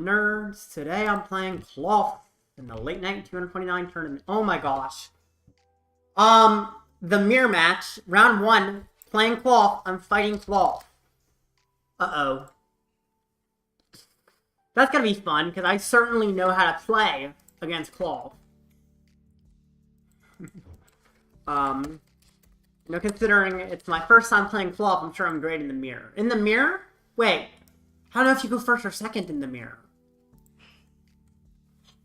on, nerds? Today I'm playing Klawf in the late night 229 tournament. Oh my gosh. The mirror match, round 1, playing Klawf. I'm fighting Klawf. Uh-oh. That's gonna be fun, because I certainly know how to play against Klawf. You know, considering it's my first time playing Klawf, I'm sure I'm great in the mirror. In the mirror? Wait. I don't know if you go first or second in the mirror.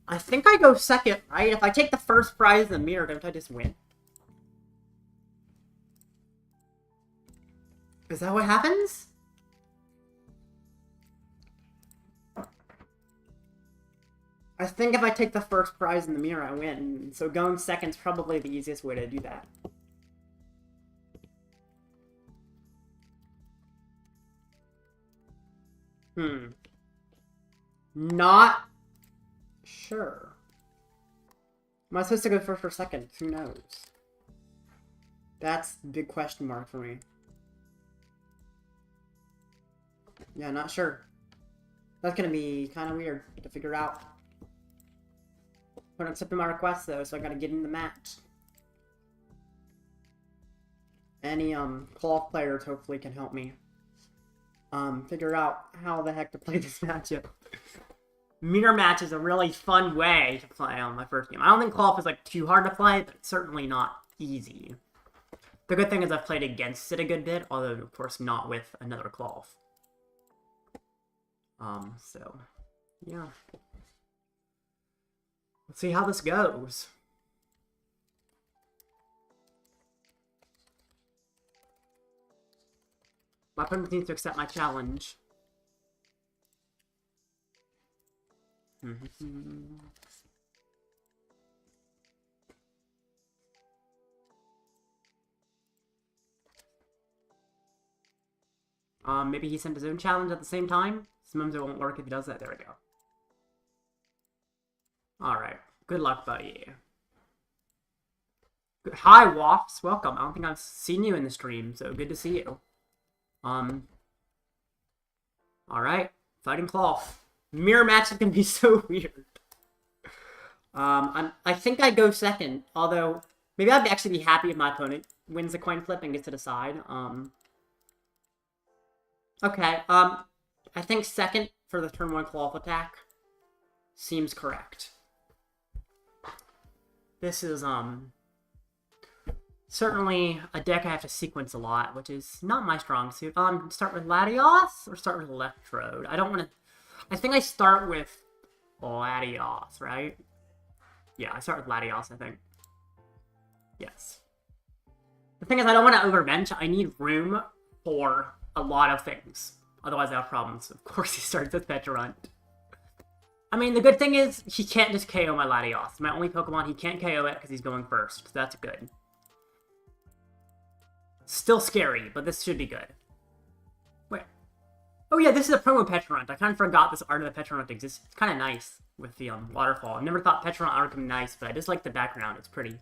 I think I go second, right? If I take the first prize in the mirror, don't I just win? Is that what happens? I think if I take the first prize in the mirror, I win. So going second's probably the easiest way to do that. Not sure. Am I supposed to go first or second? Who knows? That's the big question mark for me. Yeah, not sure. That's gonna be kind of weird to figure out. But I'm accepting my request though, so I gotta get in the match. Any Klawf players hopefully can help me figure out how the heck to play this matchup. Mirror match is a really fun way to play on my first game. I don't think Klawf is like too hard to play, but it's certainly not easy. The good thing is I've played against it a good bit, although of course not with another Klawf. So yeah. Let's see how this goes. My opponent needs to accept my challenge. Maybe he sent his own challenge at the same time? Sometimes it won't work if he does that. There we go. Alright. Good luck, buddy. Hi, Woffs. Welcome. I don't think I've seen you in the stream, so good to see you. Alright. Fighting Klawf. Mirror matches can be so weird. I think I go second, although maybe I'd actually be happy if my opponent wins the coin flip and gets to decide. Okay, I think second for the turn 1 Klawf attack seems correct. This is, certainly a deck I have to sequence a lot, which is not my strong suit. Start with Latias or start with Electrode? I don't want to... I think I start with Latias, right? Yeah, I start with Latias, I think. Yes. The thing is, I don't want to overbench. I need room for a lot of things. Otherwise, I have problems. Of course, he starts with Pecharunt. I mean, the good thing is, he can't just KO my Latias. My only Pokemon, he can't KO it because he's going first. So that's good. Still scary, but this should be good. Wait. Oh yeah, this is a promo Pecharunt. I kind of forgot this art of the Pecharunt exists. It's kind of nice with the waterfall. I never thought Pecharunt art would be nice, but I just like the background. It's pretty.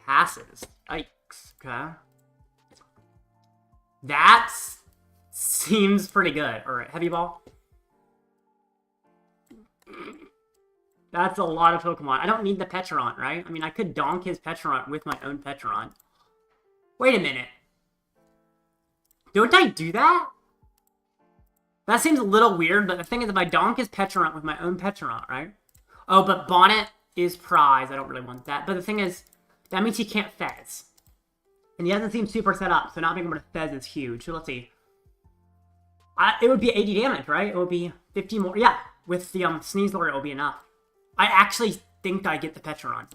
Passes. Yikes. Okay. That seems pretty good. Alright, Heavy Ball. That's a lot of Pokemon. I don't need the Pecharunt, right? I mean, I could donk his Pecharunt with my own Pecharunt. Wait a minute. Don't I do that? That seems a little weird, but the thing is, if I donk his Pecharunt with my own Pecharunt, right? Oh, but Bonnet is prize. I don't really want that. But the thing is, that means he can't Fez. And he doesn't seem super set up, so not being able to Fez is huge. So let's see. It would be 80 damage, right? It would be 50 more. Yeah, with the Sneasler, it will be enough. I actually think I get the Pecharunt.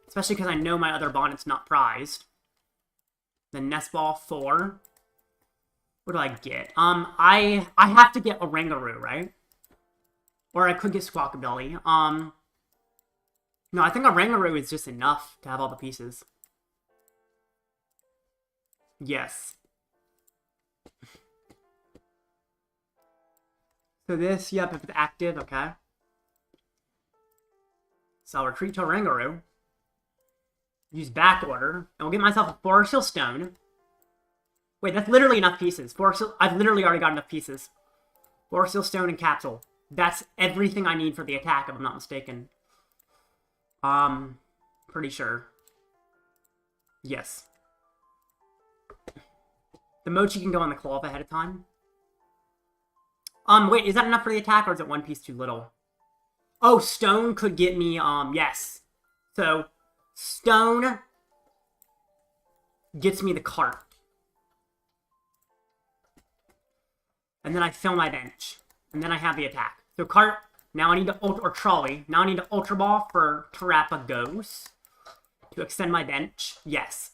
Especially because I know my other Bonnet's not prized. The Nest Ball 4. What do I get? I have to get Oranguru, right? Or I could get Squawkabilly. No, I think Oranguru is just enough to have all the pieces. Yes. So this, yep, if it's active, okay. So I'll retreat to Oranguru. Use back order. And we'll get myself a Forest Hill Stone. Wait, that's literally enough pieces. I've literally already got enough pieces. Foresteel, Stone, and Capsule. That's everything I need for the attack, if I'm not mistaken. Pretty sure. Yes. The Mochi can go on the Klawf ahead of time. Wait, is that enough for the attack, or is it one piece too little? Oh, Stone could get me, yes. So, Stone gets me the cart. And then I fill my bench. And then I have the attack. So cart, now I need to or trolley. Now I need to Ultra Ball for Terapagos to extend my bench. Yes.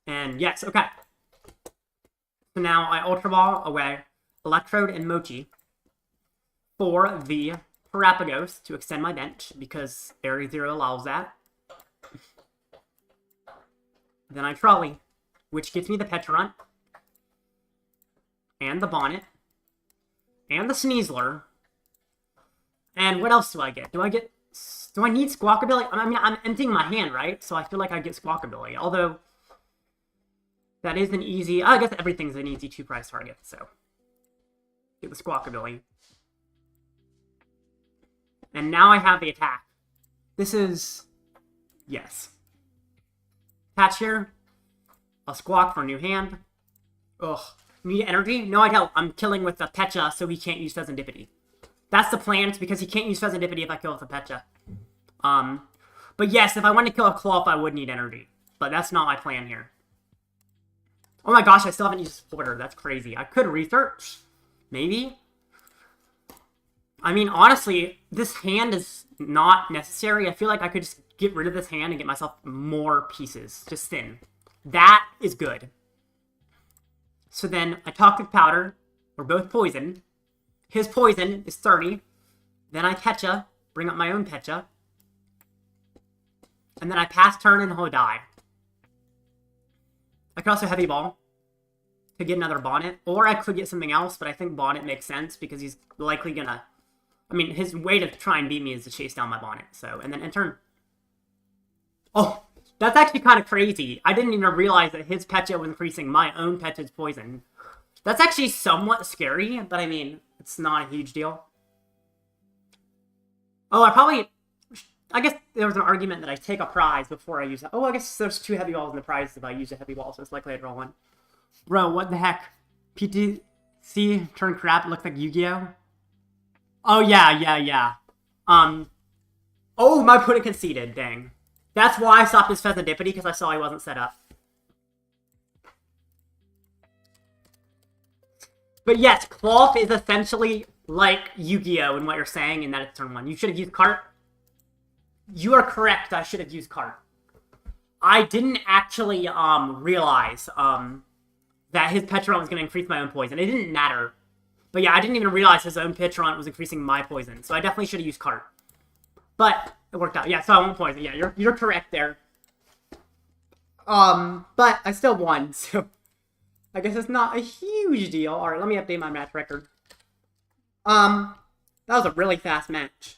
And yes, okay. So now I Ultra Ball away Electrode and Mochi for the Terapagos to extend my bench because Area 0 allows that. Then I trolley, which gets me the Pecharunt. And the Bonnet. And the Sneasler. And what else do I get? Do I need Squawkabilly? I mean, I'm emptying my hand, right? So I feel like I get Squawkabilly. Although, that is an easy... I guess everything's an easy 2-price target, so... Get the Squawkabilly. And now I have the attack. This is... Yes. Attach here. A Squawk for a new hand. Ugh. Need energy? No, I don't. I'm killing with the Pecha, so he can't use Fezandipiti. That's the plan, because he can't use Fezandipiti if I kill with the Pecha. But yes, if I wanted to kill a Klawf, I would need energy. But that's not my plan here. Oh my gosh, I still haven't used Splitter. That's crazy. I could research. Maybe. I mean, honestly, this hand is not necessary. I feel like I could just get rid of this hand and get myself more pieces. Just thin. That is good. So then, I talk with Powder. We're both poisoned. His poison is 30. Then I Pecha. Bring up my own Pecha. And then I pass turn and he'll die. I could also Heavy Ball to get another Bonnet. Or I could get something else, but I think Bonnet makes sense because he's likely gonna... I mean, his way to try and beat me is to chase down my Bonnet. So, and then end turn. Oh! That's actually kind of crazy. I didn't even realize that his Pecha was increasing my own Pecha's poison. That's actually somewhat scary, but I mean, it's not a huge deal. Oh, I guess there was an argument that I take a prize before I use it. Oh, I guess there's 2 heavy balls in the prize if I use a heavy ball, so it's likely I'd roll one. Bro, what the heck? PTC turn crap, it looks like Yu-Gi-Oh! Oh, yeah. Oh, my opponent conceded, dang. That's why I stopped his Fezandipiti, because I saw he wasn't set up. But yes, Klawf is essentially like Yu-Gi-Oh! In what you're saying, in that it's turn 1. You should have used cart. You are correct, I should have used cart. I didn't actually realize that his Pecharunt was going to increase my own poison. It didn't matter. But yeah, I didn't even realize his own Pecharunt was increasing my poison. So I definitely should have used cart. But it worked out. Yeah, so I won't poison. Yeah, you're correct there. But I still won, so I guess it's not a huge deal. Alright, let me update my match record. That was a really fast match.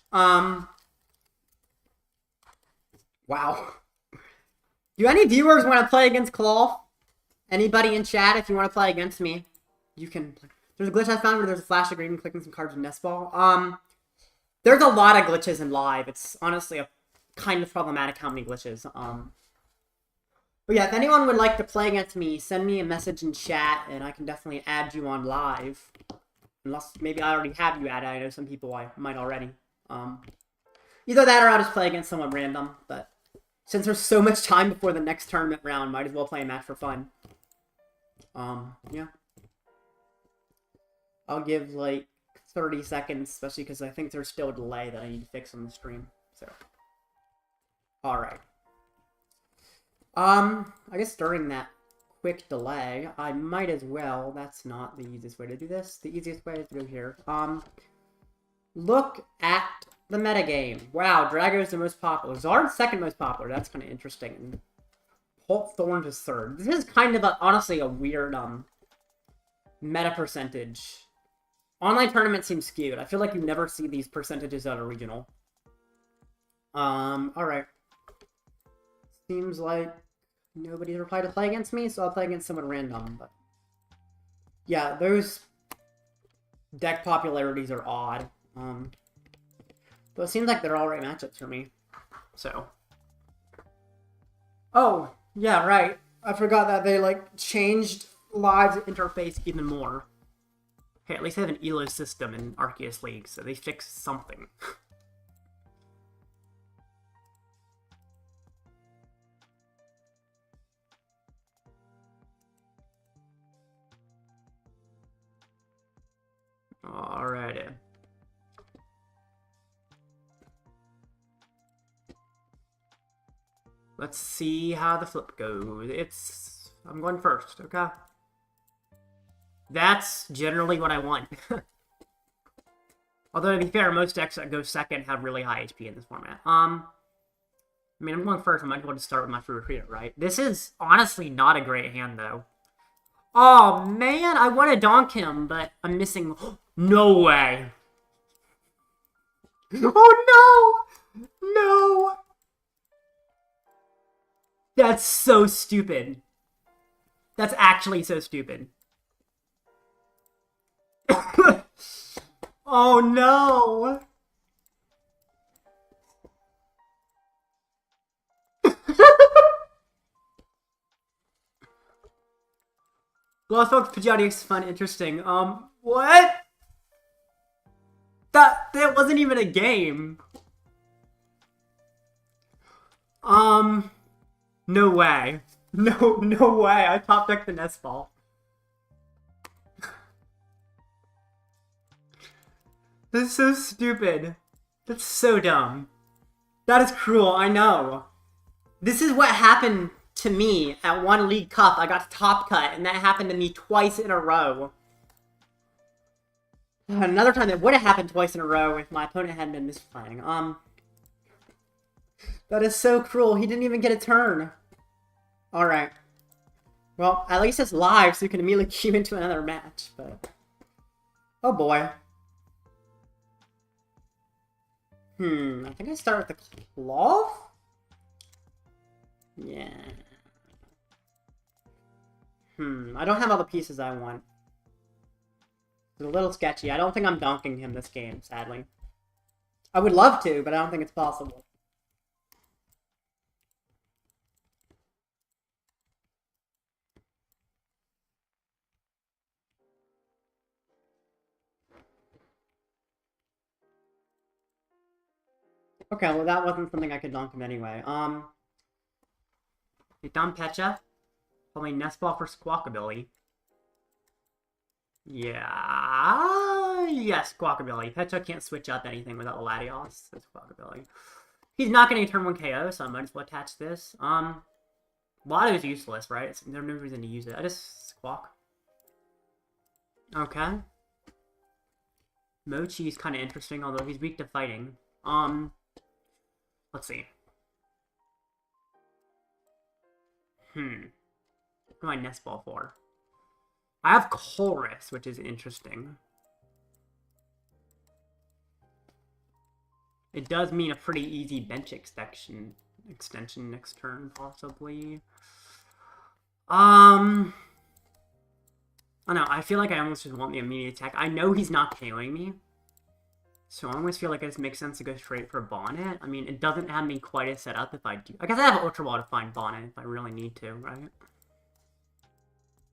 Wow. Do any viewers want to play against Klawf? Anybody in chat, if you want to play against me, you can. There's a glitch I found where there's a flash of green clicking some cards with Nest Ball. There's a lot of glitches in live. It's honestly a kind of problematic how many glitches. But yeah, if anyone would like to play against me, send me a message in chat, and I can definitely add you on live. Unless maybe I already have you added. I know some people I might already. Either that or I'll just play against someone random. But since there's so much time before the next tournament round, might as well play a match for fun. Yeah. I'll give like 30 seconds, especially because I think there's still a delay that I need to fix on the stream. So, alright. I guess during that quick delay, I might as well, that's not the easiest way to do this. The easiest way is to go here. Look at the metagame. Wow, Drago's the most popular. Zard's second most popular. That's kind of interesting. And Holt Thorns is third. This is kind of, honestly, a weird, meta percentage. Online tournaments seem skewed. I feel like you never see these percentages at a regional. Alright. Seems like Nobody's replied to play against me, so I'll play against someone random, but... Yeah, those deck popularities are odd. But it seems like they're all right matchups for me. So. Oh, yeah, right. I forgot that they, like, changed Live's interface even more. Hey, at least they have an ELO system in Arceus League, so they fixed something. Alrighty. Let's see how the flip goes. I'm going first, okay? That's generally what I want. Although, to be fair, most decks that go second have really high HP in this format. I mean, I'm going first. I might as well just start with my free retreater, right? This is honestly not a great hand, though. Oh, man, I want to donk him, but I'm missing... No way! Oh, no! No! That's so stupid. That's actually so stupid. Oh, no! Lost Folks Pajati is fun, interesting. What? That wasn't even a game. No way. No way. I top decked the Nest Ball. This is so stupid. That's so dumb. That is cruel, I know. This is what happened to me at one League Cup. I got top cut, and that happened to me twice in a row. Another time that would have happened twice in a row if my opponent hadn't been misplaying. That is so cruel. He didn't even get a turn. Alright. Well, at least it's live, so you can immediately queue into another match, but... Oh boy. I think I start with the Klawf? Yeah. I don't have all the pieces I want. It's a little sketchy. I don't think I'm donking him this game, sadly. I would love to, but I don't think it's possible. Okay, well that wasn't something I could donk him anyway. Dumb Pecha. Probably Nest Ball for Squawkabilly. Yeah, yes, Squawkabilly. Pecha can't switch up anything without Latias. That's Squawkabilly. He's not getting a turn 1 KO, so I might as well attach this. Lotto is useless, right? There's no reason to use it. I just Squawk. Okay. Mochi is kind of interesting, although he's weak to fighting. Let's see. What do I Nest Ball for? I have Colress, which is interesting. It does mean a pretty easy bench extension next turn, possibly. I don't know, I feel like I almost just want the immediate attack. I know he's not KOing me. So I almost feel like it just makes sense to go straight for Bonnet. I mean, it doesn't have me quite as set up if I do. I guess I have Ultra Ball to find Bonnet if I really need to, right?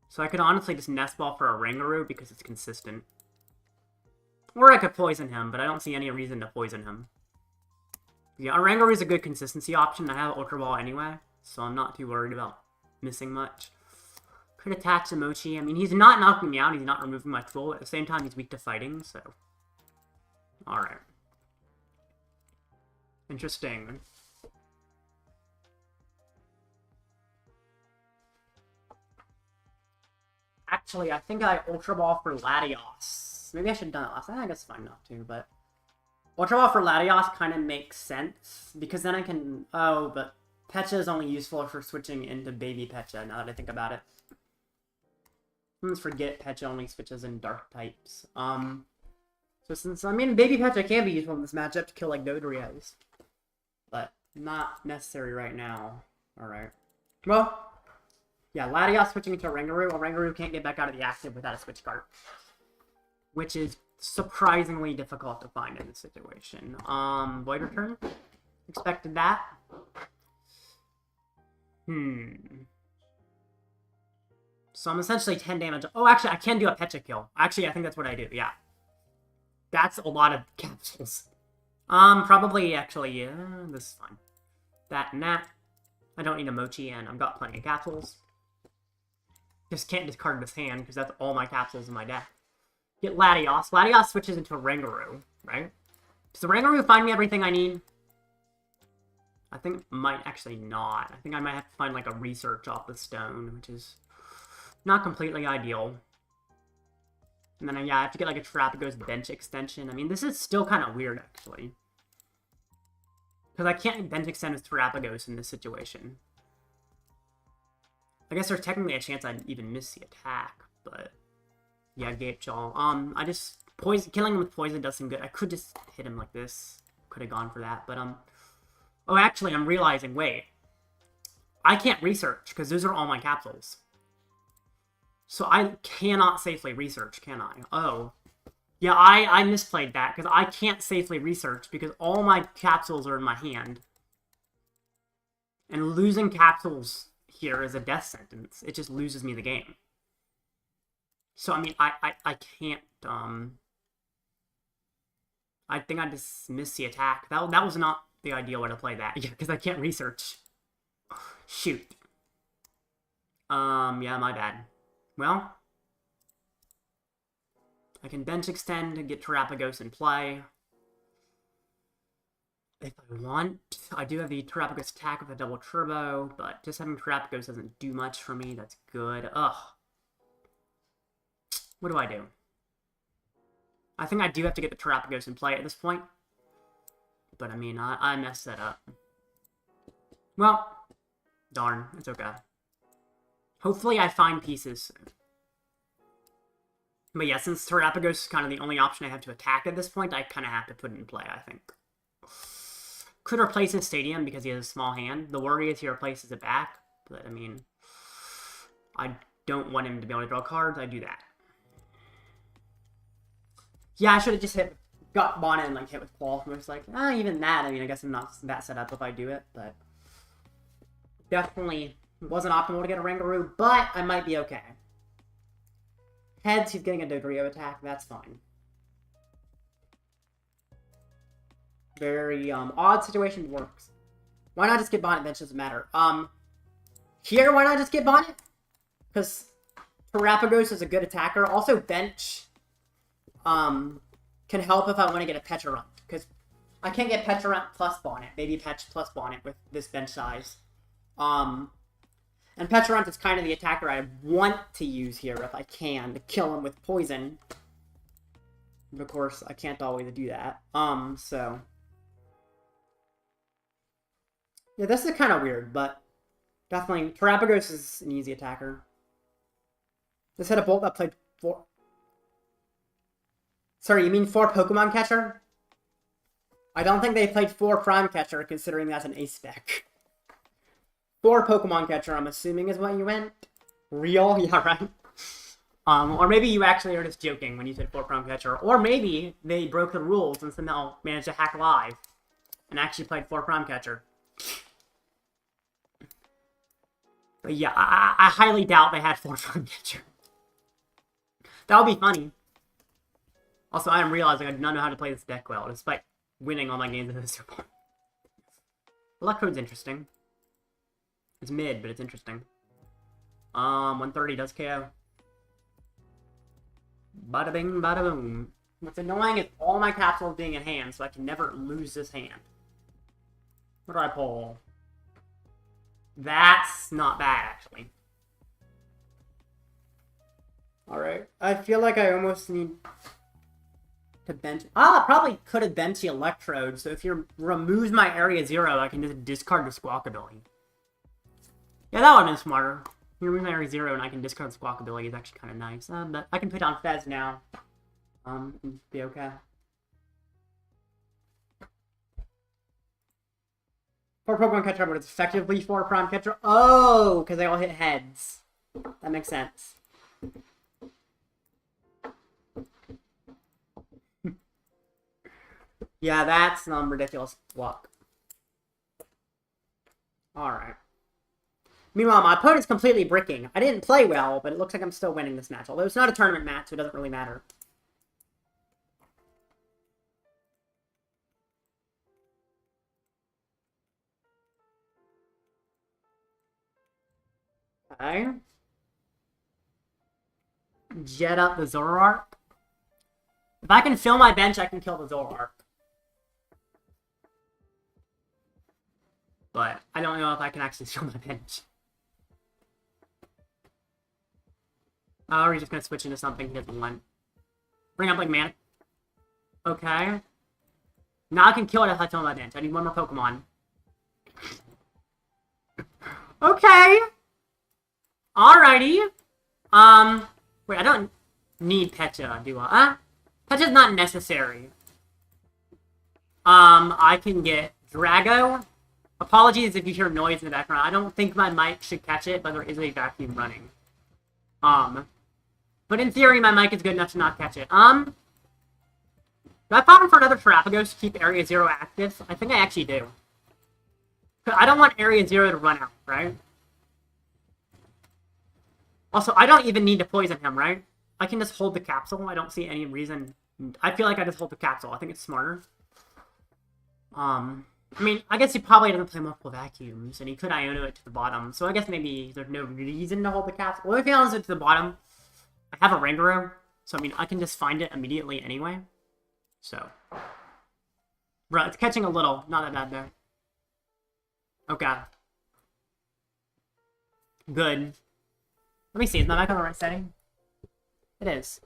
So I could honestly just Nest Ball for Oranguru because it's consistent. Or I could poison him, but I don't see any reason to poison him. Yeah, Oranguru is a good consistency option. I have Ultra Ball anyway, so I'm not too worried about missing much. Could attach Mochi. I mean, he's not knocking me out. He's not removing my tool. At the same time, he's weak to fighting, so... Alright. Interesting. Actually, I think I Ultra Ball for Latias. Maybe I should have done it last time. I guess it's fine not to, but... Ultra Ball for Latias kind of makes sense, because then I can... Oh, but Pecha is only useful for switching into Baby Pecha, now that I think about it. Let's forget Pecha only switches in Dark types. So since, I mean, Baby Pecha can be useful in this matchup to kill, like, Dodrias. But not necessary right now. Alright. Well, Yeah, Latias switching into Oranguru. Oranguru can't get back out of the active without a Switch Cart, which is surprisingly difficult to find in this situation. Void Return. Expected that. So I'm essentially 10 damage. Oh, actually, I can do a Pecha kill. Actually, I think that's what I do, yeah. That's a lot of capsules. Probably, actually, this is fine. That and that. I don't need a Mochi, and I've got plenty of capsules. Just can't discard this hand, because that's all my capsules in my deck. Get Latias. Latias switches into Oranguru, right? Does Oranguru find me everything I need? I think it might actually not. I think I might have to find, like, a research off the stone, which is not completely ideal. And then, yeah, I have to get, like, a Terapagos bench extension. I mean, this is still kind of weird, actually. Because I can't bench extend with Terapagos in this situation. I guess there's technically a chance I'd even miss the attack, but... Yeah, Gape Jaw. I just... Killing him with poison does seem good. I could just hit him like this. Could have gone for that, but, Oh, actually, I'm realizing, wait. I can't research, because those are all my capsules. So I cannot safely research, can I? Oh. Yeah, I misplayed that, because I can't safely research, because all my capsules are in my hand. And losing capsules here is a death sentence. It just loses me the game. So, I mean, I can't, I think I just missed the attack. That was not the ideal way to play that. Yeah, because I can't research. Shoot. Yeah, my bad. Well, I can bench extend to get Terapagos in play. If I want, I do have the Terapagos attack with a double turbo, but just having Terapagos doesn't do much for me. That's good. Ugh. What do I do? I think I do have to get the Terapagos in play at this point. But, I mean, I messed that up. Well, darn. It's okay. Hopefully I find pieces soon. But yeah, since Terapagos is kind of the only option I have to attack at this point, I kind of have to put it in play, I think. Could replace his Stadium because he has a small hand. The worry is he replaces it back. But, I mean, I don't want him to be able to draw cards. I do that. Yeah, I should have just got Bonnet and, like, hit with Klawf. And I was like, even that, I mean, I guess I'm not that set up if I do it, but... Definitely wasn't optimal to get a Oranguru, but I might be okay. Heads, he's getting a Dogrio attack, that's fine. Very, odd situation, works. Why not just get Bonnet? Bench doesn't matter. Here, why not just get Bonnet? Because Terapagos is a good attacker. Also, bench, can help if I want to get a Pecharunt. Because I can't get Pecharunt plus Bonnet. Maybe Pech plus Bonnet with this bench size. And Pecharunt is kind of the attacker I want to use here if I can to kill him with poison. But of course, I can't always do that. So... Yeah, this is kind of weird, but definitely Terapagos is an easy attacker. This had a Bolt that played 4... Sorry, you mean 4 Pokemon Catcher? I don't think they played 4 Prime Catcher, considering that's an ace deck. 4 Pokemon Catcher, I'm assuming is what you meant. Real? Yeah, right. Or maybe you actually are just joking when you said 4 Prime Catcher. Or maybe they broke the rules and somehow managed to hack live and actually played 4 Prime Catcher. But yeah, I highly doubt they had 4 Prime Catcher. That would be funny. Also, I am realizing I do not know how to play this deck well, despite winning all my games at this point. Electrode's interesting. It's mid, but it's interesting. 130 does KO. Bada bing, bada boom. What's annoying is all my capsules being in hand, so I can never lose this hand. What do I pull? That's not bad, actually. Alright. I feel like I almost need to bench... I probably could have benched the Electrode, so if you remove my Area 0, I can just discard the Squawkabilly. Yeah, that would have been smarter. You remove my Area 0 and I can discard the Squawkabilly is actually kind of nice. But I can put down Fez now. And be okay. 4 Pokemon catcher, but it's effectively 4 Prime catcher. Oh, because they all hit heads. That makes sense. Yeah, that's some ridiculous luck. Alright. Meanwhile, my opponent's completely bricking. I didn't play well, but it looks like I'm still winning this match. Although it's not a tournament match, so it doesn't really matter. Okay. Jet up the Zoroark. If I can fill my bench, I can kill the Zoroark. But I don't know if I can actually fill my bench. Oh, we're just gonna switch into something he doesn't want. Bring up like mana. Okay. Now I can kill it if I fill my bench. I need one more Pokemon. Okay. Alrighty. Wait, I don't need Pecha, do I? Pecha's not necessary. I can get Drago. Apologies if you hear noise in the background. I don't think my mic should catch it, but there is a vacuum running. But in theory, my mic is good enough to not catch it. Do I have problem for another Terapagos to keep Area 0 active? I think I actually do. I don't want Area 0 to run out, right? Also, I don't even need to poison him, right? I can just hold the capsule. I don't see any reason. I feel like I just hold the capsule. I think it's smarter. I mean, I guess he probably doesn't play multiple vacuums, and he could Iono it to the bottom. So I guess maybe there's no reason to hold the capsule. Well, if he Ionos it to the bottom, I have a Oranguru, so I mean, I can just find it immediately anyway. So. Bro, it's catching a little. Not that bad there. Okay. Good. Let me see, is my mic on the right setting? It is.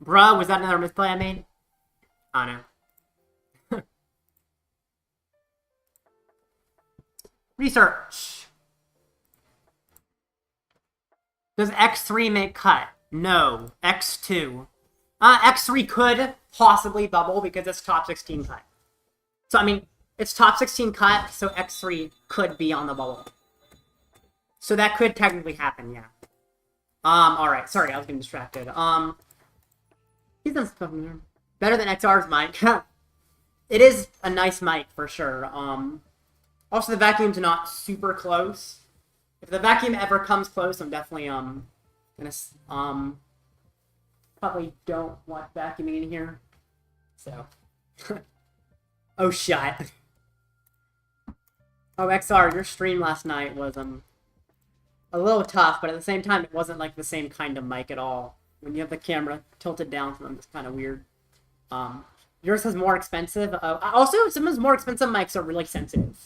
Bruh, was that another misplay I made? Oh no. Research. Does X3 make cut? No. X2. X3 could possibly bubble because it's top 16 cut. So, I mean, it's top 16 cut, so X3 could be on the bubble. So that could technically happen, yeah. Alright, sorry, I was getting distracted. He's done stuff in here. Better than XR's mic. It is a nice mic, for sure. Also, the vacuum's not super close. If the vacuum ever comes close, I'm definitely, gonna, probably don't want vacuuming in here. So. Oh, shit. Oh, XR, your stream last night was, a little tough, but at the same time, it wasn't, like, the same kind of mic at all. When you have the camera tilted down from them, it's kind of weird. Yours is more expensive. Also, some of those more expensive mics are really sensitive,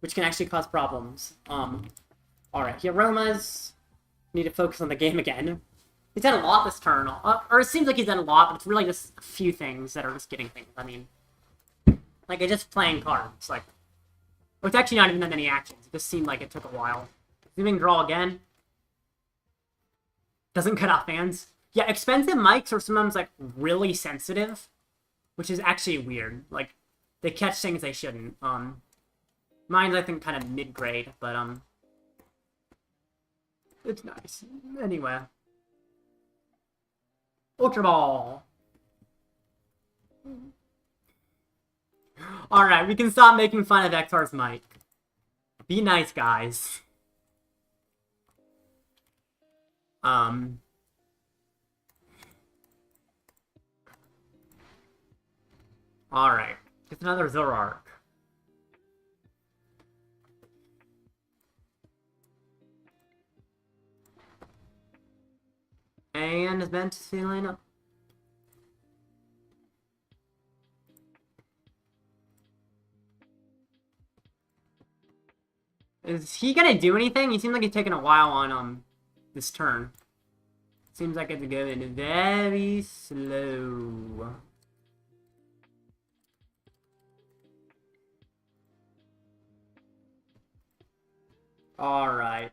which can actually cause problems. Alright, Aromas. Need to focus on the game again. He's done a lot this turn. Or it seems like he's done a lot, but it's really just a few things that are just getting things. I mean, like, it's just playing cards. Like, well, it's actually not even that many actions. It just seemed like it took a while. Zooming draw again. Doesn't cut out fans. Yeah, expensive mics are sometimes, like, really sensitive, which is actually weird. Like, they catch things they shouldn't. Mine's, I think, kind of mid-grade, but, it's nice. Anyway. Ultra Ball. Alright, we can stop making fun of XR's mic. Be nice, guys. Alright. It's another Zoroark. And is meant to line up. Is he gonna do anything? He seems like he's taking a while on this turn. Seems like it's going very slow. Alright.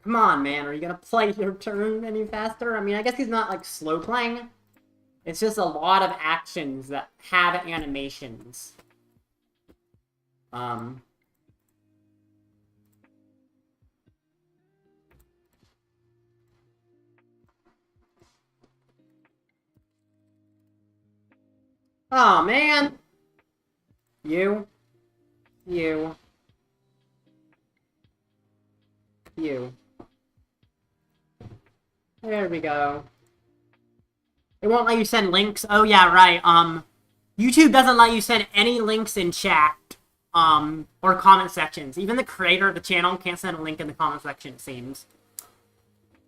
Come on, man. Are you gonna play your turn any faster? I mean, I guess he's not, like, slow playing. It's just a lot of actions that have animations. Oh, man! You. You. You. There we go. It won't let you send links. Oh, yeah, right. YouTube doesn't let you send any links in chat, or comment sections. Even the creator of the channel can't send a link in the comment section, it seems.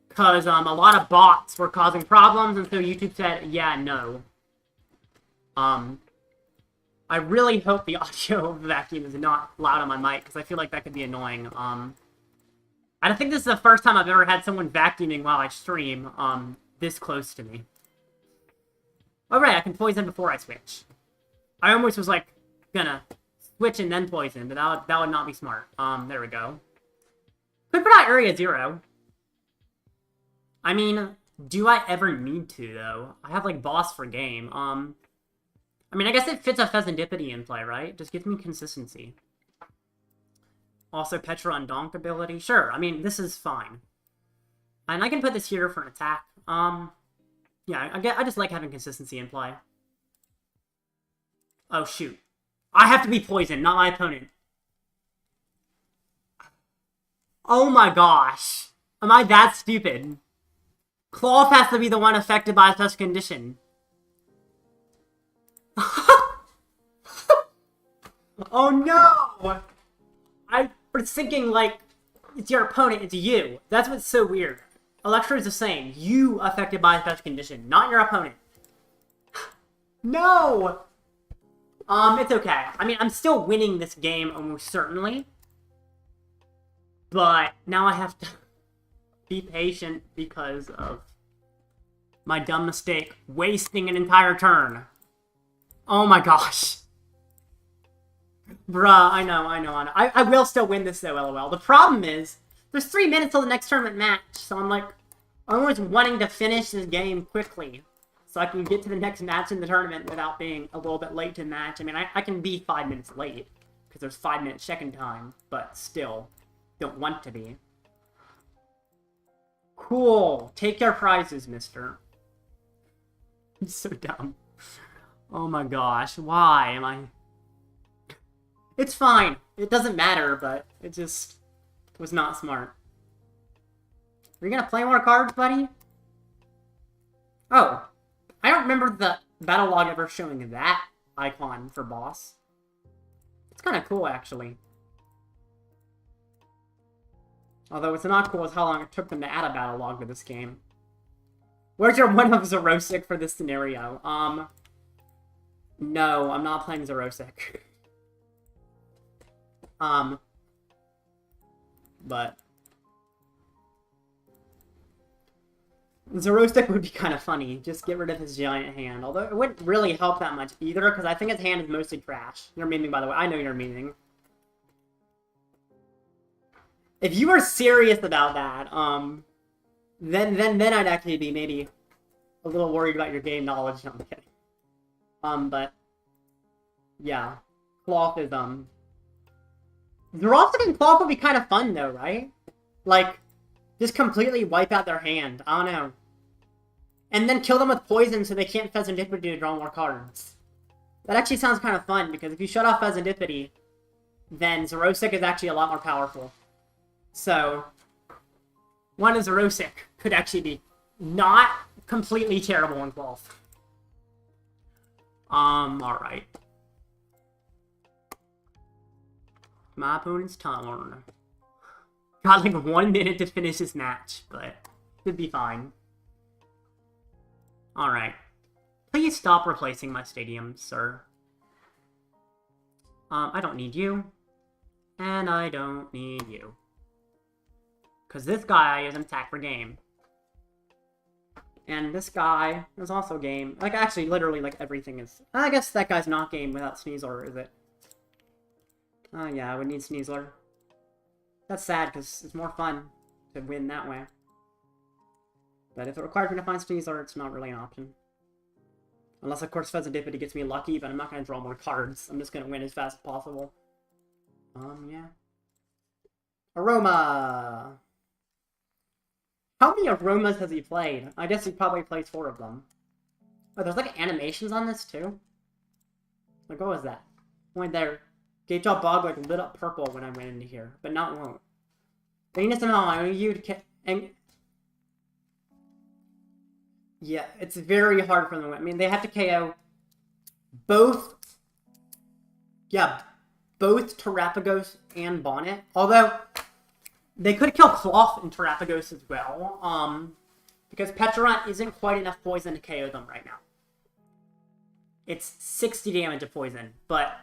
Because, a lot of bots were causing problems, and so YouTube said, yeah, no. I really hope the audio vacuum is not loud on my mic, because I feel like that could be annoying. I don't think this is the first time I've ever had someone vacuuming while I stream, this close to me. Alright, I can poison before I switch. I almost was, like, gonna switch and then poison, but that would not be smart. There we go. Could put out Area 0. I mean, do I ever need to, though? I have, like, boss for game. I mean, I guess it fits a Fezandipiti in play, right? Just gives me consistency. Also, Pecharunt Donk ability. Sure, I mean, this is fine. And I can put this here for an attack. Yeah, I just like having consistency in play. Oh, shoot. I have to be poisoned, not my opponent. Oh my gosh. Am I that stupid? Klawf has to be the one affected by such condition. Oh no! I was thinking, like, it's your opponent, it's you. That's what's so weird. Electrode's the same. You affected by such condition, not your opponent. No! It's okay. I mean, I'm still winning this game almost certainly. But now I have to be patient because of my dumb mistake. Wasting an entire turn. Oh my gosh. Bruh, I know. I will still win this though, lol. The problem is, there's 3 minutes till the next tournament match, so I'm like, I'm always wanting to finish this game quickly, so I can get to the next match in the tournament without being a little bit late to match. I mean, I can be 5 minutes late, because there's 5 minutes check-in time, but still, don't want to be. Cool. Take your prizes, mister. It's so dumb. Oh my gosh, why am I... It's fine. It doesn't matter, but it just was not smart. Are you gonna play more cards, buddy? Oh. I don't remember the battle log ever showing that icon for boss. It's kind of cool, actually. Although it's not cool as how long it took them to add a battle log to this game. Where's your one-up Zerosic for this scenario? No, I'm not playing Zerosic. But Zerosic would be kind of funny. Just get rid of his giant hand. Although it wouldn't really help that much either, because I think his hand is mostly trash. You're memeing, by the way. I know you're memeing. If you were serious about that, then I'd actually be maybe a little worried about your game knowledge. No, I'm kidding. But yeah, Klawf is Zerosic and Klawf would be kind of fun though, right? Like, just completely wipe out their hand. I don't know. And then kill them with poison so they can't Fezandipiti to draw more cards. That actually sounds kind of fun, because if you shut off Fezandipiti, then Zerosic is actually a lot more powerful. So, one of Zerosic could actually be not completely terrible in Klawf. Alright. My opponent's turn. Got like 1 minute to finish this match, but should be fine. Alright. Please stop replacing my stadium, sir. I don't need you. And I don't need you. Because this guy is an attack for game. And this guy is also game. Like, actually, literally, like, everything is... I guess that guy's not game without Sneasler, is it? Oh, yeah, I would need Sneasler. That's sad, because it's more fun to win that way. But if it requires me to find Sneasler, it's not really an option. Unless, of course, Fezandipiti gets me lucky, but I'm not going to draw more cards. I'm just going to win as fast as possible. Yeah. Aroma! How many Aromas has he played? I guess he probably plays 4 of them. Oh, there's like animations on this, too? Like, what was that? Went there. Gate Job Bug, like, lit up purple when I went into here. But not won't. They need to somehow Iono you to and yeah, it's very hard for them. I mean, they have to KO both... Yeah, both Terapagos and Bonnet. Although, they could kill Klawf and Terapagos as well. Because Pecharunt isn't quite enough poison to KO them right now. It's 60 damage of poison, but,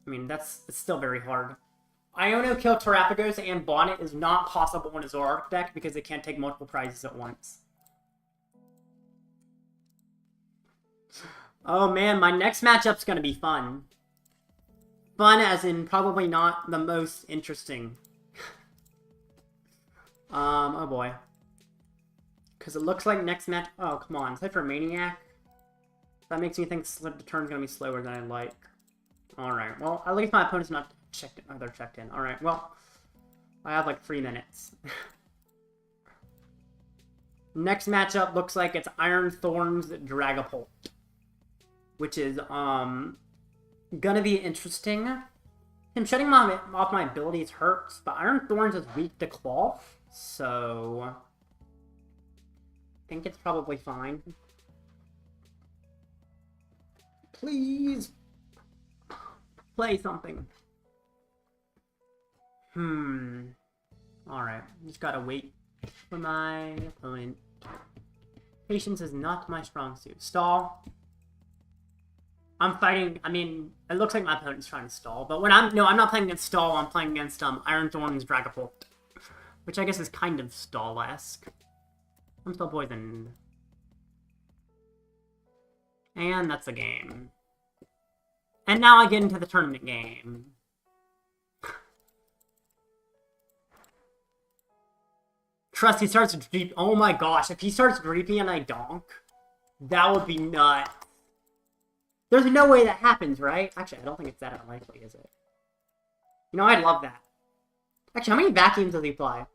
I mean, it's still very hard. Iono kill Terapagos and Bonnet is not possible in a Zoroark deck because they can't take multiple prizes at once. Oh man, my next matchup's gonna be fun. Fun as in probably not the most interesting. Oh boy. Because it looks like next match... Oh, come on. Play for Maniac? That makes me think the turn's gonna be slower than I'd like. Alright, well, at least my opponent's not checked in. Oh, they're checked in. Alright, well, I have like 3 minutes. Next matchup looks like it's Iron Thorns Dragapult. Which is, gonna be interesting. Him shutting off my abilities hurts, but Iron Thorns is weak to Klawf, so... I think it's probably fine. Please! Play something. Alright, just gotta wait for my opponent. Patience is not my strong suit. Stall. I'm fighting, I mean, it looks like my opponent's trying to stall, but when I'm not playing against Stall, I'm playing against, Iron Thorns Dragapult. Which I guess is kind of Stall-esque. I'm still poisoned. And that's the game. And now I get into the tournament game. Trust, he starts Dreep. Oh my gosh, if he starts Dreepy and I donk, that would be nuts. There's no way that happens, right? Actually, I don't think it's that unlikely, is it? You know, I'd love that. Actually, how many vacuums does he fly?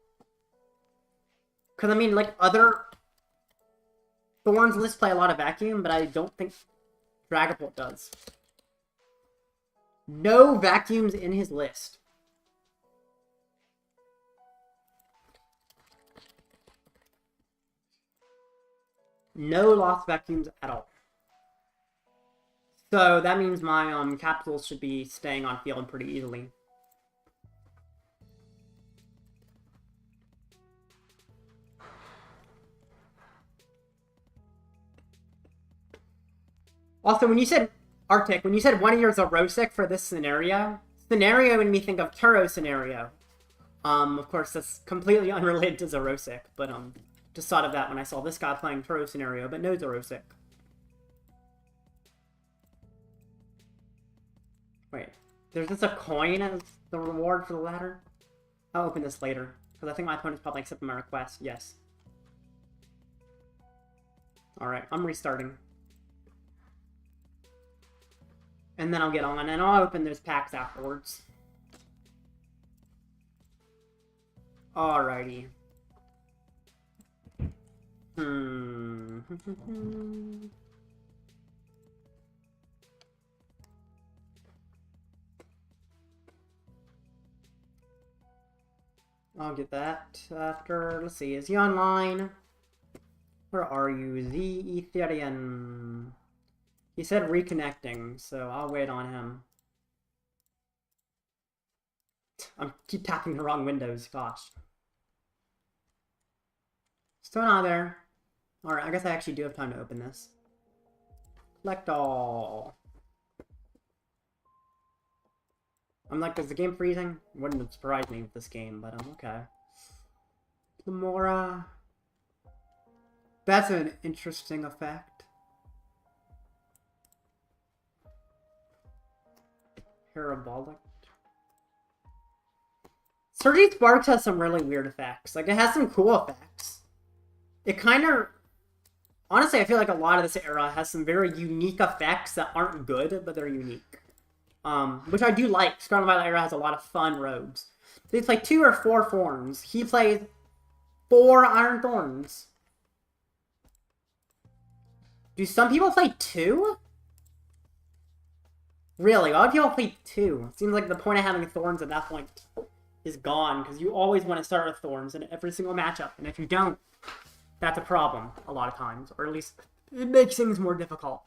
Because, I mean, like, other Thorns lists play a lot of vacuum, but I don't think Dragapult does. No vacuums in his list. No lost vacuums at all. So that means my capsules should be staying on field pretty easily. Also, when you said Arctic, when you said one of yours are Rosic for this scenario made me think of Turo scenario. Of course, that's completely unrelated to Zerosic, but just thought of that when I saw this guy playing Turo scenario, but no Zerosic. Wait, there's just a coin as the reward for the ladder? I'll open this later, because I think my opponent's probably accepted my request. Yes. Alright, I'm restarting. And then I'll get on, and I'll open those packs afterwards. Alrighty. I'll get that after. Let's see, is he online? Where are you? The Ethereum. He said reconnecting, so I'll wait on him. I keep tapping the wrong windows, gosh. Still not there. Alright, I guess I actually do have time to open this. Collect all. I'm like, is the game freezing? Wouldn't surprise me with this game, but okay. Gamora. That's an interesting effect. Parabolic. Surgery Sparks has some really weird effects. Like, it has some cool effects. It kind of... Honestly, I feel like a lot of this era has some very unique effects that aren't good, but they're unique. Which I do like. Scarlet Violet era has a lot of fun rogues. They play 2 or 4 forms. He plays 4 Iron Thorns. Do some people play 2? Really? Why would people play 2? It seems like the point of having Thorns at that point is gone, because you always want to start with Thorns in every single matchup, and if you don't, that's a problem a lot of times, or at least it makes things more difficult.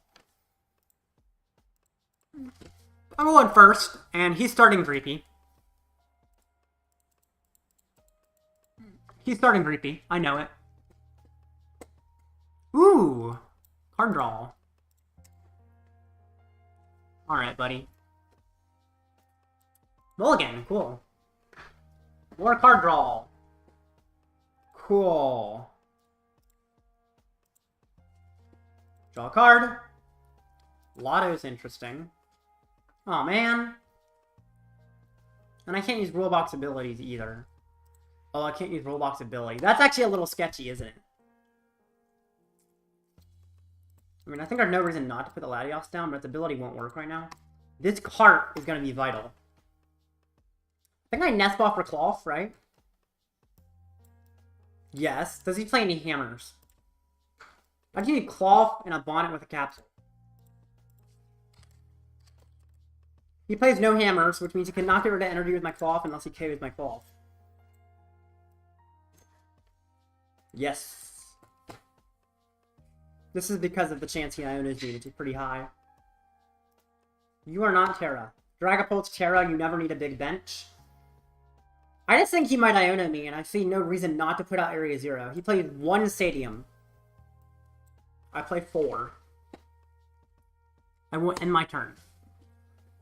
I'm going first, and he's starting Dreepy. He's starting Dreepy. I know it. Ooh! Card draw. Alright, buddy. Mulligan, cool. More card draw. Cool. Draw a card. Lotto's interesting. Oh man. And I can't use Rulebox abilities either. Oh, I can't use Rulebox ability. That's actually a little sketchy, isn't it? I mean, I think there's no reason not to put the Latias down, but its ability won't work right now. This cart is going to be vital. I think I Nest Ball for Klawf, right? Yes. Does he play any hammers? I do need Klawf and a Bonnet with a Capsule. He plays no hammers, which means he cannot get rid of energy with my Klawf unless he KOs my Klawf. Yes. This is because of the chance he Ionos me, which is pretty high. You are not Terra. Dragapult's Terra, you never need a big bench. I just think he might Iono me, and I see no reason not to put out Area 0. He played 1 Stadium. I play 4. I will end my turn.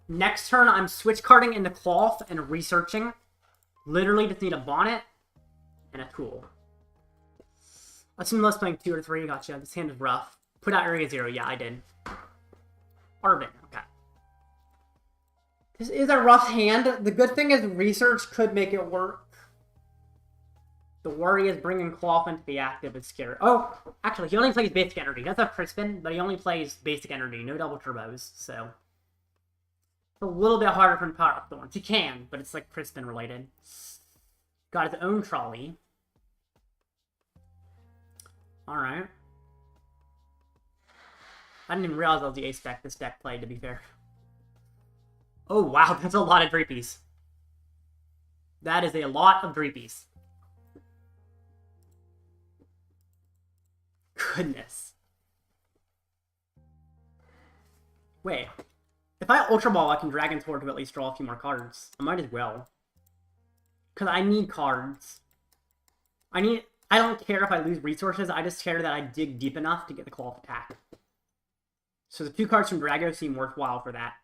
Next turn, I'm switch carding into Klawf and researching. Literally just need a Bonnet and a tool. Assume Love's playing 2 or 3. Gotcha. This hand is rough. Put out Area 0. Yeah, I did. Arven. Okay. This is a rough hand. The good thing is research could make it work. The worry is bringing Klawf into the active is scary. Oh, actually, he only plays basic energy. That's a Crispin, but he only plays basic energy. No double turbos, so... It's a little bit harder for him to power up Thorns. He can, but it's like Crispin related. Got his own trolley. Alright. I didn't even realize that was the ace deck this deck played, to be fair. Oh, wow, that's a lot of Dreepies. That is a lot of Dreepies. Goodness. Wait. If I Ultra Ball, I can Dragon Sword to at least draw a few more cards. I might as well. Because I need cards. I don't care if I lose resources, I just care that I dig deep enough to get the Klawf attack. So the 2 cards from Drago seem worthwhile for that.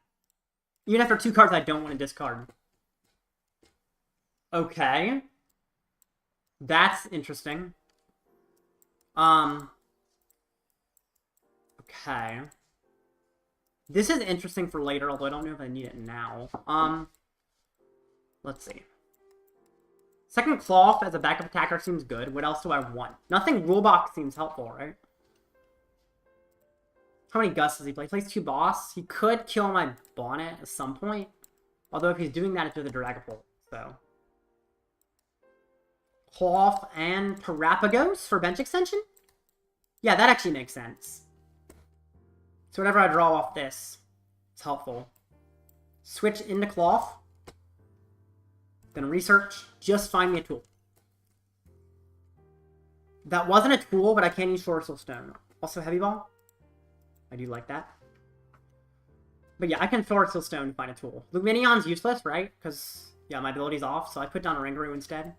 Even after 2 cards I don't want to discard. Okay. That's interesting. Okay. This is interesting for later, although I don't know if I need it now. Let's see. Second Klawf as a backup attacker seems good. What else do I want? Nothing Rulebox seems helpful, right? How many Gusts does he play? He plays 2 Boss. He could kill my Bonnet at some point. Although if he's doing that, it's with a Dragapult, so... Klawf and Terapagos for bench extension? Yeah, that actually makes sense. So whenever I draw off this, it's helpful. Switch into Klawf. Then research. Just find me a tool. That wasn't a tool, but I can use Sorcerer Stone. Also Heavy Ball. I do like that. But yeah, I can Sorcerer Stone to find a tool. Lumineon's useless, right? Because, yeah, my ability's off, so I put down Oranguru instead.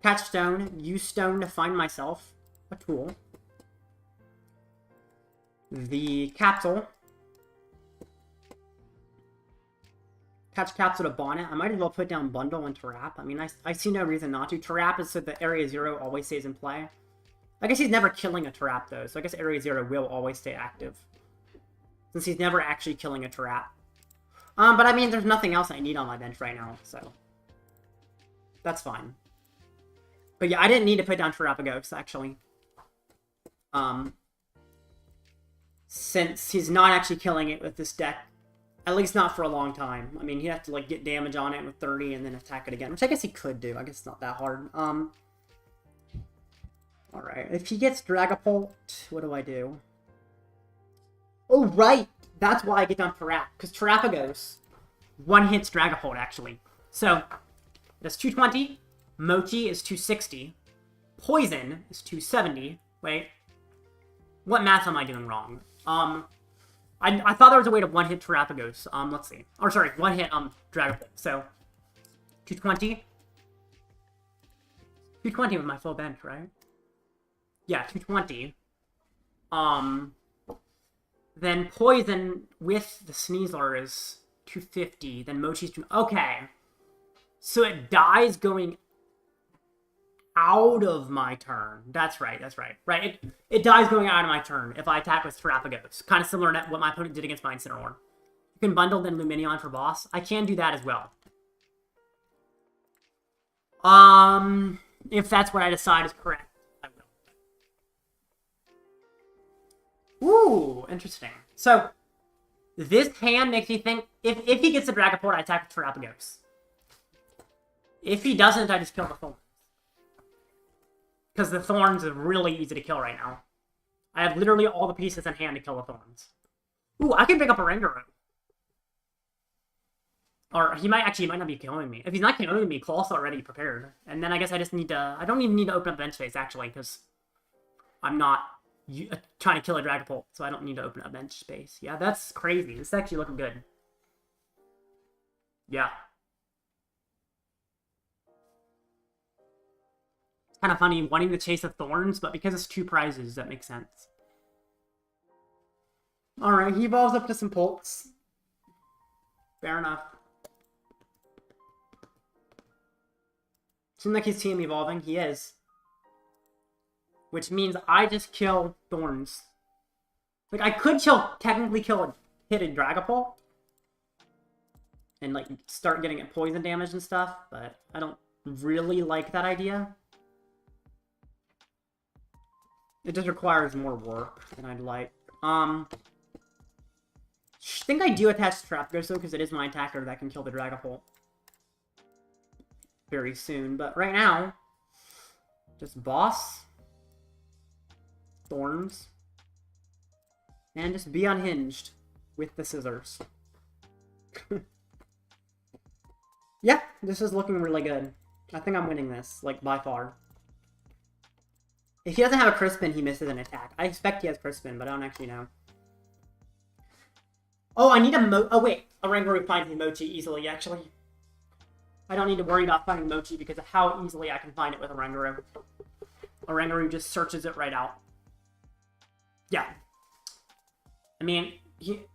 Catch Stone. Use Stone to find myself a tool. The Capsule. Catch Capsule to Bonnet. I might as well put down Bundle and Terap. I mean, I see no reason not to. Terap is so that Area 0 always stays in play. I guess he's never killing a Terap, though, so I guess Area 0 will always stay active. Since he's never actually killing a Terap. But I mean, there's nothing else I need on my bench right now, so... That's fine. But yeah, I didn't need to put down Terapagos, actually. Since he's not actually killing it with this deck. At least not for a long time. I mean, he'd have to, like, get damage on it with 30 and then attack it again. Which I guess he could do. I guess it's not that hard. Alright. If he gets Dragapult, what do I do? Oh, right! that's why I get down Terap, because Terapagos one hits Dragapult, actually. So, that's 220. Mochi is 260. Poison is 270. Wait. What math am I doing wrong? I thought there was a way to one-hit Terapagos. Let's see. Or, sorry, one-hit, Dragapult. So, 220. 220 with my full bench, right? Yeah, 220. Then Poison with the Sneasler is 250. Then Mochi's 2... Okay. So it dies going out of my turn. That's right, that's right. Right, it dies going out of my turn if I attack with Terapagos. Kind of similar to what my opponent did against my Incineroar. You can bundle then Lumineon for boss. I can do that as well. If that's what I decide is correct, I will. Ooh, interesting. So, this hand makes me think, if he gets the Dragapult, I attack with Terapagos. If he doesn't, I just kill the Thorns. Because the Thorns are really easy to kill right now. I have literally all the pieces in hand to kill the Thorns. Ooh, I can pick up Oranguru. Or he might not be killing me. If he's not killing me, Klawf's already prepared. And then I guess I just need to... I don't even need to open up bench space, actually, because I'm not trying to kill a Dragapult, so I don't need to open up bench space. Yeah, that's crazy. This is actually looking good. Yeah. It's kind of funny wanting to chase the Thorns, but because it's 2 prizes, that makes sense. Alright, he evolves up to some Pulps. Fair enough. Seems like he's team evolving. He is. Which means I just kill Thorns. Like, I could technically kill a hidden Dragapult. And, like, start getting it poison damage and stuff. But I don't really like that idea. It just requires more work than I'd like. I think I do attach Terapagos, though, because it is my attacker that can kill the Dragapult very soon. But right now, just boss, Thorns, and just be unhinged with the scissors. Yeah, this is looking really good. I think I'm winning this, like, by far. If he doesn't have a Crispin, he misses an attack. I expect he has Crispin, but I don't actually know. Oh, I need a oh, wait. Oranguru finds me Mochi easily, actually. I don't need to worry about finding Mochi because of how easily I can find it with Oranguru. Oranguru just searches it right out. Yeah. I mean,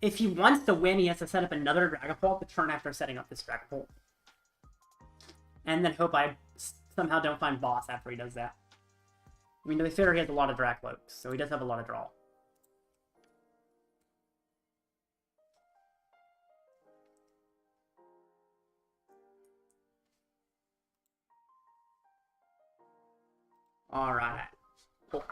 if he wants to win, he has to set up another Dragapult the turn after setting up this Dragapult. And then hope I somehow don't find boss after he does that. I mean, to be fair, he has a lot of Dracloaks, so he does have a lot of draw. Alright. Cool.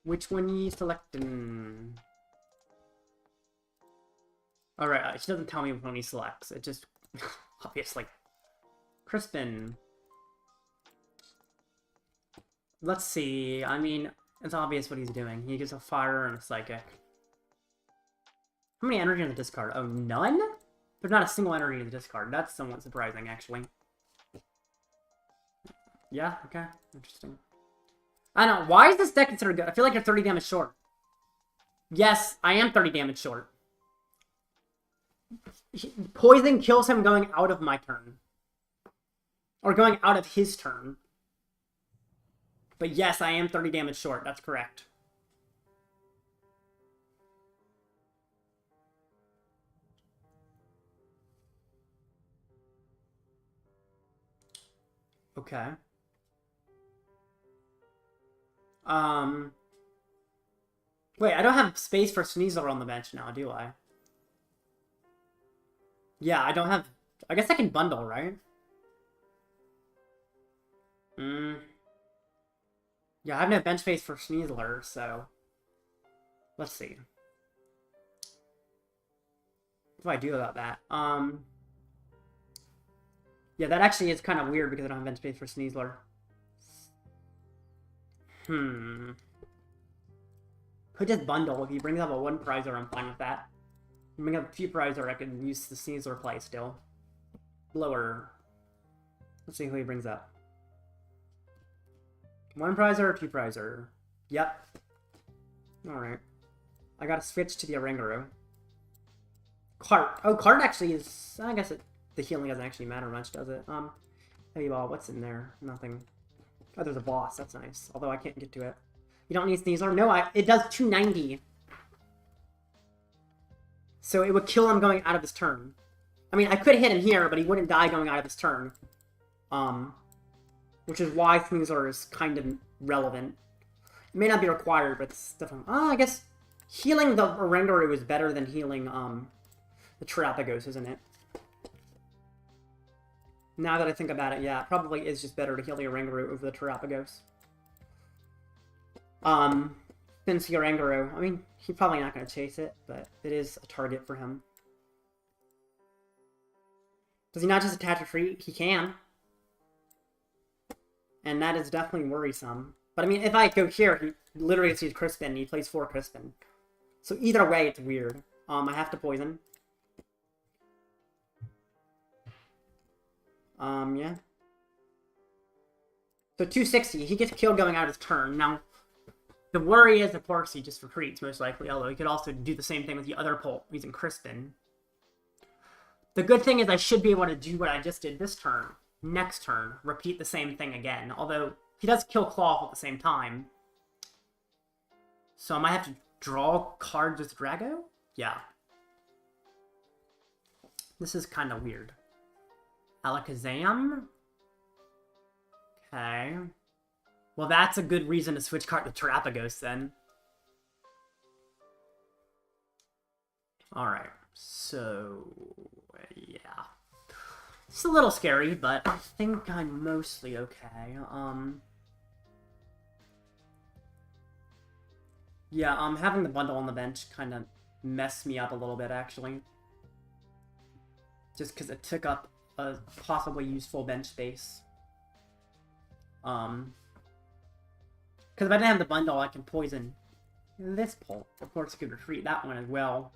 Which one are you selecting? Alright, she doesn't tell me which one he selects. It just... obviously. Crispin. Let's see. I mean, it's obvious what he's doing. He gets a Fire and a Psychic. How many energy in the discard? Oh, none? There's not a single energy in the discard. That's somewhat surprising, actually. Yeah, okay. Interesting. I don't know. Why is this deck considered good? I feel like you're 30 damage short. Yes, I am 30 damage short. Poison kills him going out of my turn. Or going out of his turn. But yes, I am 30 damage short. That's correct. Okay. Wait, I don't have space for Sneasler on the bench now, do I? Yeah, I don't have... I guess I can bundle, right? Yeah, I have no bench space for Sneasler, so... Let's see. What do I do about that? Yeah, that actually is kind of weird because I don't have bench space for Sneasler. Could just bundle. If he brings up a 1 Prizer, I'm fine with that. Bring up a few Prizer, I can use the Sneasler play still. Lower. Let's see who he brings up. 1 Prizer or 2 Prizer? Yep. Alright. I gotta switch to the Oranguru. Cart. Oh, Cart actually is... I guess the healing doesn't actually matter much, does it? Heavy Ball, what's in there? Nothing. Oh, there's a boss. That's nice. Although I can't get to it. You don't need Sneasler? No, it does 290. So it would kill him going out of his turn. I mean, I could hit him here, but he wouldn't die going out of his turn. Which is why Sneasler is kind of relevant. It may not be required, but it's definitely... I guess healing the Oranguru is better than healing, the Terapagos, isn't it? Now that I think about it, yeah, it probably is just better to heal the Oranguru over the Terapagos. Since the Oranguru, I mean, he's probably not going to chase it, but it is a target for him. Does he not just attach a tree? He can. And that is definitely worrisome. But I mean, if I go here, he literally sees Crispin, and he plays 4 Crispin. So either way, it's weird. I have to poison. Yeah. So 260, he gets killed going out of his turn. Now, the worry is, of course, he just retreats, most likely, although he could also do the same thing with the other Pult, using Crispin. The good thing is I should be able to do what I just did this turn. Next turn, repeat the same thing again. Although, he does kill Klawf at the same time. So I might have to draw cards with Drago? Yeah. This is kind of weird. Alakazam? Okay. Well, that's a good reason to switch card to Terapagos, then. Alright, so... yeah. It's a little scary, but I think I'm mostly okay. Yeah, having the bundle on the bench kind of messed me up a little bit, actually. Just because it took up a possibly useful bench space. Because if I didn't have the bundle, I can poison this Pult. Of course, I could retreat that one as well.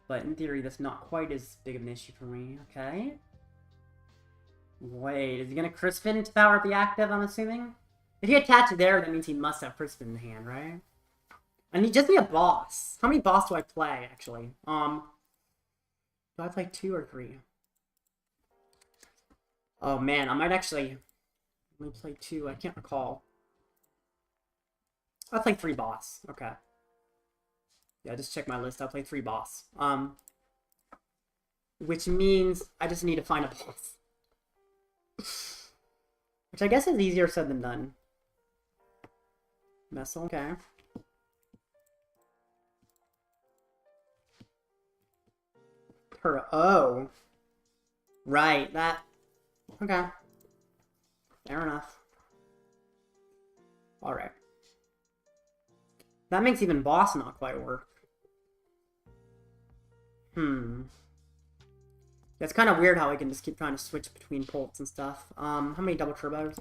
But in theory, that's not quite as big of an issue for me. Okay. Wait, is he going to Crispin to power up the active, I'm assuming? If he attached it there, that means he must have Crispin in hand, right? I need just be a boss. How many boss do I play, actually? Do I play 2 or 3? Oh, man, I might actually... let me play 2, I can't recall. I'll play 3 boss. Okay. Yeah, just check my list. I'll play 3 boss. Which means I just need to find a boss. Which I guess is easier said than done. Messel, okay. Oh. Right, that... okay. Fair enough. Alright. That makes even boss not quite work. It's kind of weird how I can just keep trying to switch between Pults and stuff. How many double turbos?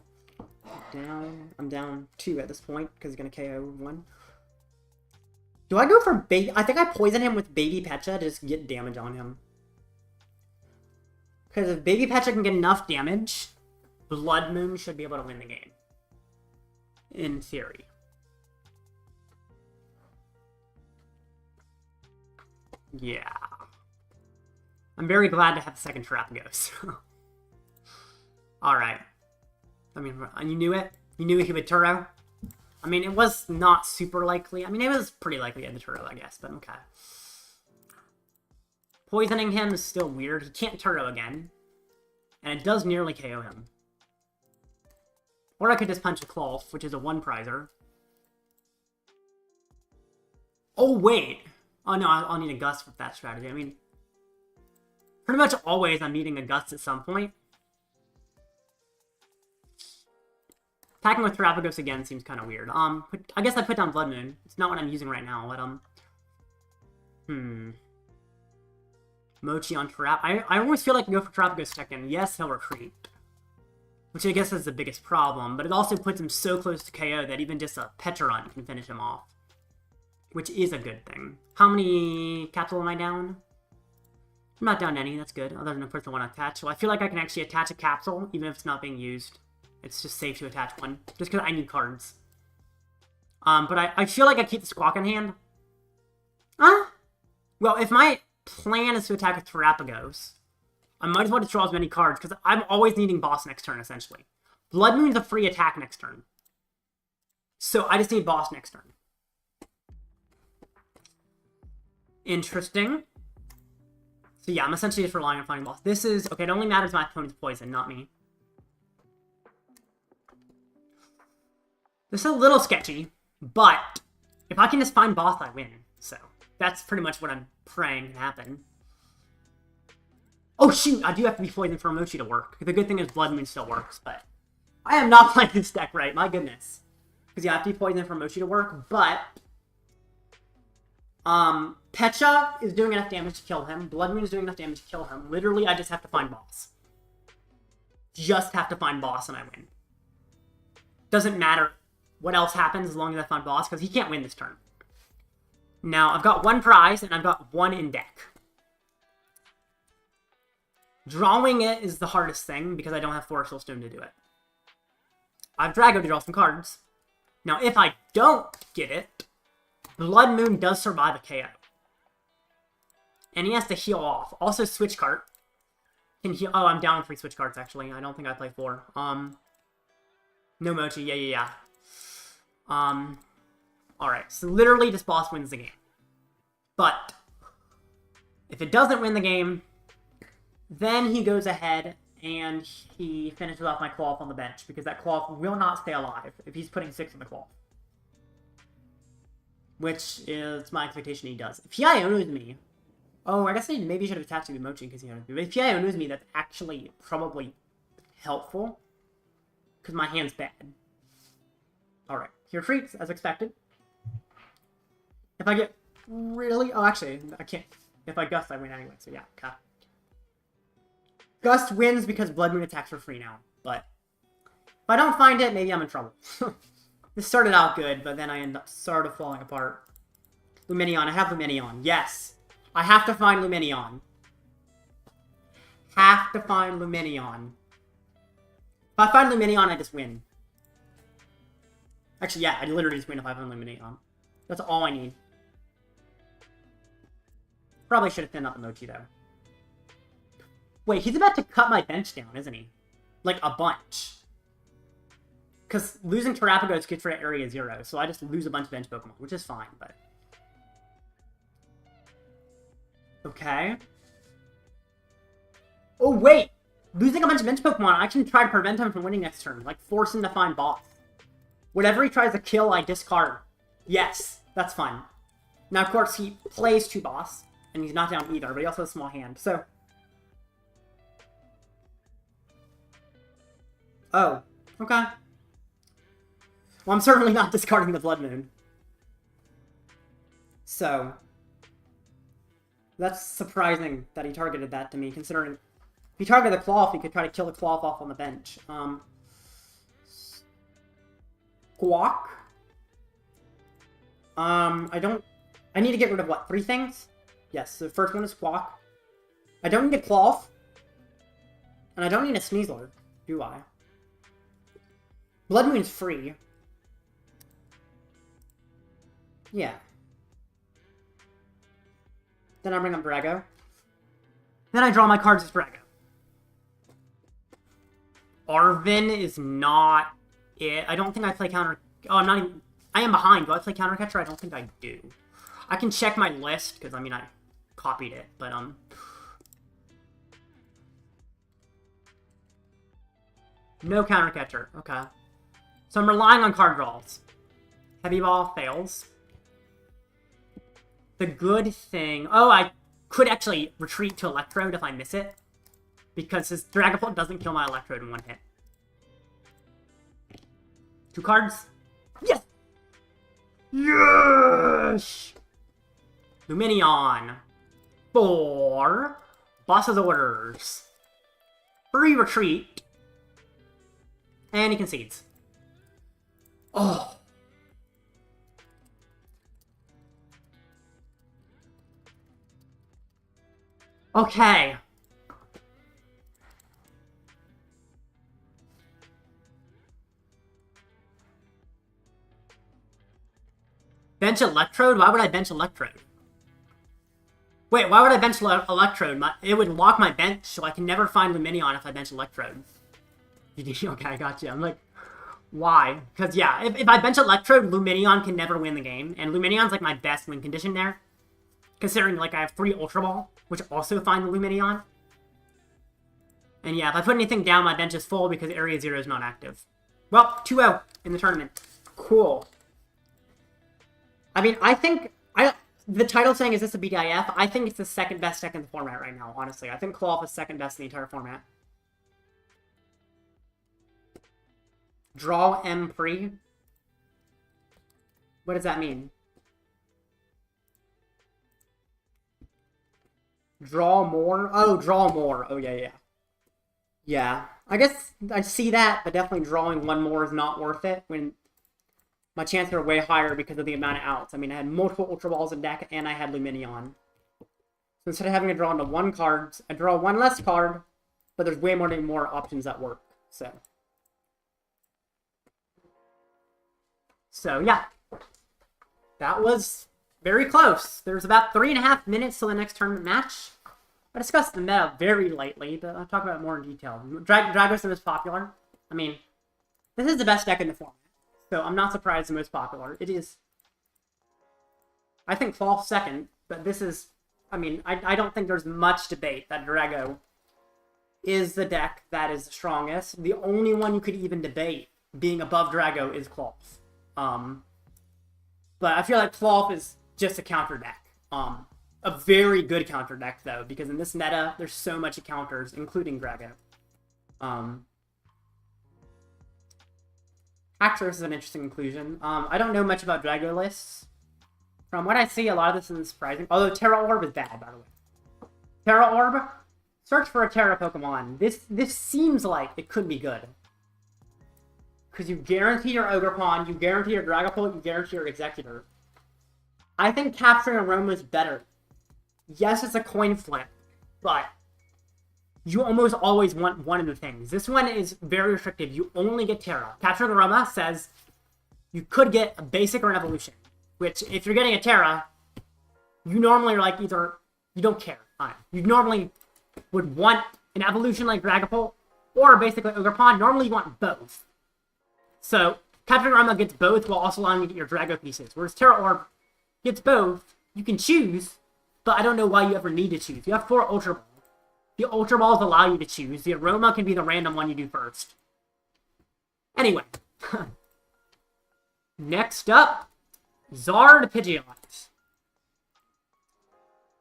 I'm down 2 at this point, because he's going to KO 1. Do I go for baby? I think I poison him with Baby Pecha to just get damage on him. Because if Baby Pecha can get enough damage, Bloodmoon should be able to win the game. In theory. Yeah. I'm very glad to have the second Terapagos. Alright. I mean, you knew it? You knew he would Turo? I mean, it was not super likely. I mean, it was pretty likely at the Turo, I guess, but okay. Poisoning him is still weird. He can't Turo again. And it does nearly KO him. Or I could just punch a Klawf, which is a 1 Prizer. Oh, wait! Oh no, I'll need a Gust with that strategy. I mean, pretty much always I'm needing a Gust at some point. Attacking with Terapagos again seems kind of weird. I guess I put down Bloodmoon. It's not what I'm using right now, but, Mochi on Trap. I always feel like I go for Terapagos second. Yes, he'll retreat. Which I guess is the biggest problem, but it also puts him so close to KO that even just a Pecharunt can finish him off. Which is a good thing. How many Capsule am I down? I'm not down any, that's good, other than of course the one attached. So I feel like I can actually attach a Capsule, even if it's not being used. It's just safe to attach one, just because I need cards. But I feel like I keep the Squawk in hand. Well, if my plan is to attack with Terapagos, I might as well just draw as many cards, because I'm always needing boss next turn, essentially. Bloodmoon's a free attack next turn. So I just need boss next turn. Interesting. So yeah, I'm essentially just relying on finding boss. This is... Okay, it only matters my opponent's poison, not me. This is a little sketchy, but if I can just find boss, I win. So that's pretty much what I'm praying can happen. Oh shoot, I do have to be poisoned for Mochi to work. The good thing is Bloodmoon still works, but I am not playing this deck right, my goodness. Because yeah, I have to be poisoned for Mochi to work, but Pecha is doing enough damage to kill him. Bloodmoon is doing enough damage to kill him. Literally, I just have to find boss. Just have to find boss and I win. Doesn't matter what else happens as long as I find boss, because he can't win this turn. Now, I've got one prize, and I've got one in deck. Drawing it is the hardest thing, because I don't have Forest Stone to do it. I have Drago to draw some cards. Now, if I don't get it, Bloodmoon does survive a KO. And he has to heal off. Also, Switch Cart can heal... Oh, I'm down 3 Switch Carts, actually. I don't think I play 4. No Mochi, yeah. Alright, so literally this boss wins the game. But, if it doesn't win the game, then he goes ahead and he finishes off my Klawf on the bench, because that Klawf will not stay alive if he's putting 6 in the Klawf. Which is my expectation he does. If he Ionos me... Oh, I guess I maybe should have attached it to Mochi because he Ionos me. But if he Ionos me, that's actually probably helpful, because my hand's bad. Alright, he retreats, as expected. If I get really... Oh, actually, I can't. If I Gust, I win anyway, so yeah, okay. Gust wins because Bloodmoon attacks for free now, but... If I don't find it, maybe I'm in trouble. This started out good, but then I end up sort of falling apart. Lumineon, I have Lumineon, yes! I have to find Lumineon. Have to find Lumineon. If I find Lumineon, I just win. Actually, yeah, I literally just win if I find Lumineon. That's all I need. Probably should have thinned out the Mochi, though. Wait, he's about to cut my bench down, isn't he? Like, a bunch. Because losing Terapagos gets rid of Area 0, so I just lose a bunch of bench Pokemon, which is fine, but... Okay. Oh, wait! Losing a bunch of bench Pokemon, I can try to prevent him from winning next turn. Like, force him to find boss. Whatever he tries to kill, I discard. Yes, that's fun. Now, of course, he plays 2 boss, and he's not down either, but he also has a small hand, so... Oh, okay. Well, I'm certainly not discarding the Bloodmoon. So... That's surprising that he targeted that to me, considering... If he targeted the Klawf, he could try to kill the Klawf off on the bench. Squawk? I need to get rid of, what, 3 things? Yes, the first one is Squawk. I don't need a Klawf. And I don't need a Sneasler, do I? Bloodmoon's free. Yeah. Then I bring up Drago. Then I draw my cards as Drago. Arven is not it. I don't think I play counter... Oh, I'm not even... I am behind. Do I play counter catcher? I don't think I do. I can check my list, because, I mean, I copied it, but, no counter catcher. Okay. So I'm relying on card draws. Heavy Ball fails. The good thing... Oh, I could actually retreat to Electrode if I miss it. Because his Dragapult doesn't kill my Electrode in 1 hit. 2 cards. Yes! Yes! Lumineon. 4. Boss's orders. Free retreat. And he concedes. Oh. Okay. Bench Electrode? Why would I bench Electrode? Wait, why would I bench Electrode? It would lock my bench, so I can never find Lumineon if I bench Electrode. Okay, I got you. I'm like, why? Because, yeah, if I bench Electrode, Lumineon can never win the game. And Lumineon's, like, my best win condition there. Considering, like, I have 3 Ultra Ball, which also find the Lumineon. And, yeah, if I put anything down, my bench is full because Area 0 is not active. Well, 2-0 in the tournament. Cool. I mean, I think... The title saying, is this a BDIF? I think it's the second best deck in the format right now, honestly. I think Klawf is second best in the entire format. Draw M pre? What does that mean? Draw more? Oh, draw more. Oh, yeah, yeah. Yeah. I guess I see that, but definitely drawing one more is not worth it when my chances are way higher because of the amount of outs. I mean, I had multiple Ultra Balls in deck, and I had Lumineon. So instead of having to draw into 1 card, I draw 1 less card, but there's way more options that work. So yeah. That was very close. There's about 3.5 minutes till the next tournament match. I discussed the meta very lightly, but I'll talk about it more in detail. Drago's the most popular. I mean, this is the best deck in the format. So I'm not surprised the most popular. It is... I think Klawf second, but this is... I mean, I don't think there's much debate that Drago is the deck that is the strongest. The only one you could even debate being above Drago is Klawf. But I feel like Klawf is just a counter deck. A very good counter deck, though, because in this meta, there's so much counters, including Drago. Axorus is an interesting inclusion. I don't know much about Drago lists. From what I see, a lot of this isn't surprising. Although Terra Orb is bad, by the way. Terra Orb? Search for a Terra Pokemon. This seems like it could be good. Because you guarantee your Ogerpon, you guarantee your Dragapult, you guarantee your Executor. I think capturing Aroma is better. Yes, it's a coin flip, but you almost always want one of the things. This one is very restrictive. You only get Terra. Capturing Aroma says you could get a basic or an evolution. Which, if you're getting a Terra, you normally are like either... You don't care. Fine. You normally would want an evolution like Dragapult, or basically Ogerpon. Normally you want both. So, Capturing Aroma gets both while also allowing you to get your Drago pieces. Whereas Terra Orb gets both. You can choose, but I don't know why you ever need to choose. You have 4 Ultra Balls. The Ultra Balls allow you to choose. The Aroma can be the random one you do first. Anyway. Next up, Zard Pidgeot.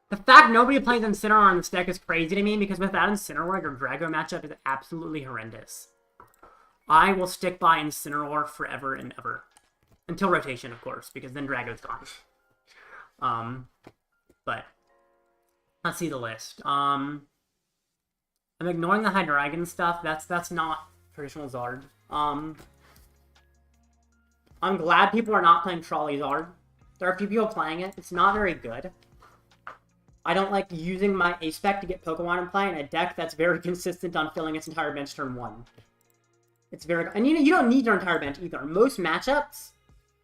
The fact nobody plays Incineroar on this deck is crazy to me, because without Incineroar, your Drago matchup is absolutely horrendous. I will stick by Incineroar forever and ever. Until rotation, of course, because then Drago's gone. But let's see the list. I'm ignoring the Hydreigon stuff. That's not traditional Zard. I'm glad people are not playing Trolley Zard. There are a few people playing it. It's not very good. I don't like using my A-Spec to get Pokemon in play in a deck that's very consistent on filling its entire bench turn 1. It's very... And you don't need your entire bench either. Most matchups,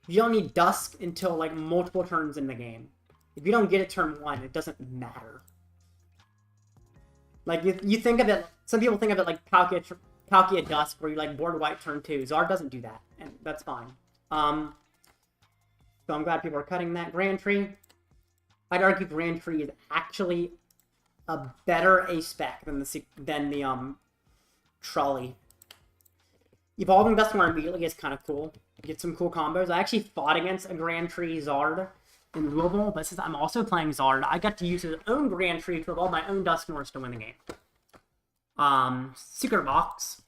you don't need Dusk until, like, multiple turns in the game. If you don't get it turn 1, it doesn't matter. Like, you think of it... Some people think of it like Palkia Dusk, where you, like, board white turn 2. Zard doesn't do that, and that's fine. So I'm glad people are cutting that. Grand Tree. I'd argue Grand Tree is actually a better A-Spec than the Trolley. Evolving Dusknoir immediately is kind of cool. You get some cool combos. I actually fought against a Grand Tree Zard in Louisville, but since I'm also playing Zard, I got to use his own Grand Tree to evolve my own Dusknoirs to win the game. Secret Box.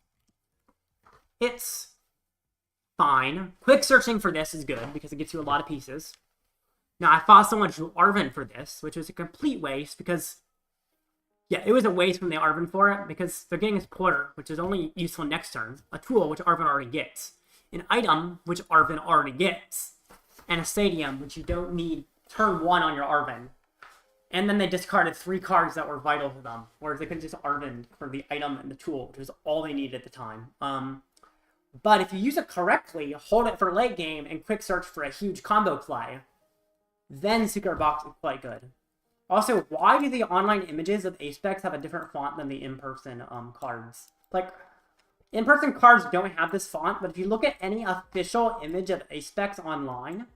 It's fine. Quick searching for this is good, because it gets you a lot of pieces. Now, I fought someone who drew Arven for this, which was a complete waste, because Yeah, it was a waste from the Arven for it, because they're getting his Porter, which is only useful next turn, a tool, which Arven already gets, an item, which Arven already gets, and a Stadium, which you don't need turn 1 on your Arven. And then they discarded 3 cards that were vital to them, whereas they could just Arven for the item and the tool, which was all they needed at the time. But if you use it correctly, hold it for late game, and quick search for a huge combo play, then Secret Box is quite good. Also, why do the online images of Apex have a different font than the in-person cards? Like, in-person cards don't have this font, but if you look at any official image of Apex online,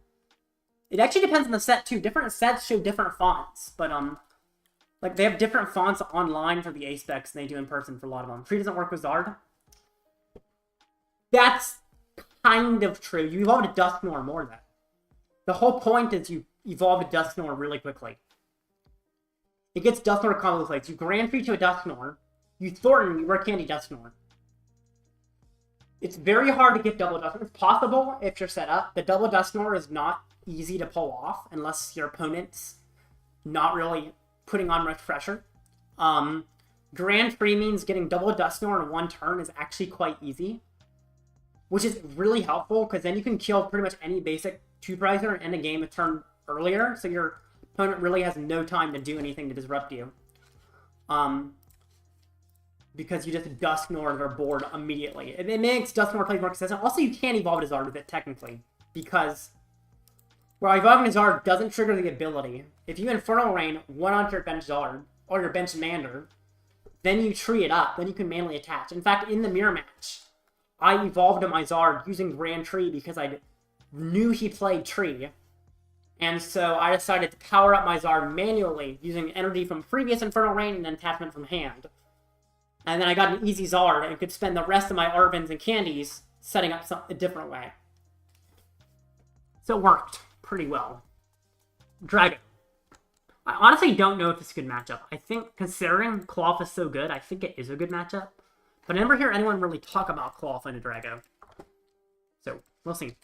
it actually depends on the set too. Different sets show different fonts, but like they have different fonts online for the Apex than they do in person for a lot of them. Tree doesn't work with Zard. That's kind of true. You evolve to Dusknoir more than. The whole point is you evolve to Dusknoir really quickly. It gets Dusknoir combo plays. You Grand Prix to a Dusknoir. You Thornton, you Rare Candy Dusknoir. It's very hard to get double Dusknoir. It's possible if you're set up. The double Dusknoir is not easy to pull off unless your opponent's not really putting on much pressure. Grand Prix means getting double Dusknoir in 1 turn is actually quite easy, which is really helpful because then you can kill pretty much any basic 2-pricer and end a game a turn earlier, so your opponent really has no time to do anything to disrupt you. Because you just Dusknoir their board immediately. It makes Dusknoir plays more consistent. Also, you can't evolve Zard with it, technically. Because, well, evolving Zard doesn't trigger the ability. If you Infernal Rain 1 onto your bench Zard, or your bench Mander, then you tree it up, then you can manually attach. In fact, in the mirror match, I evolved my Zard using Grand Tree because I knew he played Tree. And so I decided to power up my Zard manually using energy from previous Infernal Rain and then attachment from hand. And then I got an easy Zard and could spend the rest of my Arvens and Candies setting up a different way. So it worked pretty well. Dragon. I honestly don't know if it's a good matchup. I think, considering Klawf is so good, I think it is a good matchup. But I never hear anyone really talk about Klawf in a Drago. So, we'll see.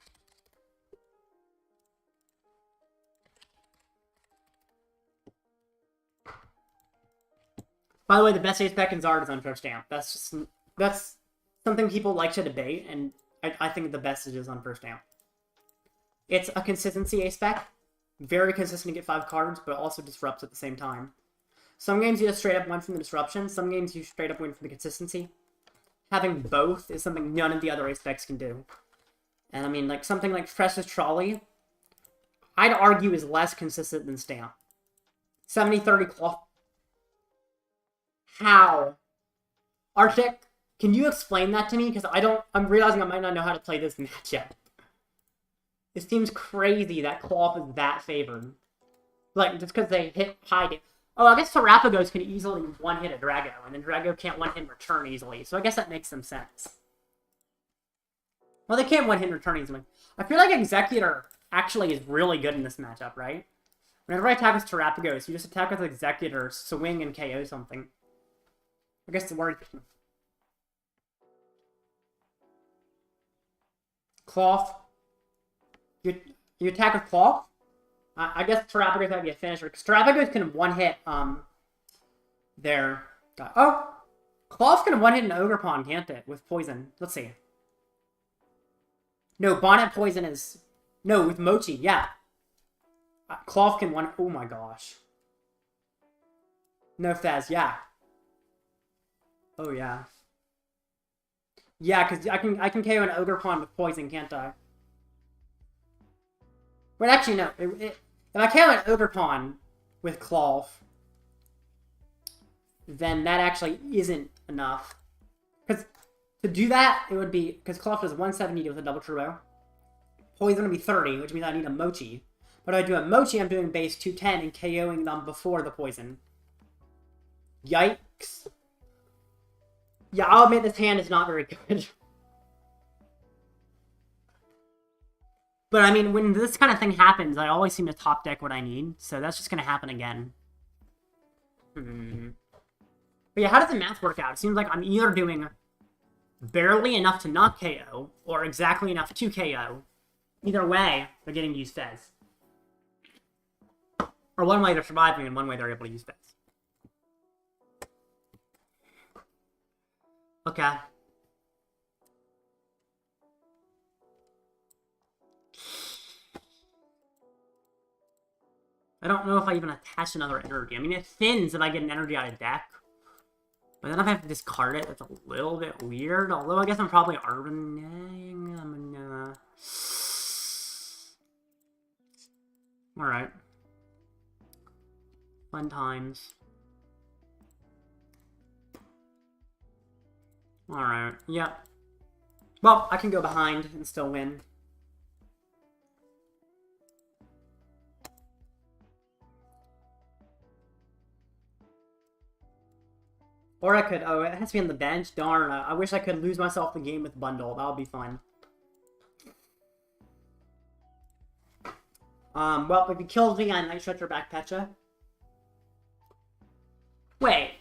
By the way, the best ace spec in Zard is on first stamp. That's something people like to debate, and I think the best is on first stamp. It's a consistency ace spec. Very consistent to get 5 cards, but also disrupts at the same time. Some games you just straight up win from the disruption. Some games you straight up win from the consistency. Having both is something none of the other ace specs can do. And I mean, like something like Precious Trolley, I'd argue is less consistent than Stamp. 70-30 Klawf. How? Arctic, can you explain that to me? Because I'm realizing I might not know how to play this matchup. It seems crazy that Klawf is that favored. Like, just because they hit high. Oh, I guess Terapagos can easily one-hit a Drago, and then Drago can't one-hit and return easily. So I guess that makes some sense. Well, they can't one-hit and return easily. I feel like Executor actually is really good in this matchup, right? Whenever I attack with Terapagos, you just attack with Executor, swing, and KO something. I guess the word... Klawf. You attack with Klawf? I guess Terapagos might be a finisher, because Terapagos can one-hit, their... Oh! Klawf can one-hit an Ogerpon, can't it? With poison. Let's see. No, Bonnet poison is... No, with Mochi, yeah. Klawf can one... Oh my gosh. No, Fez, yeah. Oh, yeah. Yeah, because I can KO an Ogerpon with poison, can't I? Wait, actually, no. If I KO an Ogerpon with Klawf, then that actually isn't enough. Because to do that, it would be... Because Klawf does 170 with a double turbo. Poison would be 30, which means I need a Mochi. But if I do a Mochi, I'm doing base 210 and KOing them before the poison. Yikes. Yeah, I'll admit this hand is not very good. But, I mean, when this kind of thing happens, I always seem to top deck what I need. So that's just going to happen again. But yeah, how does the math work out? It seems like I'm either doing barely enough to not KO, or exactly enough to KO. Either way, they're getting to use Fez. Or one way they're surviving, and one way they're able to use Fez. Okay. I don't know if I even attach another energy. I mean, it thins if I get an energy out of deck. But then if I have to discard it, that's a little bit weird. Although I guess I'm probably Arven. Alright. Fun times. Alright, yep. Well, I can go behind and still win. Or I could, oh, it has to be on the bench? Darn, I wish I could lose myself the game with Bundle. That would be fun. Well, if he kills me on Night Stretcher back Pecha. Wait.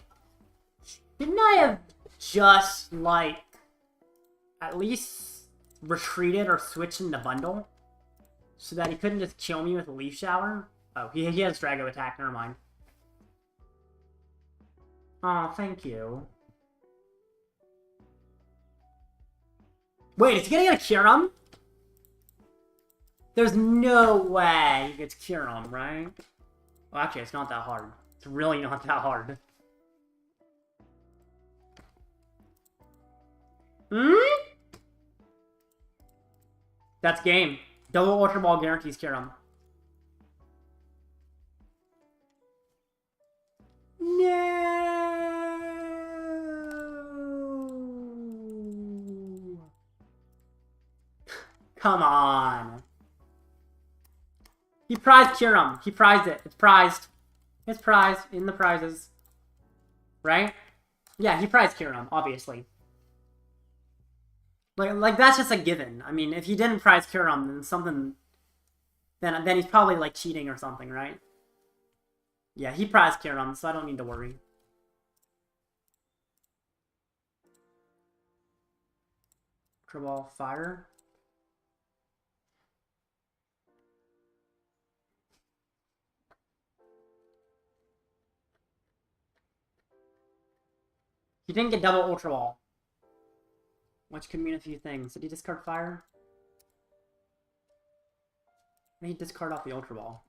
Didn't I have just, like, at least retreated or switched into Bundle? So that he couldn't just kill me with a Leaf Shower? Oh, he has Drago attack, never mind. Oh, thank you. Wait, is he getting a Kyurem? There's no way he gets Kyurem, right? Well, actually, it's not that hard. It's really not that hard. That's game. Double Ultra Ball guarantees Kyurem. No. Come on. He prized Kyurem. He prized it. It's prized. It's prized in the prizes. Right? Yeah, he prized Kyurem, obviously. Like that's just a given. I mean, if he didn't prize Kyurem, then something... Then he's probably, like, cheating or something, right? Yeah, he prized Kyurem, so I don't need to worry. Ultra Ball Fire. He didn't get double Ultra Ball. Which could mean a few things. Did he discard Fire? Did he discard off the Ultra Ball?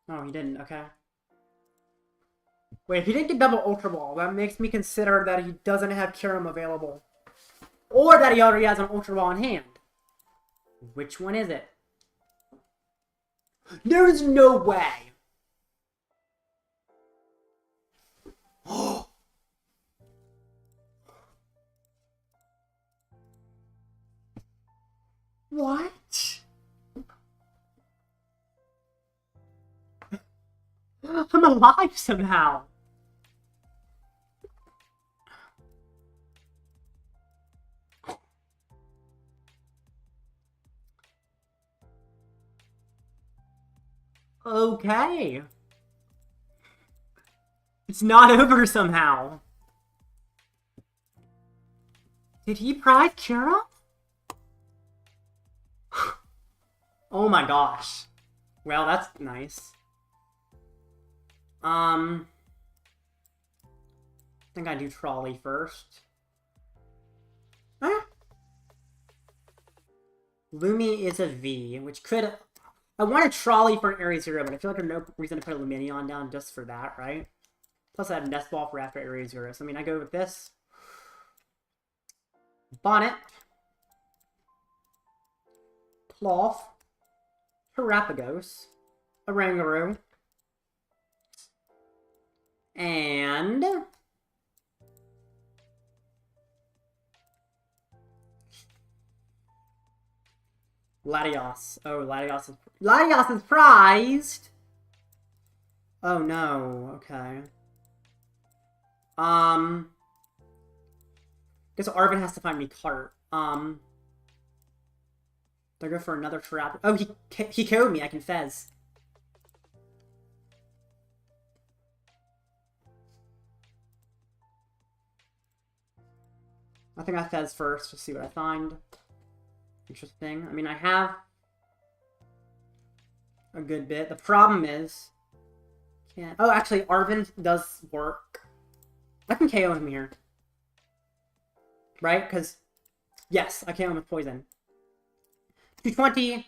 No, he didn't. Okay. Wait, if he didn't get double Ultra Ball, that makes me consider that he doesn't have Kyurem available. Or that he already has an Ultra Ball in hand. Which one is it? There's no way! What? I'm alive somehow. Okay. It's not over somehow. Did he prize Kyurem? Oh my gosh. Well, that's nice. I think I do Trolley first. Huh? Lumi is a V, which could... I want a Trolley for an Area 0, but I feel like there's no reason to put a Lumineon down just for that, right? Plus I have Nest Ball for after Area 0. So, I mean, I go with this. Bonnet. Klawf. Terapagos. Oranguru. And... Latias. Oh, Latias is prized! Oh no, okay. Guess Arven has to find me cart. Do I go for another trap? Oh, he KO'd me, I can Fez. I think I Fez first to see what I find. Interesting. I mean, I have a good bit. The problem is... Can't... Oh, actually, Arven does work. I can KO him here. right? Because, yes, I came in with poison. 220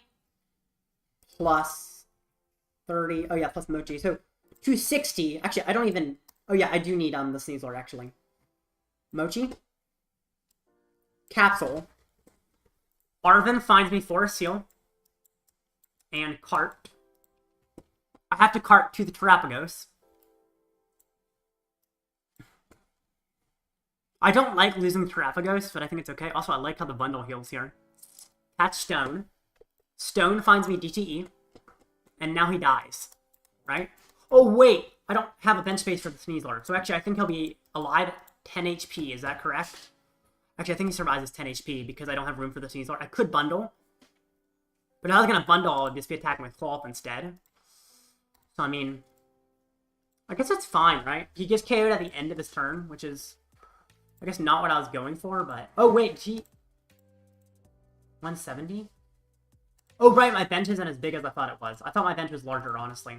plus 30. Oh, yeah, plus Mochi. So, 260. Actually, I don't even... Oh, yeah, I do need the Sneasler, actually. Mochi. Capsule. Arven finds me Forest Seal. And Cart. I have to Cart to the Terapagos. I don't like losing Terapagos, but I think it's okay. Also, I like how the bundle heals here. Catch Stone. Stone finds me DTE. And now he dies. Right? Oh, wait! I don't have a bench space for the Sneasler. So actually, I think he'll be alive at 10 HP. Is that correct? Actually, I think he survives as 10 HP because I don't have room for the Sneasler. I could bundle. But if I was going to bundle, I would just be attacking with Klawf instead. So, I mean... I guess that's fine, right? He gets KO'd at the end of his turn, which is... I guess not what I was going for, but... Oh, wait, he... 170? Oh, right, my bench isn't as big as I thought it was. I thought my bench was larger, honestly.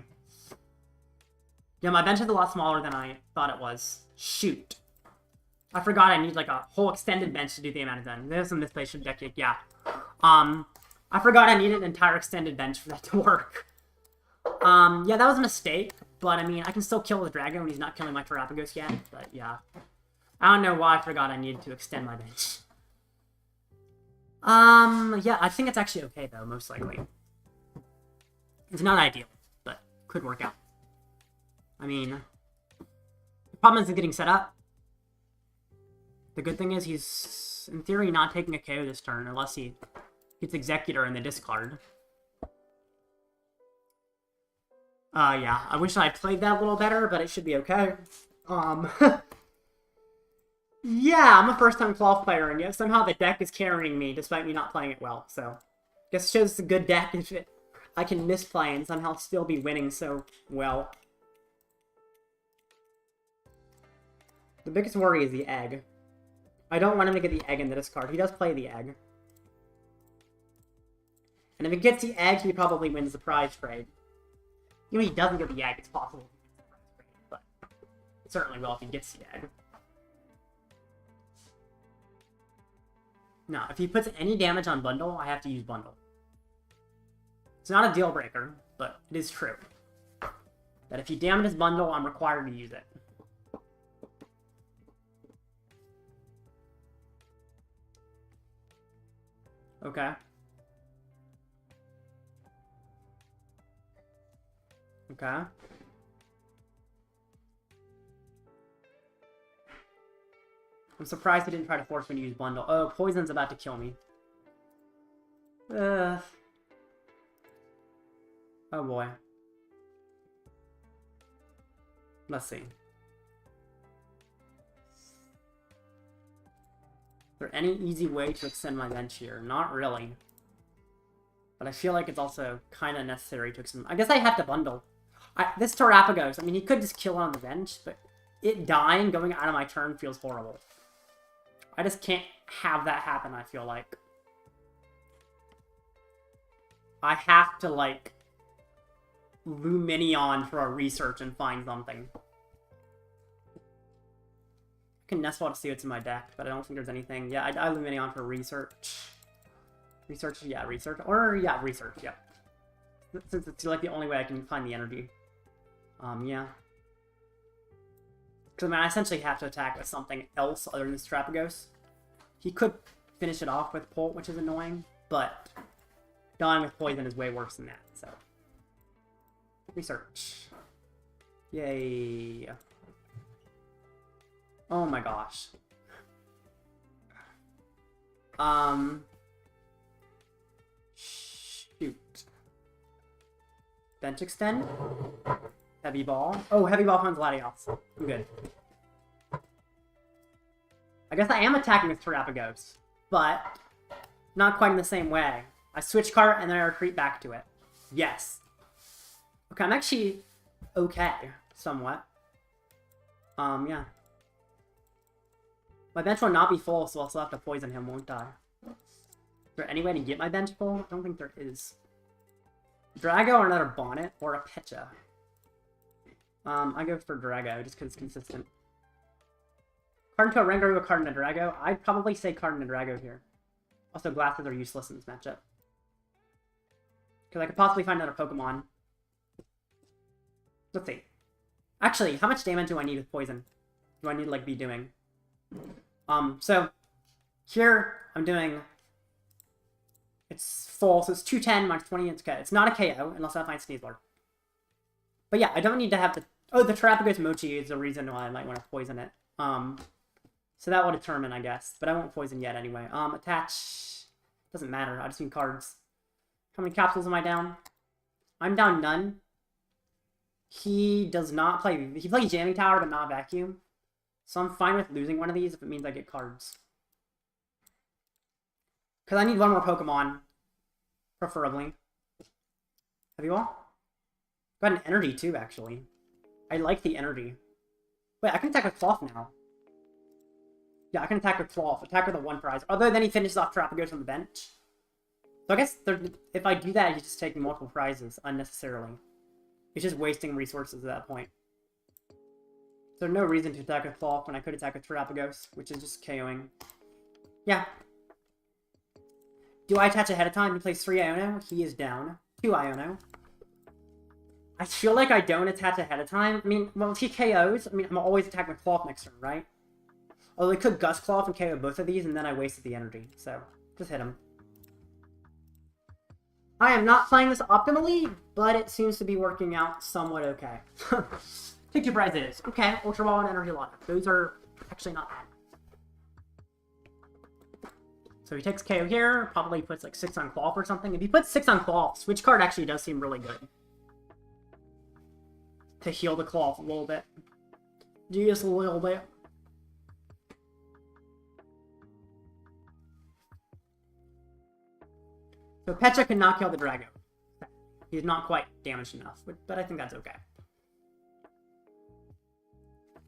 Yeah, my bench is a lot smaller than I thought it was. Shoot. I forgot I need, like, a whole extended bench to do the amount of done. There's some misplaced objective, yeah. I forgot I needed an entire extended bench for that to work. Yeah, that was a mistake. But, I mean, I can still kill the dragon when he's not killing my Terapagos yet. But, yeah. I don't know why I forgot I needed to extend my bench. Yeah, I think it's actually okay, though, most likely. It's not ideal, but could work out. I mean, the problem is getting set up. The good thing is he's, in theory, not taking a KO this turn, unless he gets Executor in the discard. Yeah, I wish I had played that a little better, but it should be okay. Yeah, I'm a first-time Klawf player, and yet somehow the deck is carrying me, despite me not playing it well, so... Guess it shows it's a good deck if I can misplay and somehow still be winning so well. The biggest worry is the egg. I don't want him to get the egg in the discard. He does play the egg. And if he gets the egg, he probably wins the prize trade. Even if he doesn't get the egg, it's possible he gets the prize trade, but it certainly will if he gets the egg. No, if he puts any damage on Bundle, I have to use Bundle. It's not a deal breaker, but it is true. That if he damages Bundle, I'm required to use it. Okay. Okay. I'm surprised he didn't try to force me to use Bundle. Oh, Poison's about to kill me. Oh boy. Let's see. Is there any easy way to extend my bench here? Not really. But I feel like it's also kind of necessary to extend... I guess I have to Bundle. This Terapagos, I mean, he could just kill it on the bench, but it dying going out of my turn feels horrible. I just can't have that happen, I feel like. I have to, like, Lumineon for a research and find something. I can Nest Ball to see what's in my deck, but I don't think there's anything. Yeah, I Lumineon for research. Research, yeah, research. Or, yeah, research, yeah. Since it's, like, the only way I can find the energy. Yeah. Because, I mean, I essentially have to attack with something else other than this Terapagos. He could finish it off with Pult, which is annoying, but dying with Poison is way worse than that, so. Research. Yay. Oh my gosh. Shoot. Bench extend. Heavy Ball. Oh, Heavy Ball finds Latias. I'm good. I guess I am attacking with Terapagos, but not quite in the same way. I switch cart and then I retreat back to it. Yes. Okay, I'm actually okay, somewhat. Yeah. My bench will not be full, so I'll still have to poison him, won't I? Is there any way to get my bench full? I don't think there is. Drago or another Bonnet, or a Pecha. I go for Drago, just because it's consistent. Card into a Oranguru, a card into Drago. I'd probably say card into Drago here. Also, glasses are useless in this matchup. Because I could possibly find another Pokemon. Let's see. Actually, how much damage do I need with poison? Do I need to, like, be doing? So, here, I'm doing... It's full, so it's 210 minus 20, it's not a KO, unless I find Sneasler. But yeah, I don't need to have the... Oh, the Terapagos Mochi is the reason why I might want to poison it. So that will determine, I guess. But I won't poison yet anyway. Attach... Doesn't matter, I just need cards. How many capsules am I down? I'm down none. He does not play... He plays Jamming Tower, but not Vacuum. So I'm fine with losing one of these if it means I get cards. Because I need one more Pokemon. Preferably. Have you all? Got an Energy too, actually. I like the Energy. Wait, I can attack with Klawf now. Yeah, I can attack with Klawf. Attack with a 1 prize. Other than he finishes off Terapagos on the bench. So I guess if I do that, he's just taking multiple prizes unnecessarily. He's just wasting resources at that point. So no reason to attack with Klawf when I could attack with Terapagos, which is just KOing. Yeah. Do I attach ahead of time? He plays 3 Iono. He is down. 2 Iono. I feel like I don't attach ahead of time. I mean, well, if he KOs, I mean, I'm always attacking with Klawf next turn, right? Although I could Gust Klawf and KO both of these, and then I wasted the energy. So, just hit him. I am not playing this optimally, but it seems to be working out somewhat okay. Take 2 prizes. Okay, Ultra Ball and Energy Loto. Those are actually not bad. So he takes KO here, probably puts like 6 on Klawf or something. If he puts 6 on Klawf, Switch Cart actually does seem really good. To heal the Klawf a little bit. Just a little bit. So Pecha cannot kill the Drago. He's not quite damaged enough, but I think that's okay.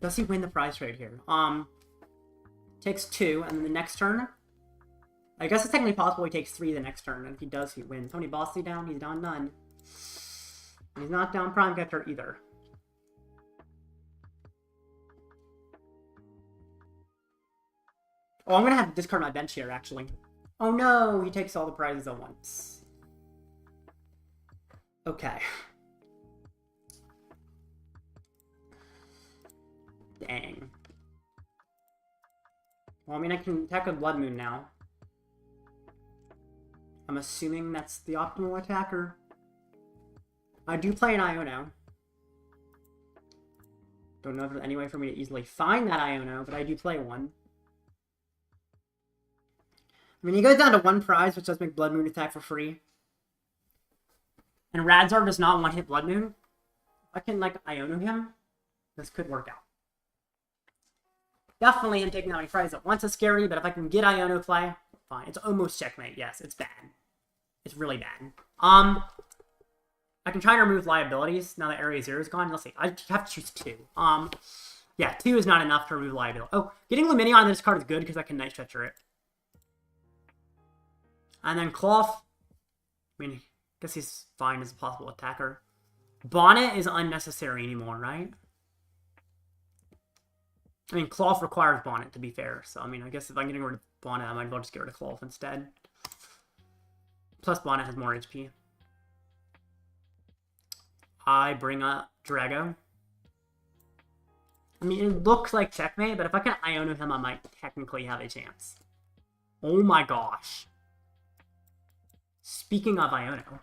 Does he win the prize trade here? Takes 2, and then the next turn... I guess it's technically possible he takes 3 the next turn, and if he does, he wins. How many bosses is he down? He's down none. And he's not down Prime Catcher either. Oh, I'm gonna have to discard my bench here, actually. Oh no, he takes all the prizes at once. Okay. Dang. Well, I mean, I can attack with Bloodmoon now. I'm assuming that's the optimal attacker. I do play an Iono. Don't know if there's any way for me to easily find that Iono, but I do play one. I mean, he goes down to 1 prize, which does make Bloodmoon attack for free. And Radzar does not one-hit Bloodmoon. If I can, like, Iono him, this could work out. Definitely him taking that many prizes at once is scary, but if I can get Iono play, fine. It's almost checkmate. Yes, it's bad. It's really bad. I can try to remove liabilities now that Area 0 is gone. Let's see. I have to choose 2. Yeah, 2 is not enough to remove liability. Oh, getting Lumineon on this card is good because I can Night Stretcher it. And then Klawf, I mean, I guess he's fine as a possible attacker. Bonnet is unnecessary anymore, right? I mean, Klawf requires Bonnet, to be fair. So, I mean, I guess if I'm getting rid of Bonnet, I might as well just get rid of Klawf instead. Plus, Bonnet has more HP. I bring up Drago. I mean, it looks like checkmate, but if I can Iono him, I might technically have a chance. Oh my gosh. Speaking of Iono.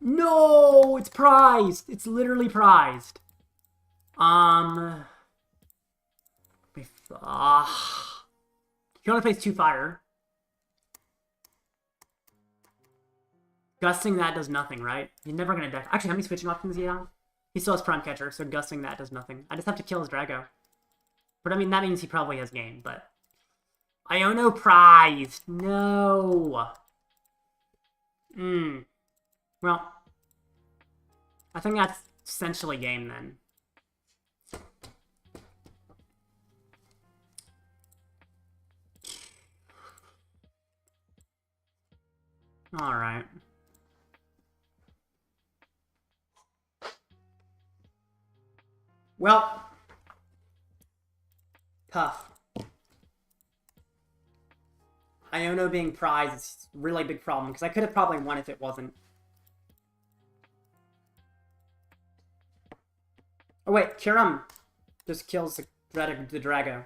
No, it's prized. It's literally prized. He only plays 2 fire. Gusting that does nothing, right? He's never gonna deck. Actually, how many switching options does he have? He still has Prime Catcher, so gusting that does nothing. I just have to kill his Drago. But I mean, that means he probably has game, but... Iono prized! No! Well... I think that's essentially game, then. Alright. Well, tough. Iono being prized is a really big problem, because I could have probably won if it wasn't. Oh wait, Kyurem just kills the Drago.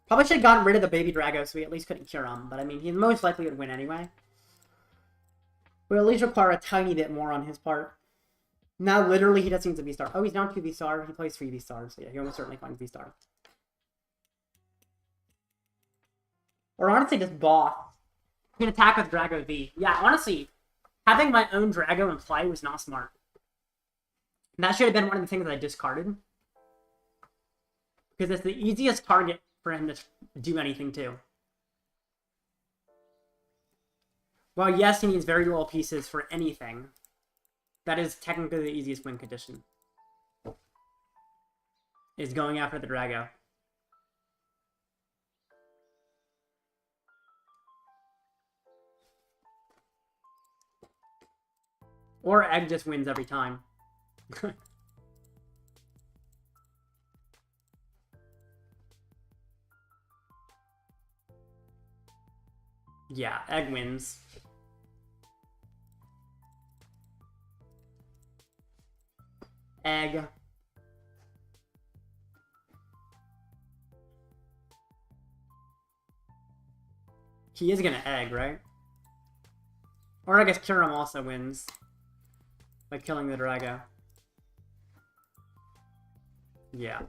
Probably should have gotten rid of the baby Drago so we at least couldn't Kyurem, but I mean, he most likely would win anyway. Would at least require a tiny bit more on his part. Now, literally, he just needs a V-Star. Oh, he's down 2 V-Star. He plays 3 V-Stars, so yeah, he almost certainly finds V-Star. Or honestly, just boss. He can attack with Drago V. Yeah, honestly, having my own Drago in play was not smart. And that should have been one of the things that I discarded. Because it's the easiest target for him to do anything to. Well, yes, he needs very little pieces for anything. That is technically the easiest win condition. Is going after the Drago. Or Egg just wins every time. Yeah, Egg wins. Egg. He is gonna Egg, right? Or I guess Kyurem also wins. By killing the Drago. Yeah.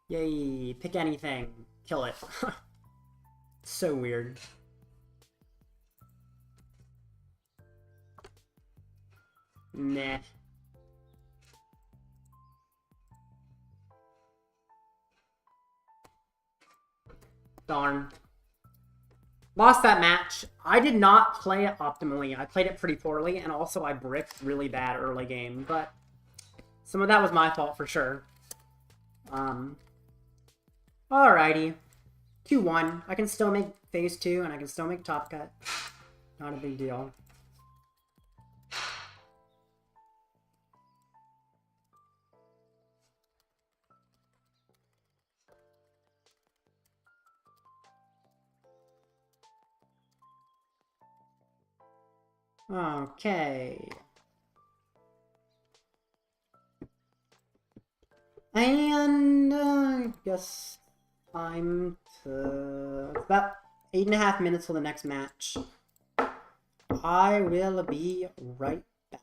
Yay, pick anything. Kill it. So weird. Nah. Darn. Lost that match. I did not play it optimally. I played it pretty poorly, and also I bricked really bad early game, but some of that was my fault for sure. Alrighty. 2-1. I can still make phase 2, and I can still make top cut. Not a big deal. Okay. And I guess time to... It's about 8.5 minutes till the next match. I will be right back.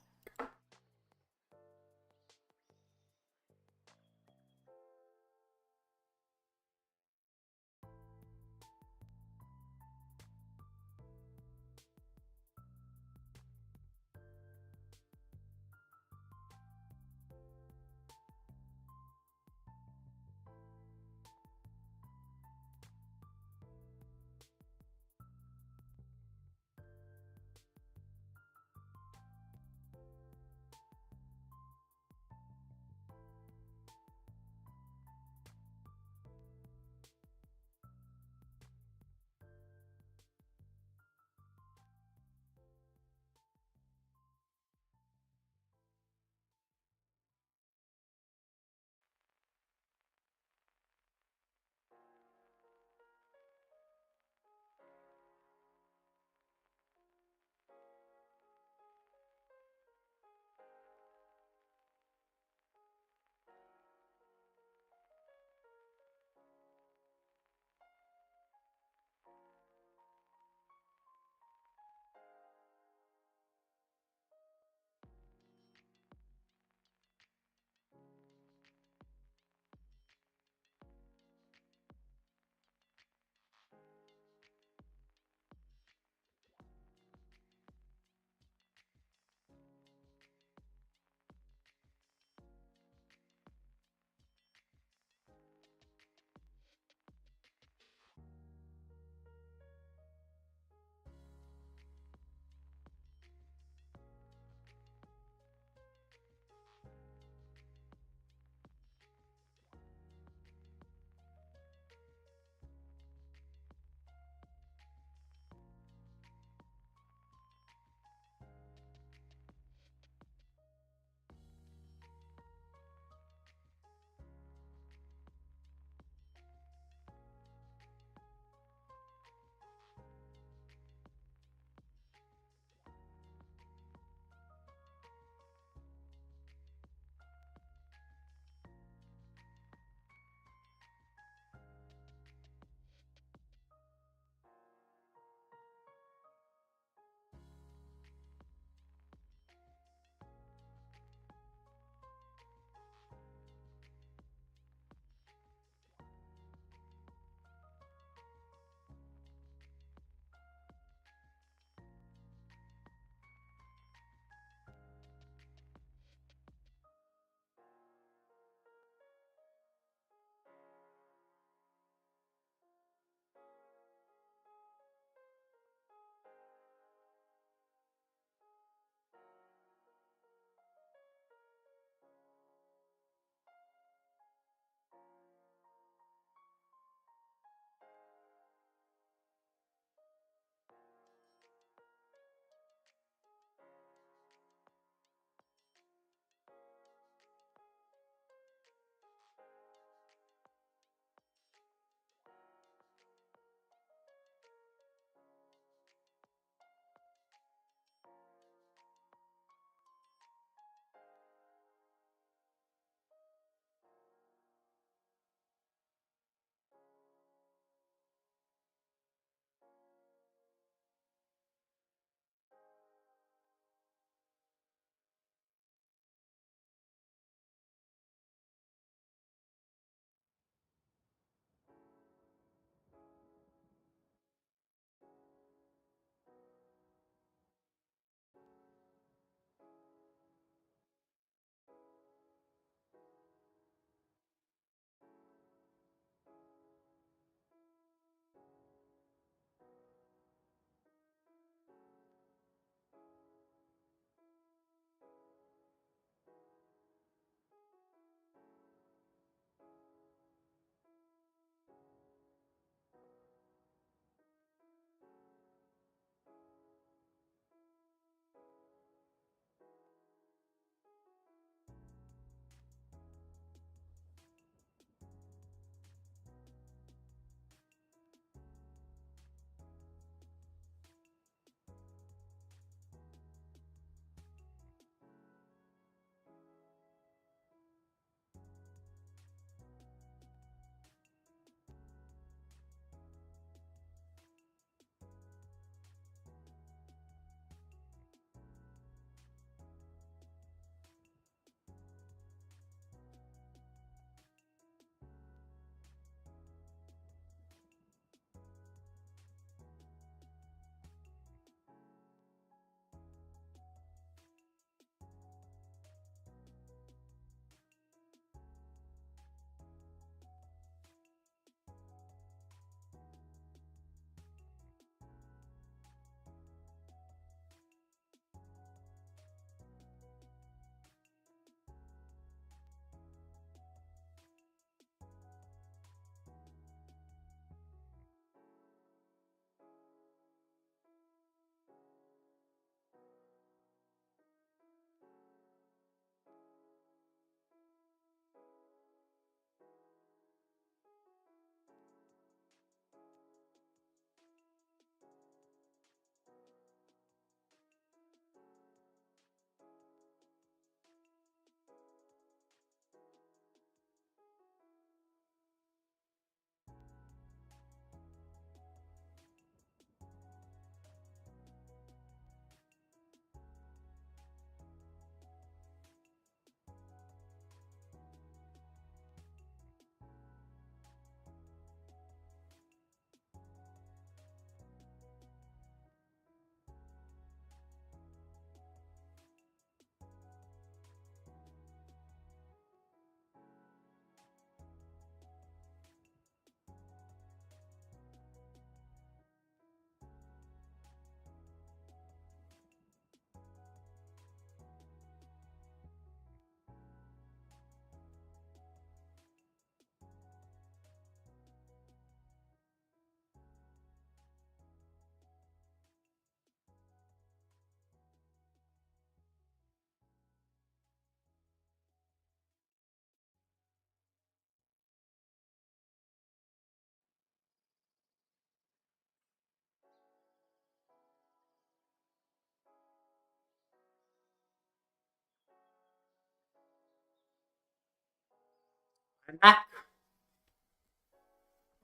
I'm back.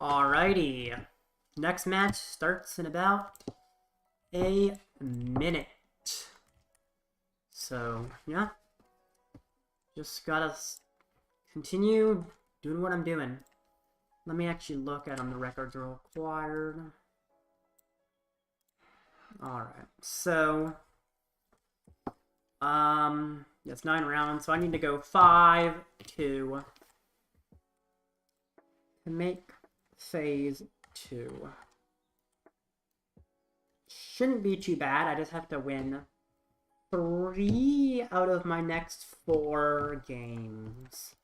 Alrighty. Next match starts in about a minute. So, yeah. Just gotta continue doing what I'm doing. Let me actually look at the records are required. Alright, so it's 9 rounds, so I need to go 5-2 to make phase 2. Shouldn't be too bad. I just have to win 3 out of my next 4 games.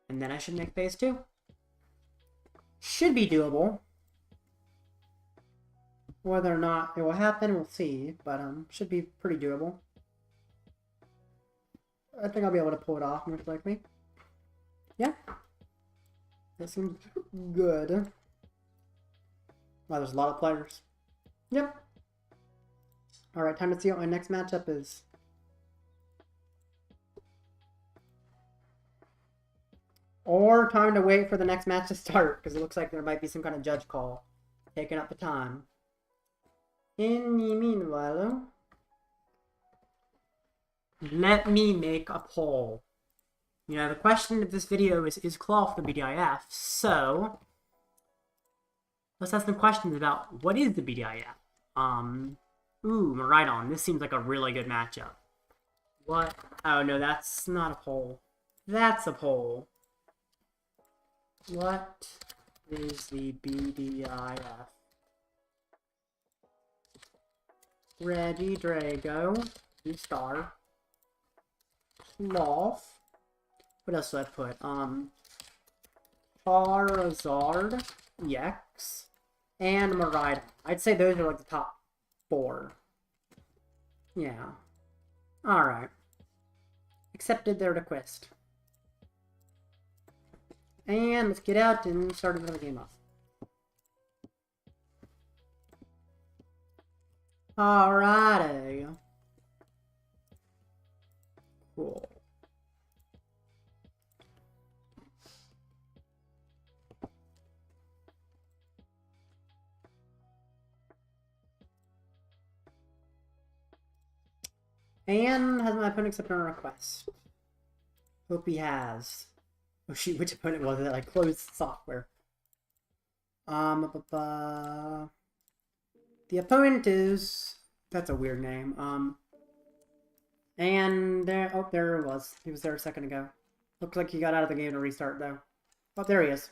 And then I should make phase 2. Should be doable. Whether or not it will happen, we'll see. But should be pretty doable. I think I'll be able to pull it off, most likely. Yeah. That seems good. Wow, there's a lot of players. Yep. Alright, time to see what my next matchup is. Or time to wait for the next match to start, because it looks like there might be some kind of judge call taking up the time. In the meanwhile, let me make a poll. You know, the question of this video is Klawf the BDIF? So, let's ask some questions about what is the BDIF? Ooh, Maridon. This seems like a really good matchup. What? Oh, no, that's not a poll. That's a poll. What is the BDIF? Regidrago, star. Klawf. What else do I put? Charizard, EX, and Maridon. I'd say those are like the top 4. Yeah. Alright. Accepted their request. And let's get out and start another game off. Alrighty. Cool. And has my opponent accepted a request? Hope he has. Oh shoot, which opponent was it? Like closed software. The opponent is... That's a weird name. And there... Oh, there it was. He was there a second ago. Looks like he got out of the game to restart, though. Oh, there he is.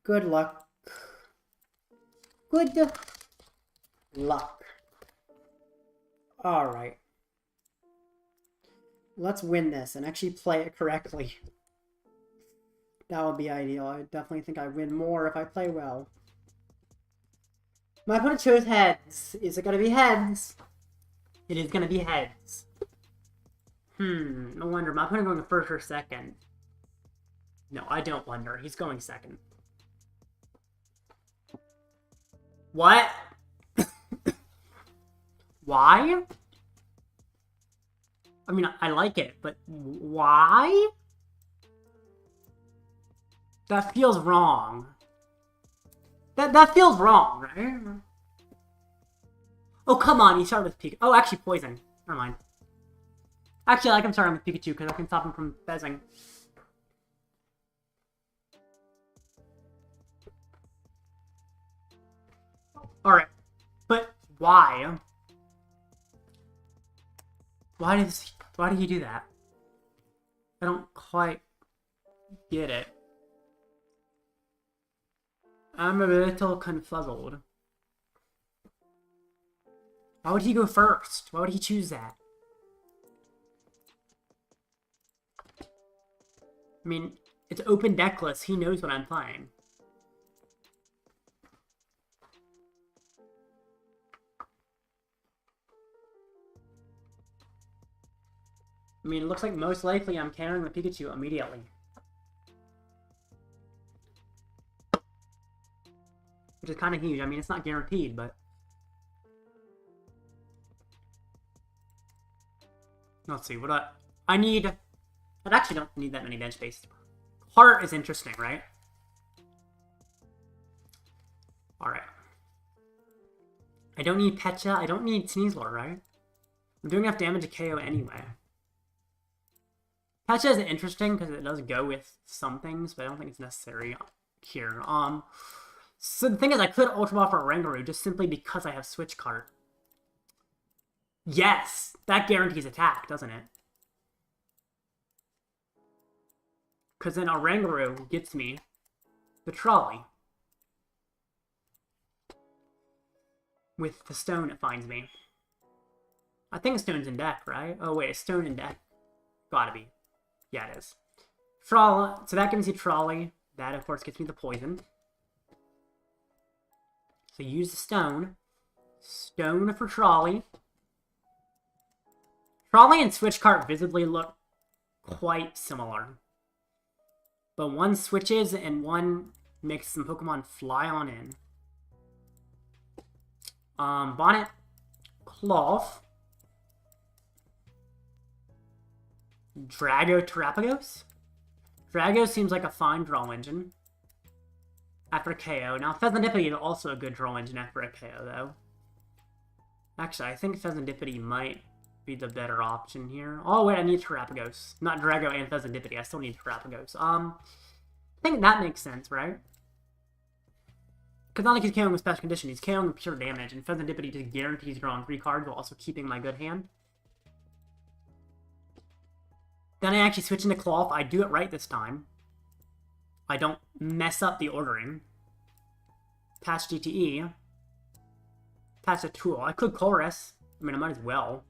Good luck. Good luck. Alright. Let's win this and actually play it correctly. That would be ideal. I definitely think I win more if I play well. My opponent chose heads. Is it going to be heads? It is going to be heads. No wonder. My opponent going first or second. No, I don't wonder. He's going second. What? Why? I mean, I like it, but why? That feels wrong. That feels wrong, right? Oh, come on, he started with Pikachu. Oh, actually, Poison. Never mind. Actually, I like him starting with Pikachu, because I can stop him from fezzing. Alright. But, why? Why did he do that? I don't quite get it. I'm a little confuzzled. Why would he go first? Why would he choose that? I mean, it's open deckless. He knows what I'm playing. I mean, it looks like most likely I'm countering the Pikachu immediately. Which is kind of huge. I mean, it's not guaranteed, but... Let's see, what I need I actually don't need that many bench space. Heart is interesting, right? Alright. I don't need Pecha. I don't need Sneasler, right? I'm doing enough damage to KO anyway. Pecha is interesting because it does go with some things, but I don't think it's necessary here. So the thing is, I could Ultra Ball for Oranguru just simply because I have Switch Cart. Yes! That guarantees attack, doesn't it? Because then Oranguru gets me the trolley. With the stone, it finds me. I think a stone's in deck, right? Oh, wait, a stone in deck. Gotta be. Yeah, it is. Trolley. So that gives me trolley. That, of course, gets me the poison. So use the stone. Stone for trolley. Trolley and Switch Cart visibly look quite similar. But one switches and one makes some Pokemon fly on in. Bonnet. Klawf. Regidrago Terapagos. Drago seems like a fine draw engine. After KO. Now, Fezandipiti is also a good draw engine after a KO, though. Actually, I think Fezandipiti might be the better option here. Oh, wait, I need Terapagos. Not Drago and Fezandipiti. I still need Terapagos. I think that makes sense, right? Because not like he's KOing with special condition, he's KOing with pure damage, and Fezandipiti just guarantees drawing 3 cards while also keeping my good hand. Then I actually switch into Klawf. I do it right this time. I don't mess up the ordering. Patch GTE. Patch a tool. I could Colress. I mean, I might as well.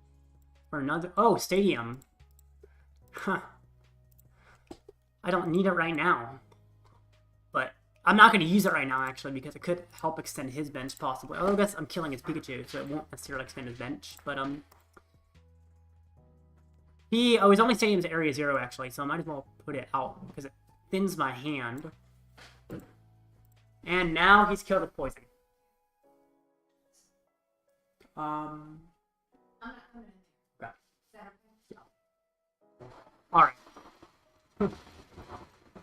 For another... Oh, Stadium. Huh. I don't need it right now. But I'm not going to use it right now, actually, because it could help extend his bench, possibly. Although I guess I'm killing his Pikachu, so it won't necessarily extend his bench. But, his only Stadium's Area 0, actually, so I might as well put it out, because it thins my hand. And now he's killed with poison. Okay. Alright.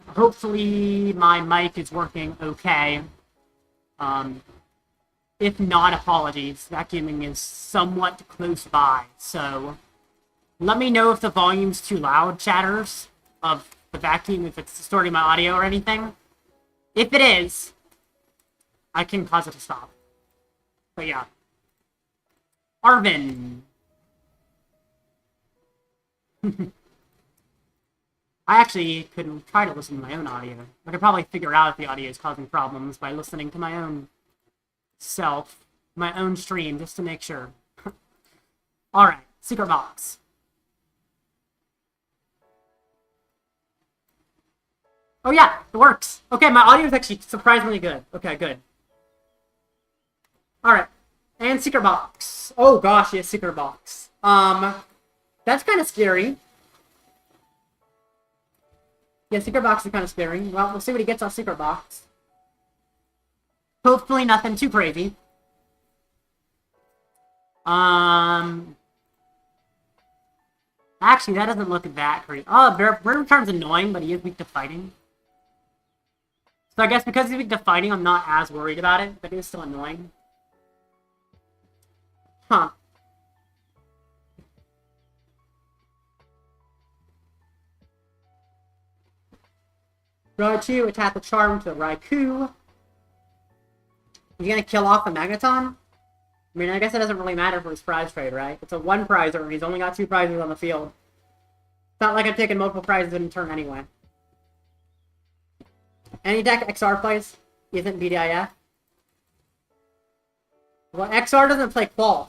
Hopefully my mic is working okay. If not, apologies. Vacuuming is somewhat close by, so... Let me know if the volume's too loud, chatters, of the vacuum, if it's distorting my audio or anything. If it is, I can cause it to stop. But yeah. Arven. I actually could try to listen to my own audio. I could probably figure out if the audio is causing problems by listening to my own self, my own stream, just to make sure. Alright, secret box. Oh yeah, it works. Okay, my audio is actually surprisingly good. Okay, good. Alright. And secret box. Oh gosh, yes, secret box. That's kind of scary. Yeah, secret box is kind of scary. Well, we'll see what he gets off secret box. Hopefully nothing too crazy. Actually, that doesn't look that crazy. Oh, Bird Return's annoying, but he is weak to fighting. So I guess because he's weak to fighting, I'm not as worried about it, but it is still annoying. Huh. Raichu, attack the Charm to Raikou. He's gonna kill off the Magneton? I mean, I guess it doesn't really matter for his prize trade, right? It's a one-prizer, and he's only got 2 prizes on the field. It's not like I'm taking multiple prizes in turn anyway. Any deck XR plays isn't BDIF. Well, XR doesn't play Klawf.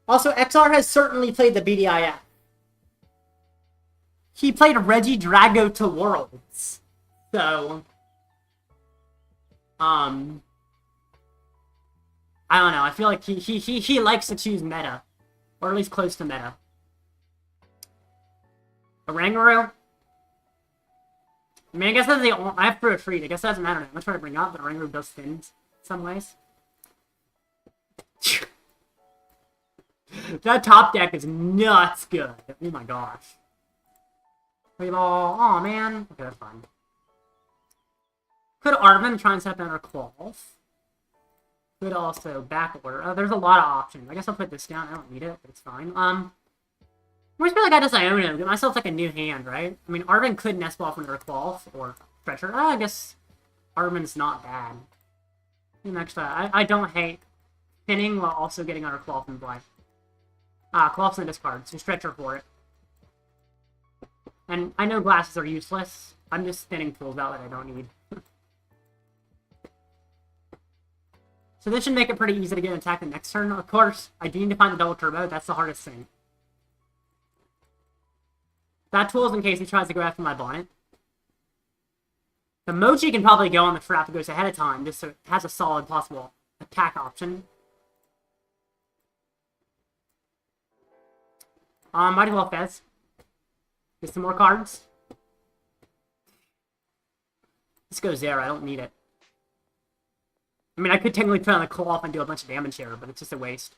Also, XR has certainly played the BDIF. He played Regidrago to Worlds. So... I don't know, I feel like he likes to choose meta. Or at least close to meta. Oranguru? I mean, I guess that's the only... I have to retreat. I guess that doesn't matter. I'm gonna try to bring up, but Oranguru does thin in some ways. That top deck is nuts good. Oh my gosh. Play ball. Aw, man. Okay, that's fine. Could Arven try and set up another Klawf. Could also back order. Oh, there's a lot of options. I guess I'll put this down. I don't need it, but it's fine. I just feel like I just Iono. Get myself like a new hand, right? I mean, Arven could Nest Ball for another Klawf or Stretcher. Oh, I guess Arven's not bad. Next, I don't hate spinning while also getting our Klawf in play. Klawf's in the discard, so Stretcher for it. And I know glasses are useless. I'm just spinning tools out that I don't need. So this should make it pretty easy to get an attack the next turn. Of course, I do need to find the double turbo. That's the hardest thing. That tool is in case he tries to go after my bonnet. The Mochi can probably go on the trap that goes ahead of time, just so it has a solid possible attack option. Might as well Fez. Get some more cards. This goes there, I don't need it. I mean, I could technically put on the Klawf and do a bunch of damage here, but it's just a waste.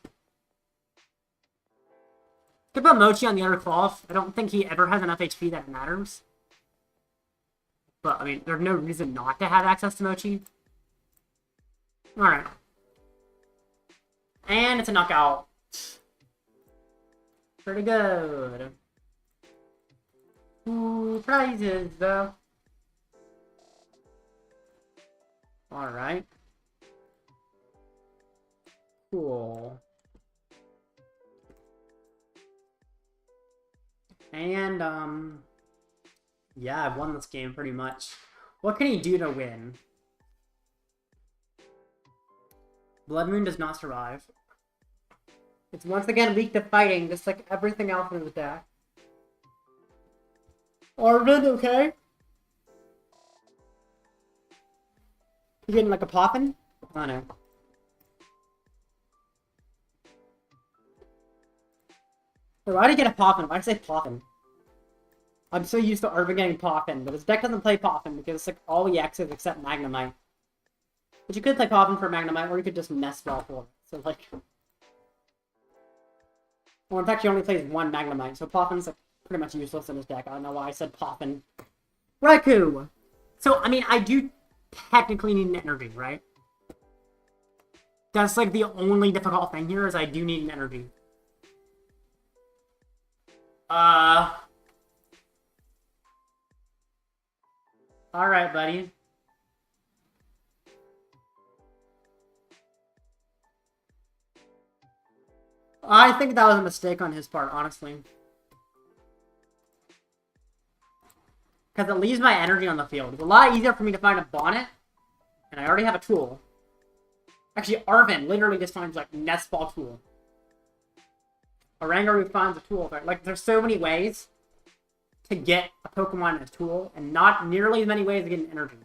Could put Mochi on the other Klawf. I don't think he ever has enough HP that it matters. But, I mean, there's no reason not to have access to Mochi. Alright. And it's a knockout. Pretty good. Ooh, prizes, though. Alright. Cool. And, yeah, I've won this game pretty much. What can he do to win? Bloodmoon does not survive. It's once again weak to fighting, just like everything else in the deck. Arven, okay? You getting like a poppin'? Oh no. So why did he get a poppin'? Why did I say poppin'? I'm so used to Arven getting poppin', but his deck doesn't play poppin' because it's like all EXs except Magnemite. But you could play poppin' for Magnemite, or you could just Nest Ball for it. So like... Well, in fact, he only plays one Magnemite, so Poppin's like pretty much useless in his deck. I don't know why I said Poppin. Raikou! So, I mean, I do technically need an energy, right? That's like the only difficult thing here is I do need an energy. Alright, buddy. I think that was a mistake on his part, honestly. Because it leaves my energy on the field. It's a lot easier for me to find a bonnet. And I already have a tool. Actually, Arven literally just finds, like, Nest Ball tool. Oranguru finds a tool. Like, there's so many ways to get a Pokemon and a tool, and not nearly as many ways to get an energy.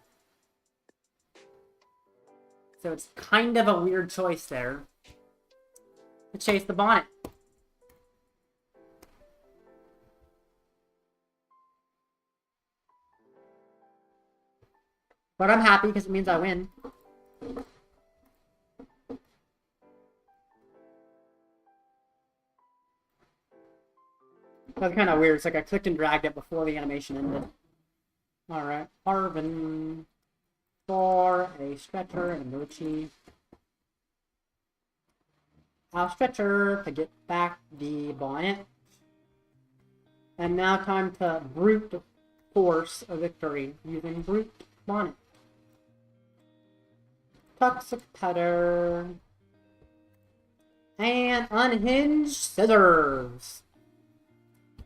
So it's kind of a weird choice there. To chase the bonnet. But I'm happy because it means I win. That's kind of weird. It's like I clicked and dragged it before the animation ended. Alright. Arven for a Stretcher and a Mochi. I'll Stretcher to get back the bonnet. And now time to brute force a victory using Brute Bonnet. Toxic Cutter. And Unhinged Scissors.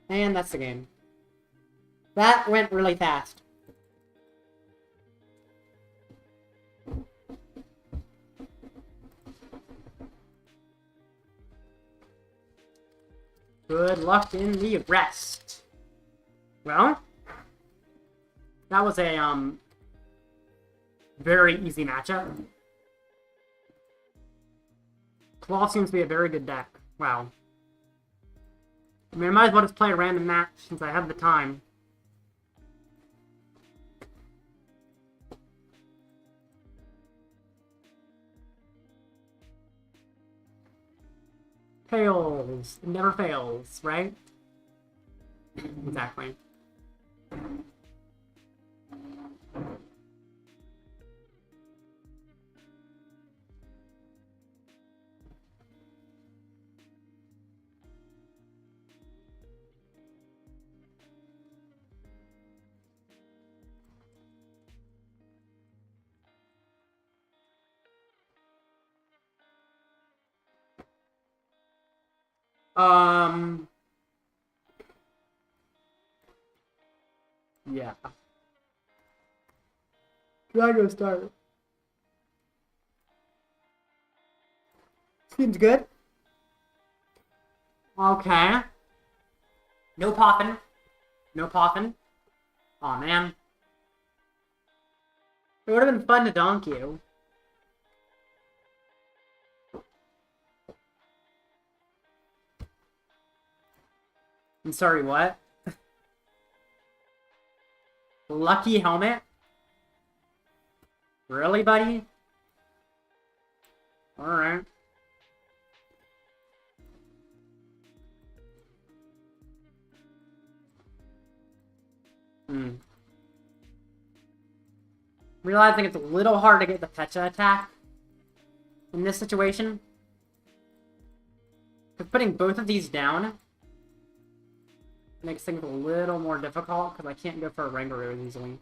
And that's the game. That went really fast. Good luck in the rest. Well, that was a, very easy matchup. Klawf seems to be a very good deck. Wow. I mean, I might as well just play a random match since I have the time. Fails. It never fails, right? Exactly. Yeah. Drago start. Seems good. Okay. No popping. No popping. Aw, man. It would have been fun to donk you. I'm sorry, what? Lucky helmet? Really, buddy? Alright. Realizing it's a little hard to get the Pecha attack in this situation. Because putting both of these down makes things a little more difficult, because I can't go for a Oranguru easily.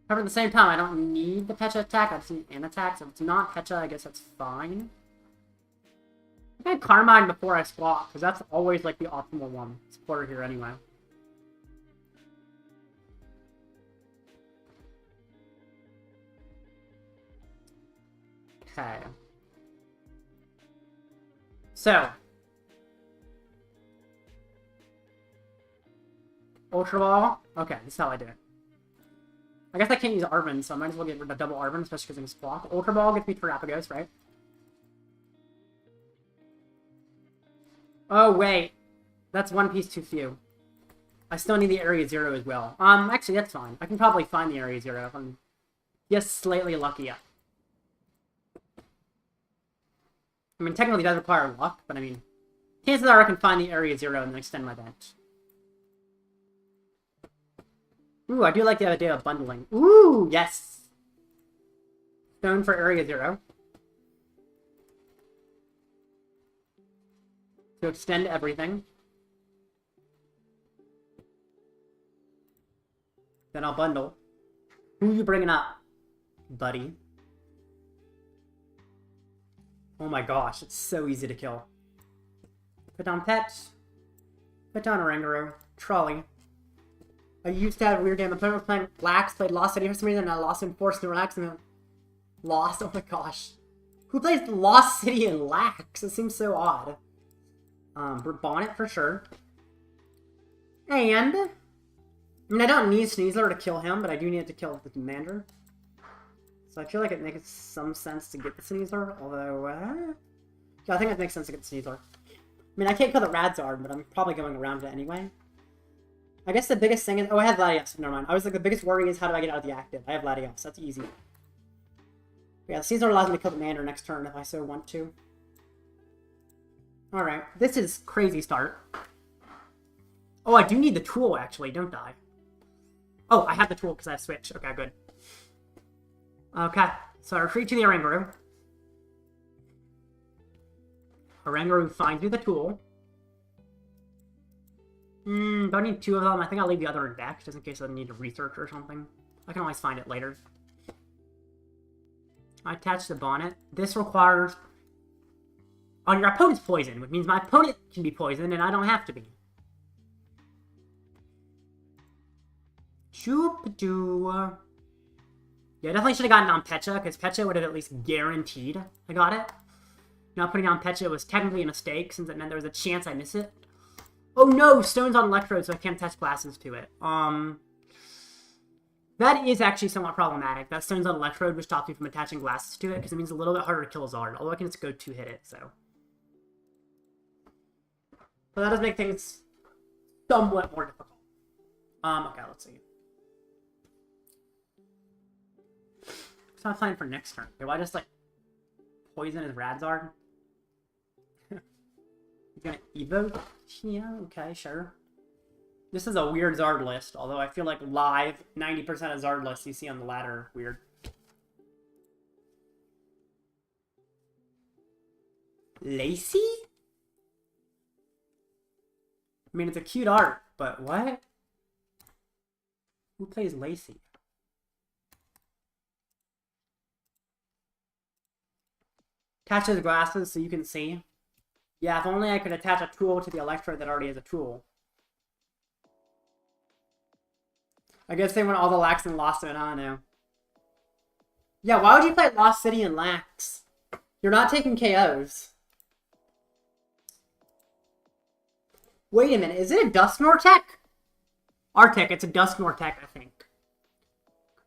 However, at the same time, I don't need the Pecha attack, I just need an attack, so if it's not Pecha, I guess that's fine. I had Carmine before I Squawk, because that's always, like, the optimal one. Supporter here anyway. Okay. So. Ultra Ball. Okay, this is how I do it. I guess I can't use Arven, so I might as well get rid of double Arven, especially because I'm Squawk. Ultra Ball gets me Terapagos, right? Oh, wait. That's one piece too few. I still need the Area 0 as well. Actually, that's fine. I can probably find the Area 0 if I'm just slightly lucky. I mean, technically it does require luck, but I mean, chances are I can find the Area 0 and then extend my bench. Ooh, I do like the idea of bundling. Ooh, yes! Stone for Area 0. To extend everything. Then I'll bundle. Who are you bringing up, buddy? Oh my gosh, it's so easy to kill. Put down Pets. Put down Oranguru. Trolley. I used to have a weird game. The player was playing Lax, played Lost City for some reason, and I lost him forced to relax and then lost. Oh my gosh. Who plays Lost City and Lax? It seems so odd. Brute Bonnet for sure. And I mean, I don't need Sneasler to kill him, but I do need to kill the Commander. So I feel like it makes some sense to get the Sneasler, although, yeah, I think it makes sense to get the Sneasler. I mean, I can't kill the Radzard, but I'm probably going around it anyway. I guess the biggest thing is... Oh, I have Latias. Never mind. I was like, the biggest worry is how do I get out of the active? I have Latias. That's easy. Yeah, the Sneasler allows me to kill the Commander next turn if I so want to. Alright. This is crazy start. Oh, I do need the tool, actually, don't I? Oh, I have the tool because I have Switch. Okay, good. Okay, so I retreat to the Oranguru. Oranguru finds me the tool. Don't need two of them. I think I'll leave the other in deck, just in case I need to research or something. I can always find it later. I attach the bonnet. This requires... on your opponent's poison, which means my opponent can be poisoned and I don't have to be. Shoop-doo. Yeah, I definitely should have gotten on Pecha, because Pecha would have at least guaranteed I got it. Not putting on Pecha was technically a mistake, since it meant there was a chance I miss it. Oh no! Stone's on Electrode, so I can't attach glasses to it. That is actually somewhat problematic. That Stone's on Electrode, which stops me from attaching glasses to it, because it means a little bit harder to kill Zard, although I can just go two-hit it, so. But that does make things somewhat more difficult. Okay, let's see. It's not fine for next turn. Do I just, like, poison his Radzard? He's gonna evoke? Yeah, okay, sure. This is a weird Zard list, although I feel like live, 90% of Zard lists you see on the ladder are weird. Lacey? I mean, it's a cute art, but what? Who plays Lacey? Attach his glasses so you can see. Yeah, if only I could attach a tool to the Electrode that already has a tool. I guess they went all the lax and lost it, I don't know. Yeah, why would you play Lost City and lax? You're not taking KOs. Wait a minute, is it a Dusknoir tech? Arctic, it's a Dusknoir tech, I think.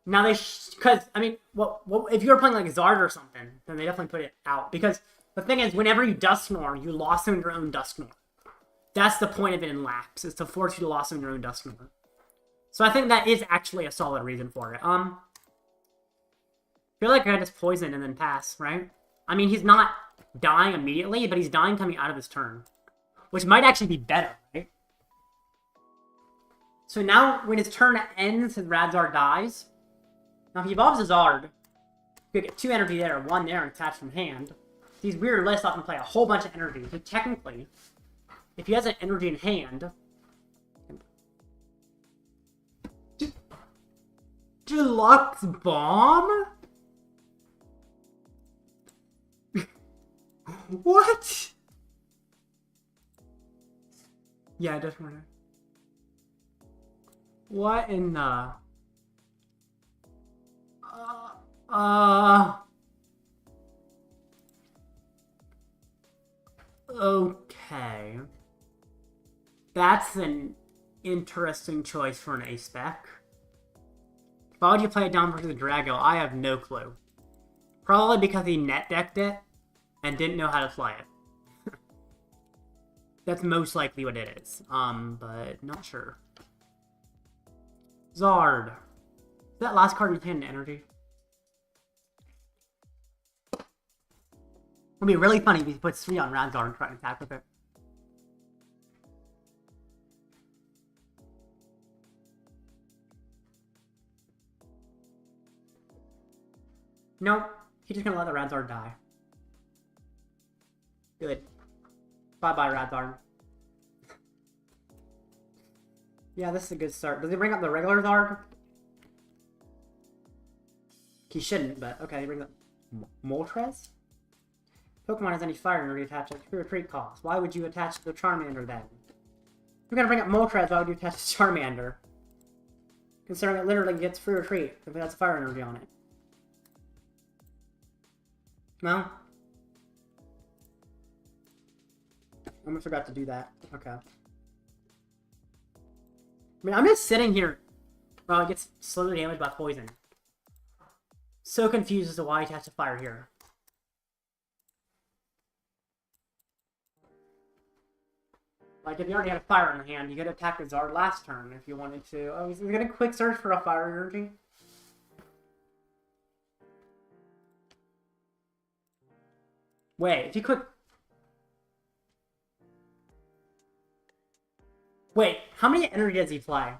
Now they, because, I mean, well, if you were playing like Zard or something, then they definitely put it out. Because the thing is, whenever you Dusknoir, you lost on your own Dusknoir. That's the point of it in laps, is to force you to lost on your own Dusknoir. So I think that is actually a solid reason for it. I feel like I just poison and then pass, right? I mean, he's not dying immediately, but he's dying coming out of his turn. Which might actually be better, right? So now, when his turn ends, his Radzard dies. Now, if he evolves his Zard, you could get 2 energy there, 1 there, and attached from hand. These weird lists often play a whole bunch of energy. So technically, if he has an energy in hand... Deluxe Bomb? What? Yeah, it doesn't matter. What in the... Okay. That's an interesting choice for an A-Spec. Why would you play it down versus Drago? I have no clue. Probably because he net decked it and didn't know how to play it. That's most likely what it is. But not sure. Zard. Is that last card retain energy? It'd be really funny if he puts 3 on Radzard and try to attack with it. Nope. He's just gonna let the Radzard die. Good. Bye-bye, Radzard. Yeah, this is a good start. Does he bring up the regular Zard? He shouldn't, but okay, he brings up Moltres? Pokemon has any fire energy attached to its free retreat cost. Why would you attach the Charmander then? If you're gonna bring up Moltres, why would you attach the Charmander? Considering it literally gets free retreat if it has fire energy on it. No? I almost forgot to do that. Okay. I mean, I'm just sitting here while it gets slowly damaged by poison. So confused as to why he attached a fire here. Like, if you already had a fire in the hand, you could attack the Zard last turn if you wanted to. Oh, he's gonna quick search for a fire energy? Wait, if you quick... Wait, how many energy does he play?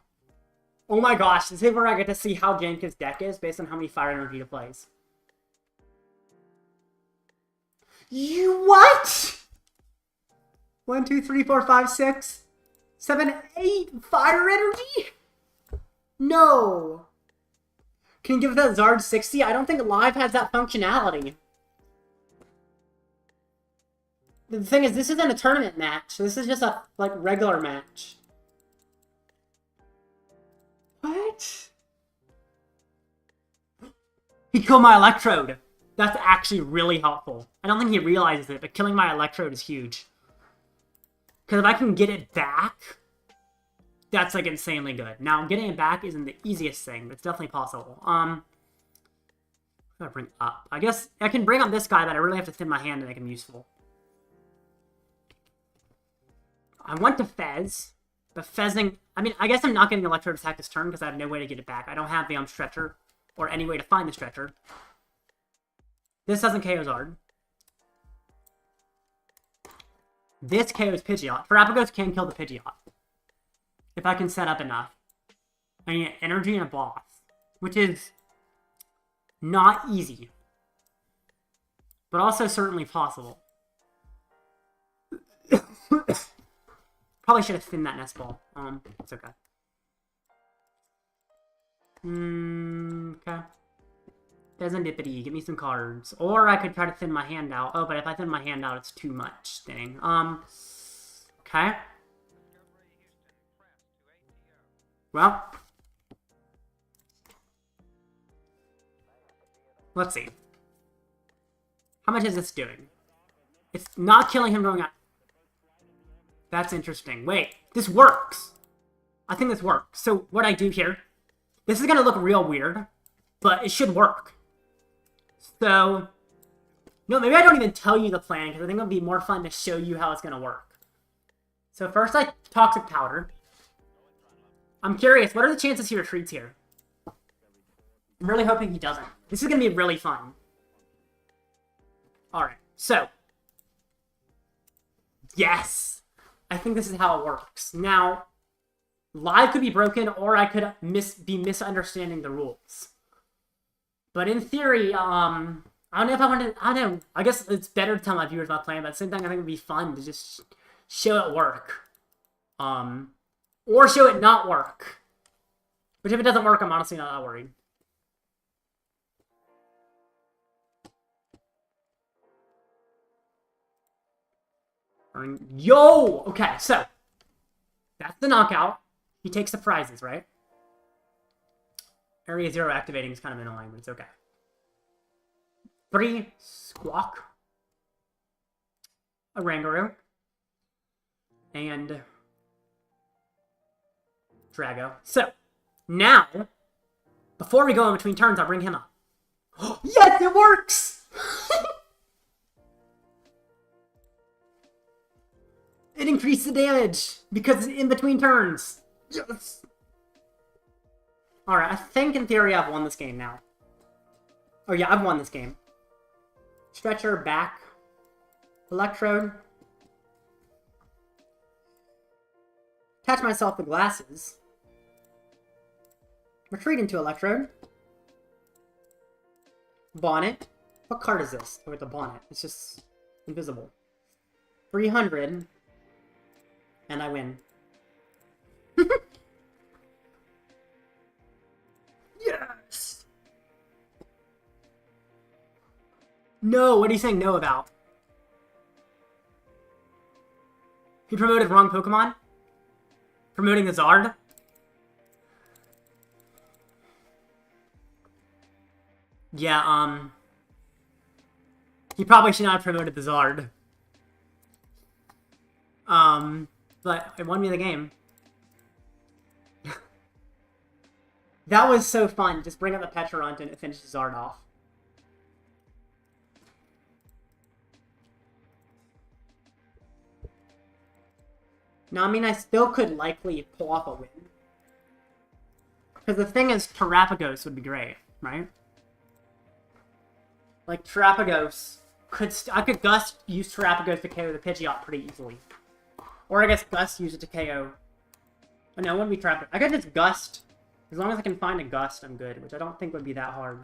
Oh my gosh, this is where I get to see how jank his deck is based on how many fire energy he plays. You what? 1, 2, 3, 4, 5, 6, 7, 8 fire energy? No. Can you give that Zard 60? I don't think Live has that functionality. The thing is, this isn't a tournament match. This is just a, like, regular match. What? He killed my Electrode. That's actually really helpful. I don't think he realizes it, but killing my Electrode is huge. Because if I can get it back, that's, like, insanely good. Now, getting it back isn't the easiest thing, but it's definitely possible. I'm gonna bring up. I guess I can bring up this guy, but I really have to thin my hand to make him useful. I want to Fez, but Fezzing... I mean, I guess I'm not getting Electrode attack this turn because I have no way to get it back. I don't have the Stretcher, or any way to find the Stretcher. This doesn't KO Zard. This KOs Pidgeot. Terapagos can kill the Pidgeot. If I can set up enough. I need energy and a boss. Which is... not easy. But also certainly possible. Probably should have thinned that Nest Ball. It's okay. Okay. Fezandipiti, give me some cards. Or I could try to thin my hand out. Oh, but if I thin my hand out, it's too much. Dang. Okay. Well. Let's see. How much is this doing? It's not killing him going out. That's interesting. Wait, this works. I think this works. So what I do here, this is going to look real weird, but it should work. So, no, maybe I don't even tell you the plan, because I think it would be more fun to show you how it's going to work. So first I Toxic Powder. I'm curious, what are the chances he retreats here? I'm really hoping he doesn't. This is going to be really fun. Alright, so. Yes! I think this is how it works. Now, live could be broken, or I could be misunderstanding the rules. But in theory, I don't know if I want to, I don't know. I guess it's better to tell my viewers about playing, but at the same time, I think it would be fun to just show it work. Or show it not work. Which if it doesn't work, I'm honestly not that worried. Yo! Okay, so. That's the knockout. He takes the prizes, right? Area 0 activating is kind of annoying, but it's okay. 3 Squawk. Oranguru. And Drago. So, now, before we go in between turns, I'll bring him up. Yes, it works! It increased the damage because it's in between turns. Yes! Alright, I think in theory I've won this game now. Oh yeah, I've won this game. Stretcher, back. Electrode. Attach myself the glasses. Retreat into Electrode. Bonnet. What card is this? Oh, it's a Bonnet. It's just invisible. 300. And I win. Yes! No, what are you saying no about? He promoted wrong Pokemon? Promoting the Zard? Yeah, he probably should not have promoted the Zard. But it won me the game. That was so fun. Just bring up the Pecharunt and finish the Zard off. Now, I mean, I still could likely pull off a win. Because the thing is, Terapagos would be great, right? Like, Terapagos could... I could Gust use Terapagos to KO the Pidgeot pretty easily. Or I guess Gust use it to KO... Oh, no, it wouldn't be Terapagos. I could just Gust. As long as I can find a Gust, I'm good. Which I don't think would be that hard.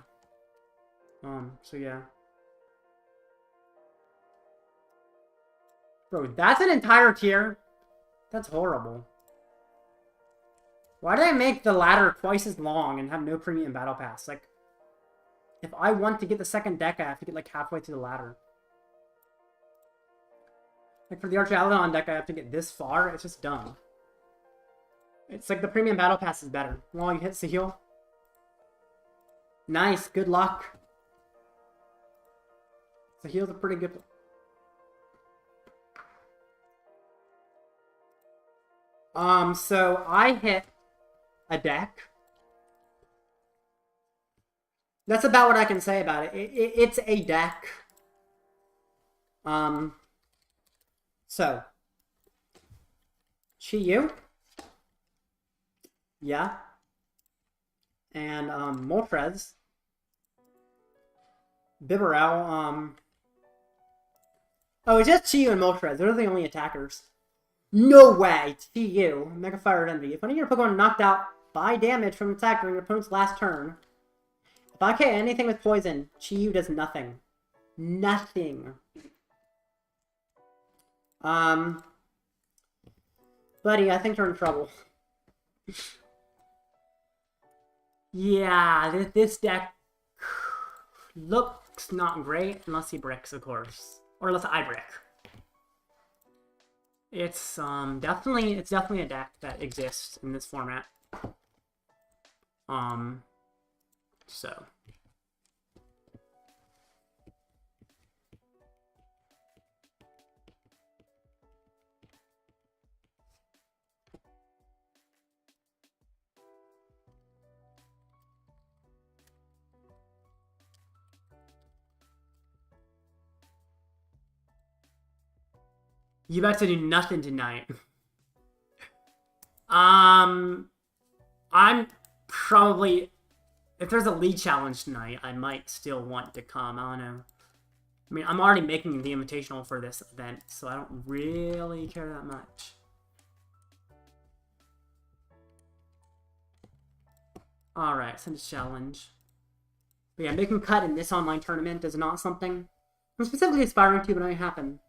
So yeah. Bro, that's an entire tier? That's horrible. Why did I make the ladder twice as long and have no premium battle pass? Like, if I want to get the second deck, I have to get like halfway to the ladder. Like for the Archaludon deck, I have to get this far. It's just dumb. It's like the premium battle pass is better. Well, you hit Sahil. Nice, good luck. Sahil's a pretty good... So I hit a deck. That's about what I can say about it. It's a deck. So. Chi-Yu. Yeah. And, Moltres. Bibarel, Oh, it's just Chi-Yu and Moltres. Those are the only attackers. No way! Chi-Yu. Mega Fire Envy. If one of your Pokemon knocked out by damage from an attack during your opponent's last turn, if I KO anything with poison, Chi-Yu does nothing. Nothing. Buddy, I think you're in trouble. Yeah, this deck... looks not great unless he bricks, of course. Or unless I brick. It's definitely a deck that exists in this format. So you about to do nothing tonight. I'm probably, if there's a league challenge tonight, I might still want to come. I don't know. I mean, I'm already making the invitational for this event, so I don't really care that much. Alright, send a challenge. But yeah, making cut in this online tournament is not something I'm specifically aspiring to, but it might happen.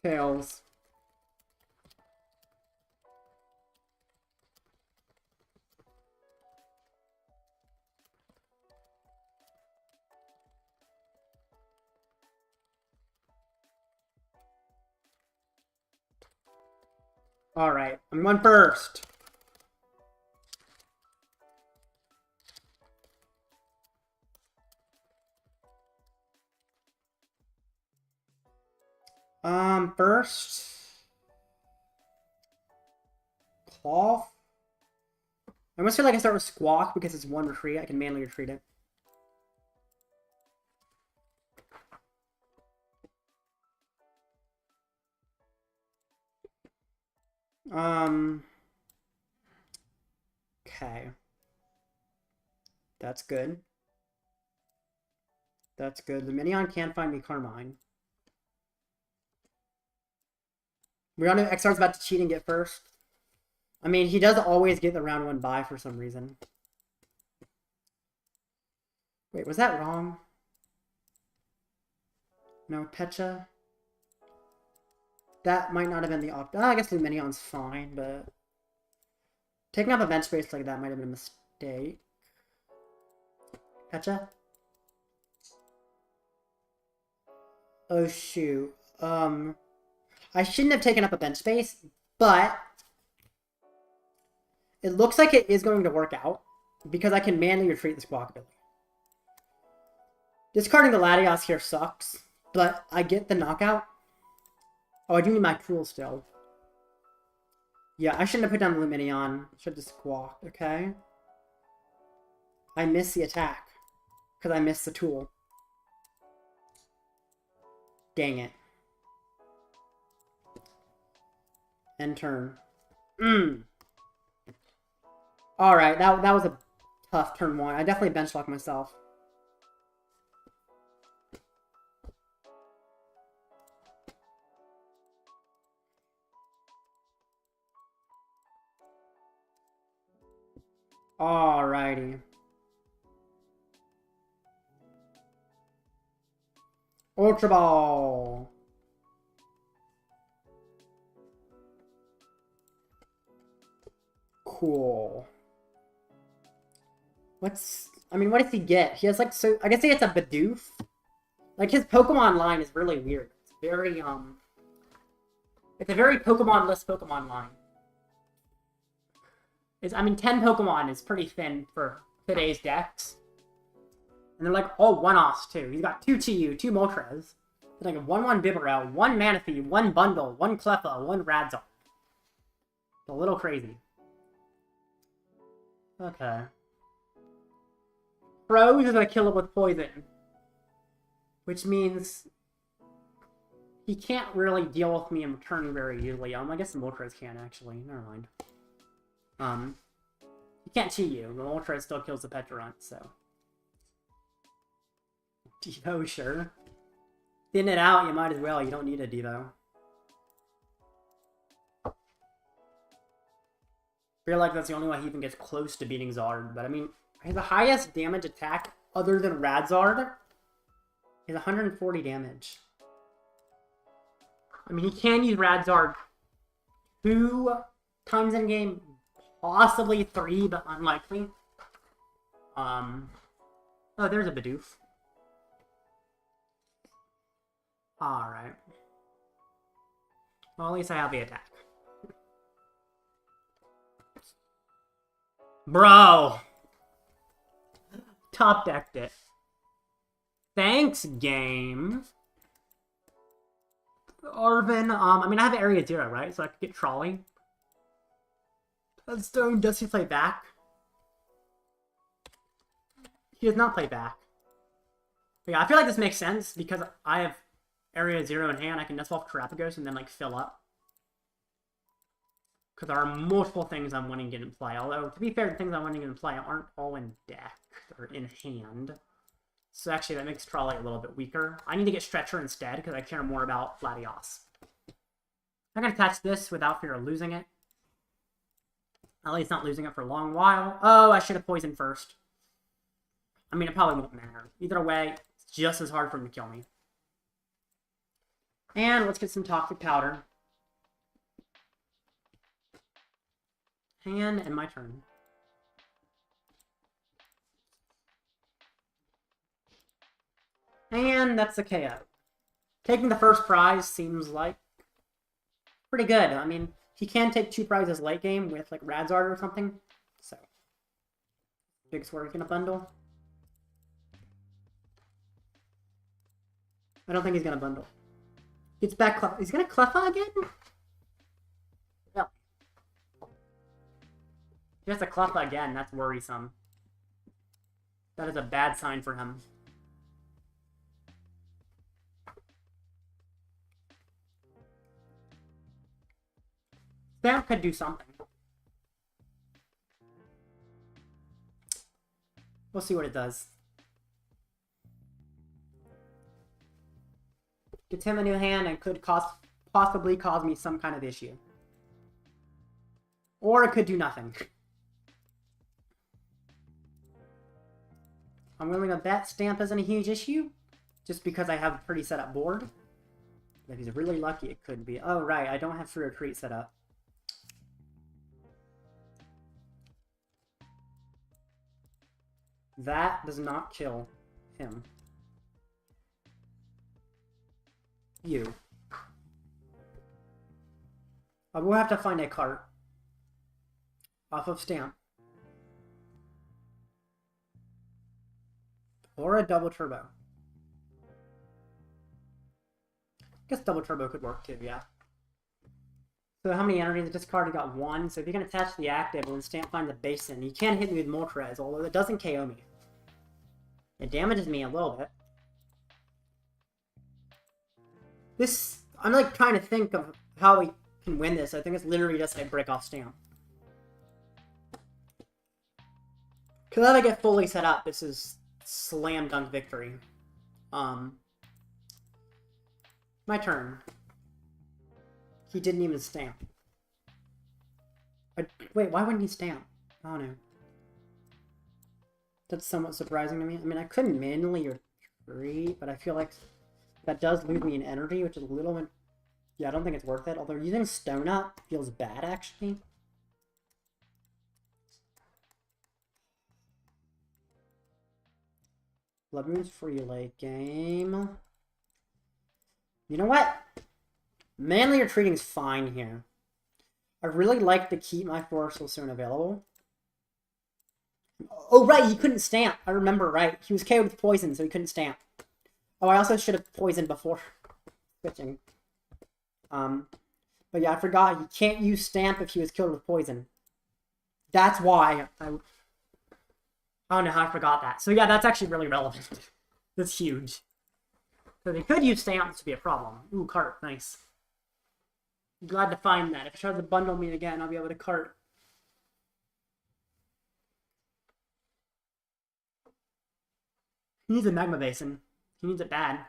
Tails. Alright, I'm going first. First, Klawf. I almost feel like I start with Squawk because it's one retreat. I can manually retreat it. Okay. That's good. That's good. Lumineon can't find me Carmine. Rihanna XR's about to cheat and get first. I mean, he does always get the round 1 bye for some reason. Wait, was that wrong? No, Pecha. That might not have been the I guess Lumineon's fine, but taking up a bench space like that might have been a mistake. Pecha? Oh shoot. I shouldn't have taken up a bench space, but it looks like it is going to work out because I can manually retreat the Squawkabilly. Discarding the Latias here sucks, but I get the knockout. Oh, I do need my tool still. Yeah, I shouldn't have put down the Lumineon. Should have squawked, okay? I missed the attack because I missed the tool. Dang it. End turn. Alright, that was a tough turn 1. I definitely bench locked myself. Alrighty. Ultra Ball. Cool. What does he get? He has, like, so, I guess he gets a Bidoof. Like, his Pokemon line is really weird. It's very, it's a very Pokemon-less Pokemon line. I mean, 10 Pokemon is pretty thin for today's decks. And they're, like, all one-offs, too. He's got 2 Chi-Yu, 2 Moltres, like a 1-1 Bibarel, 1 Manaphy, 1 Bundle, 1 Cleffa, 1 Radzard. It's a little crazy. Okay. Pros is gonna kill him with poison. Which means he can't really deal with me in return very easily. I guess the Moltres can, actually. Never mind. He can't cheat you. The Moltres still kills the Pecharunt, so. Devo, sure. Thin it out, you might as well. You don't need a Devo. I feel like that's the only way he even gets close to beating Zard. But I mean, the highest damage attack other than Radzard is 140 damage. I mean, he can use Radzard 2 times in game, possibly 3, but unlikely. Oh, there's a Bidoof. Alright. Well, at least I have the attack. Bro! Top decked it. Thanks, game. Arven, I mean, I have Area 0, right? So I could get Trolley. Stone, does he play back? He does not play back. But yeah, I feel like this makes sense because I have Area 0 in hand. I can Nest Ball Terapagos and then, like, fill up. Because there are multiple things I'm wanting to get in play. Although, to be fair, the things I'm wanting to get in play aren't all in deck. They're in hand. So actually, that makes Trolley a little bit weaker. I need to get Stretcher instead because I care more about Latias. I'm going to catch this without fear of losing it. At least not losing it for a long while. Oh, I should have poisoned first. I mean, it probably won't matter. Either way, it's just as hard for him to kill me. And let's get some Toxic Powder. And my turn. And that's a KO. Taking the first prize seems like pretty good. I mean, he can take 2 prizes late game with, like, Radzard or something. So, Big Sword gonna bundle. I don't think he's gonna bundle. Gets back Klawf. He's gonna Klawf again? Yeah. He has to Klawf again. That's worrisome. That is a bad sign for him. Stamp could do something. We'll see what it does. Gets him a new hand and could possibly cause me some kind of issue. Or it could do nothing. I'm willing to bet Stamp isn't a huge issue, just because I have a pretty set up board. If he's really lucky, it could be. Oh, right, I don't have Free Retreat set up. That does not kill him. You. I will have to find a cart off of Stamp. Or a double turbo. I guess double turbo could work too, yeah. So how many energies? This card got 1. So if you can attach the active and Stamp finds a basin, you can hit me with Moltres, although it doesn't KO me. It damages me a little bit. This, I'm like trying to think of how we can win this. I think it's literally just like break off Stamp. Because if I get fully set up, this is slam dunk victory. My turn. He didn't even Stamp. Wait, why wouldn't he Stamp? Oh no. That's somewhat surprising to me. I mean, I couldn't manually retreat, but I feel like that does lose me an energy, which is a little bit... Yeah, I don't think it's worth it. Although using Stone Up feels bad, actually. Bloodmoon's free late game. You know what? Manly retreating is fine here. I really like to keep my Force Ursaluna available. Oh, right, he couldn't Stamp. I remember, right. He was KO'd with poison, so he couldn't Stamp. Oh, I also should have poisoned before switching. But yeah, I forgot. You can't use Stamp if he was killed with poison. That's why I don't know how I forgot that. So yeah, that's actually really relevant. That's huge. So they could use Stamp to be a problem. Ooh, cart. Nice. I'm glad to find that. If it tries to bundle me again, I'll be able to cart. He needs a Magma Basin. He needs it bad.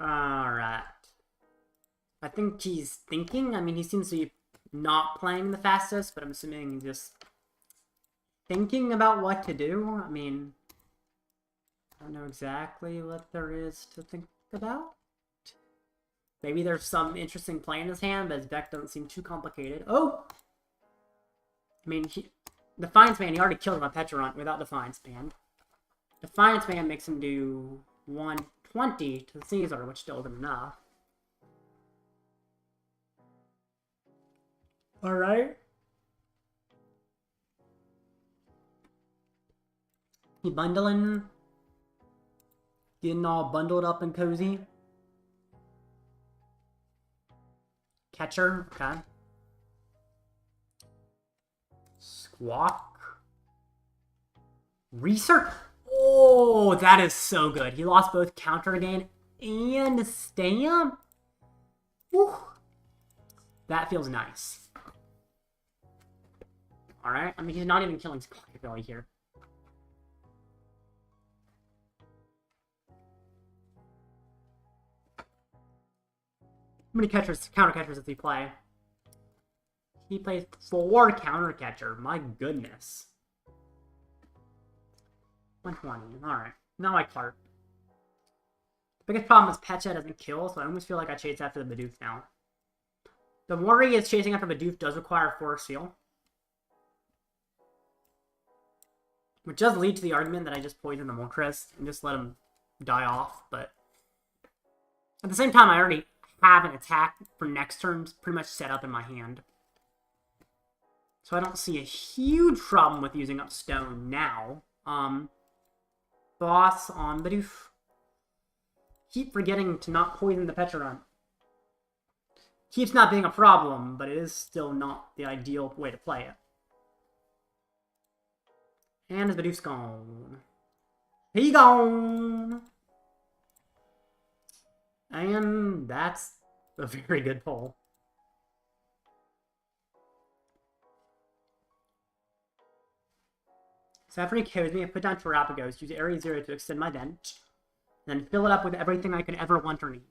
Alright. I think he's thinking. I mean, he seems to be not playing the fastest, but I'm assuming he's just thinking about what to do. I mean, I don't know exactly what there is to think about. Maybe there's some interesting play in his hand, but his deck doesn't seem too complicated. Oh! I mean, Defiance Band, he already killed my Pecharunt without Defiance Band. Defiance Band makes him do 120 to the Sneasler, which still isn't enough. Alright. He bundling. Getting all bundled up and cozy. Catcher, okay. Squawk. Research. Oh, that is so good. He lost both counter gain and stamp. Whew. That feels nice. Alright, I mean, he's not even killing Squawkabilly here. How many counter catchers does he play? He plays 4 counter catcher. My goodness. 120. Alright. Now I cart. The biggest problem is Pecha doesn't kill, so I almost feel like I chase after the Bidoof now. The worry is chasing after Bidoof does require Force Seal. Which does lead to the argument that I just poison the Moltres and just let him die off, but at the same time, I already have an attack for next turn pretty much set up in my hand. So I don't see a huge problem with using up Stone now. Boss on Bidoof. Keep forgetting to not poison the Pecharunt. Keeps not being a problem, but it is still not the ideal way to play it. And his Bidoof's gone. He gone! And that's a very good pull. So after he kills me, I put down Terapagos, use Area 0 to extend my bench, and then fill it up with everything I could ever want or need.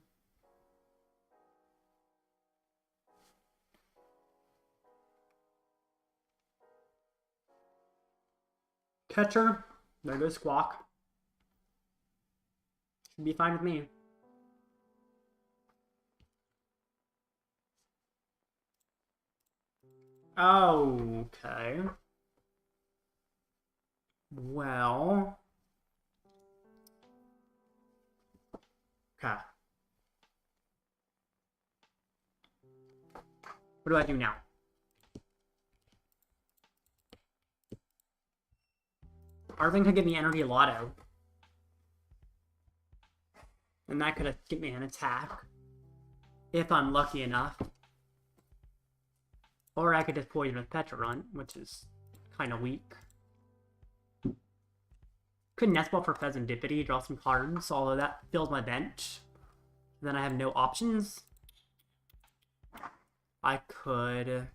Catcher. There goes Squawk. Should be fine with me. Okay. Well. Okay. What do I do now? Arven could give me Energy Loto. And that could give me an attack. If I'm lucky enough. Or I could just poison with Pecharunt, which is kind of weak. Could Nest Ball for Fezandipiti, draw some cards, although that fills my bench. Then I have no options. I could...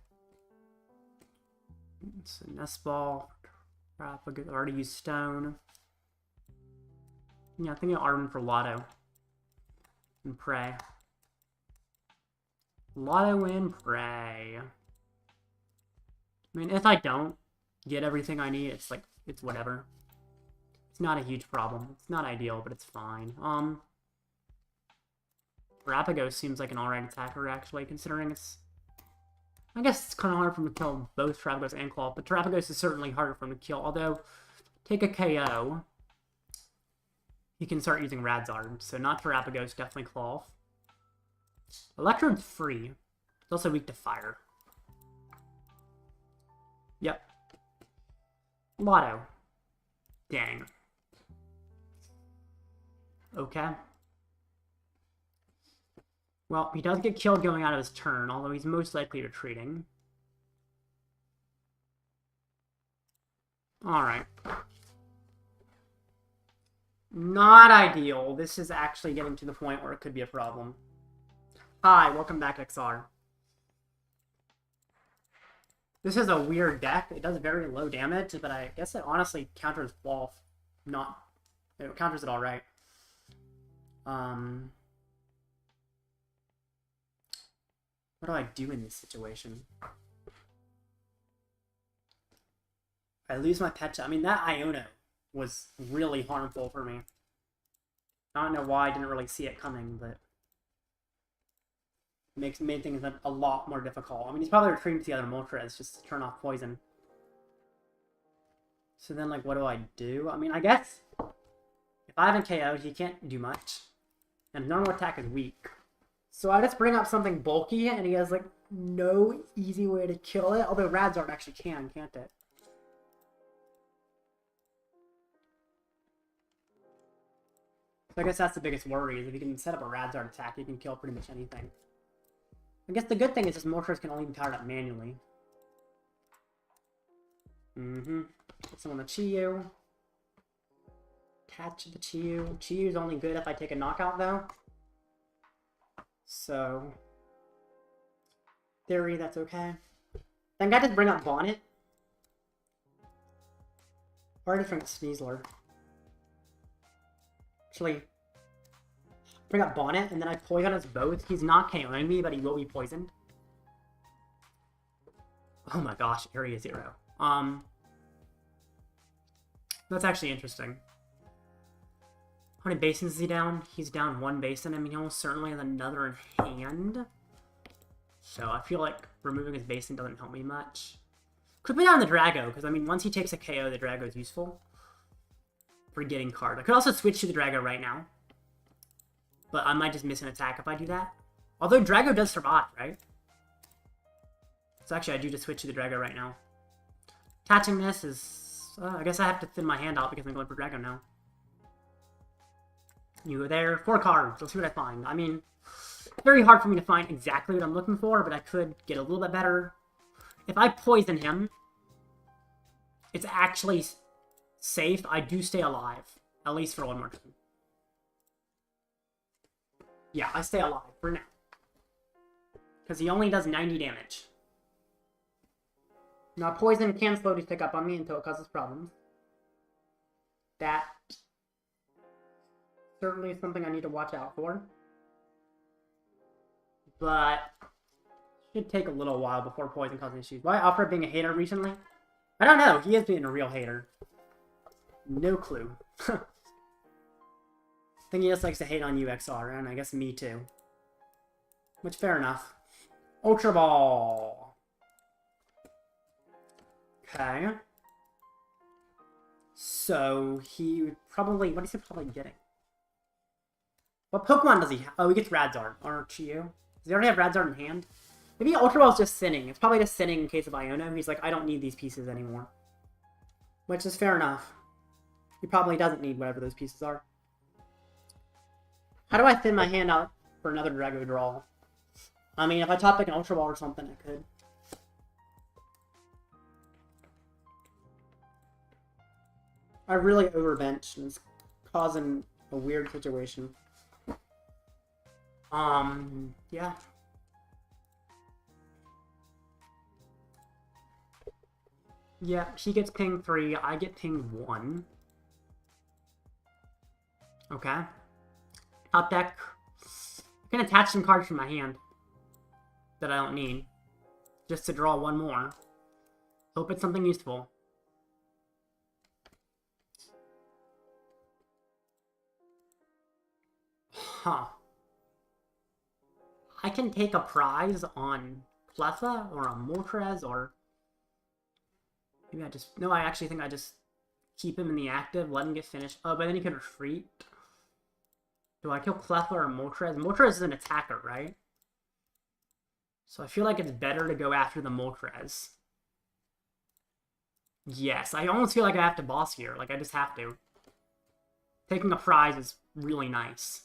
It's a Nest Ball. I already used Stone. Yeah, I think I'll Arven for Lotto. And Pray. Lotto and Pray. I mean, if I don't get everything I need, it's like, it's whatever. It's not a huge problem. It's not ideal, but it's fine. Terapagos seems like an alright attacker, actually, considering it's... I guess it's kind of hard for him to kill both Terapagos and Klawf, but Terapagos is certainly harder for him to kill, although, take a KO, he can start using Radzard, so not Terapagos, definitely Klawf. Electrode's free. It's also weak to fire. Yep. Lotto. Dang. Okay. Well, he does get killed going out of his turn, although he's most likely retreating. Alright. Not ideal. This is actually getting to the point where it could be a problem. Hi, welcome back, XR. This is a weird deck. It does very low damage, but I guess it honestly counters Klawf. It counters it alright. What do I do in this situation? I lose my Pecha. I mean, that Iono was really harmful for me. I don't know why I didn't really see it coming, but it made things a lot more difficult. I mean, he's probably retreating to the other Moltres just to turn off poison. So then, like, what do I do? I mean, I guess if I haven't KO'd, he can't do much. And normal attack is weak. So I just bring up something bulky, and he has, like, no easy way to kill it. Although Radzard actually can, can't it? So I guess that's the biggest worry, is if you can set up a Radzard attack, you can kill pretty much anything. I guess the good thing is this Moltres can only be powered up manually. Put some on the Chiyu. Attach the Chiyu. Chiyu's only good if I take a knockout, though. So, theory, that's okay. Then I just bring up Bonnet. Or a different Sneasler. Actually, bring up Bonnet, and then I poison us both. He's not KOing me, but he will be poisoned. Oh my gosh, Area 0. That's actually interesting. How many basins is he down? He's down 1 basin. I mean, he almost certainly has another in hand. So I feel like removing his basin doesn't help me much. Could put down the Drago, because I mean, once he takes a KO, the Drago is useful for getting cards. I could also switch to the Drago right now. But I might just miss an attack if I do that. Although Drago does survive, right? So actually, I do just switch to the Drago right now. Attaching this is... I guess I have to thin my hand out because I'm going for Drago now. You go there. 4 cards. Let's see what I find. I mean, it's very hard for me to find exactly what I'm looking for, but I could get a little bit better. If I poison him, it's actually safe. I do stay alive. At least for 1 more turn. Yeah, I stay alive for now. Because he only does 90 damage. Now, poison can slowly pick up on me until it causes problems. That certainly is something I need to watch out for. But should take a little while before poison causes issues. Why Alfred being a hater recently? I don't know. He is being a real hater. No clue. I think he just likes to hate on UXR, and I guess me too. Which, fair enough. Ultra Ball. Okay. So, he would probably... What is he probably getting? What Pokemon does he have? Oh, he gets Radzard. Or Chiyu. Does he already have Radzard in hand? Maybe Ultra Ball's just sinning. It's probably just sinning in case of Iono. He's like, I don't need these pieces anymore. Which is fair enough. He probably doesn't need whatever those pieces are. How do I thin my hand out for another Drago draw? I mean, if I top like an Ultra Ball or something, I could. I really overbenched and it's causing a weird situation. Yeah. Yeah, he gets ping 3, I get ping 1. Okay. Top deck. I can attach some cards from my hand that I don't need. Just to draw 1 more. Hope it's something useful. Huh. I can take a prize on Cleffa or on Moltres or... Maybe I just... No, I actually think I just keep him in the active, let him get finished. Oh, but then he can retreat. Do I kill Cleffa or Moltres? Moltres is an attacker, right? So I feel like it's better to go after the Moltres. Yes, I almost feel like I have to boss here. Like, I just have to. Taking a prize is really nice.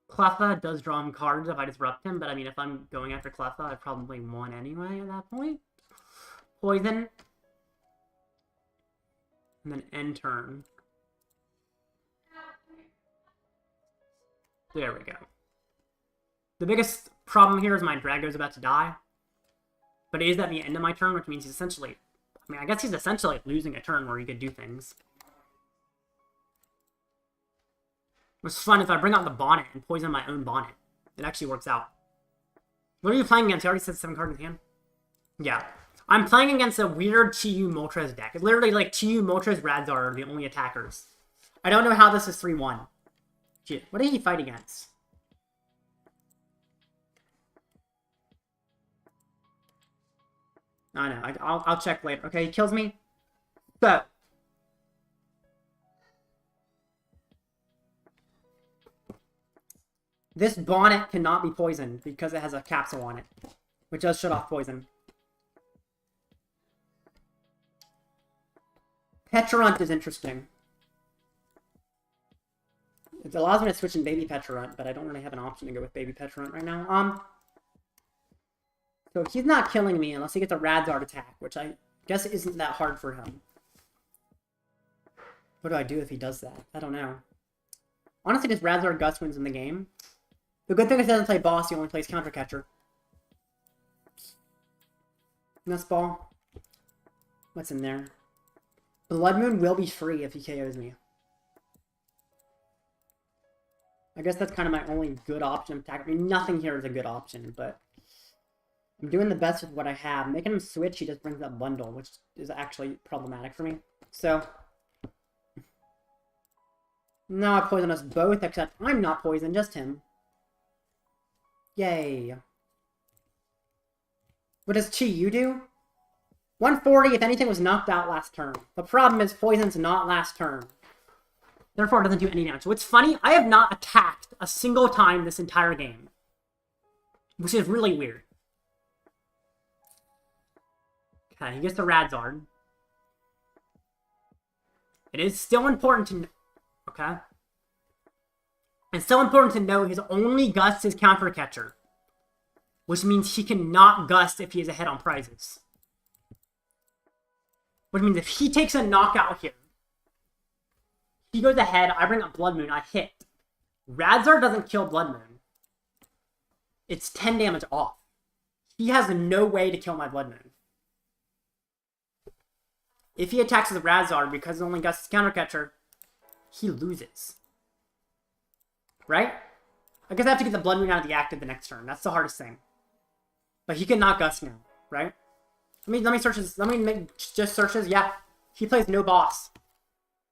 Cleffa does draw him cards if I disrupt him, but I mean, if I'm going after Cleffa, I probably won anyway at that point. Poison. And then end turn. There we go. The biggest problem here is my Drago's about to die. But it is at the end of my turn, which means he's essentially... I mean, I guess he's essentially losing a turn where he could do things. It's fun if I bring out the Bonnet and poison my own Bonnet. It actually works out. What are you playing against? You already said 7 cards in hand. Yeah. I'm playing against a weird Chiyu Moltres deck. It's literally like Chiyu, Moltres, Radzar are the only attackers. I don't know how this is 3-1. What did he fight against? I know. I'll check later. Okay, he kills me. So. This bonnet cannot be poisoned because it has a capsule on it, which does shut off poison. Pecharunt is interesting. It allows me to switch in Baby Pecharunt, but I don't really have an option to go with Baby Pecharunt right now. So he's not killing me unless he gets a Radzard attack, which I guess isn't that hard for him. What do I do if he does that? I don't know. Honestly, just Radzard Gust wins in the game. The good thing is he doesn't play boss, he only plays counter catcher. Nest Ball. What's in there? Bloodmoon will be free if he KOs me. I guess that's kind of my only good option of attack. I mean, nothing here is a good option, but I'm doing the best with what I have. Making him switch, he just brings up Bundle, which is actually problematic for me. So, now I poison us both, except I'm not poisoned, just him. Yay. What does Chiyu do? 140 if anything was knocked out last turn. The problem is poison's not last turn. Therefore, it doesn't do any damage. What's funny, I have not attacked a single time this entire game. Which is really weird. Okay, he gets the Radzard. It is still important to... Okay. It's still important to know his only Gust is Counter Catcher. Which means he cannot Gust if he is ahead on prizes. Which means if he takes a knockout here, he goes ahead, I bring up Bloodmoon, I hit. Radzar doesn't kill Bloodmoon. It's 10 damage off. He has no way to kill my Bloodmoon. If he attacks with Radzar because only Gust is Counter Catcher, he loses. Right? I guess I have to get the Bloodmoon out of the active the next turn. That's the hardest thing. But he can knock Gust now, right? Let me search his. Let me make just searches. Yeah, he plays no boss.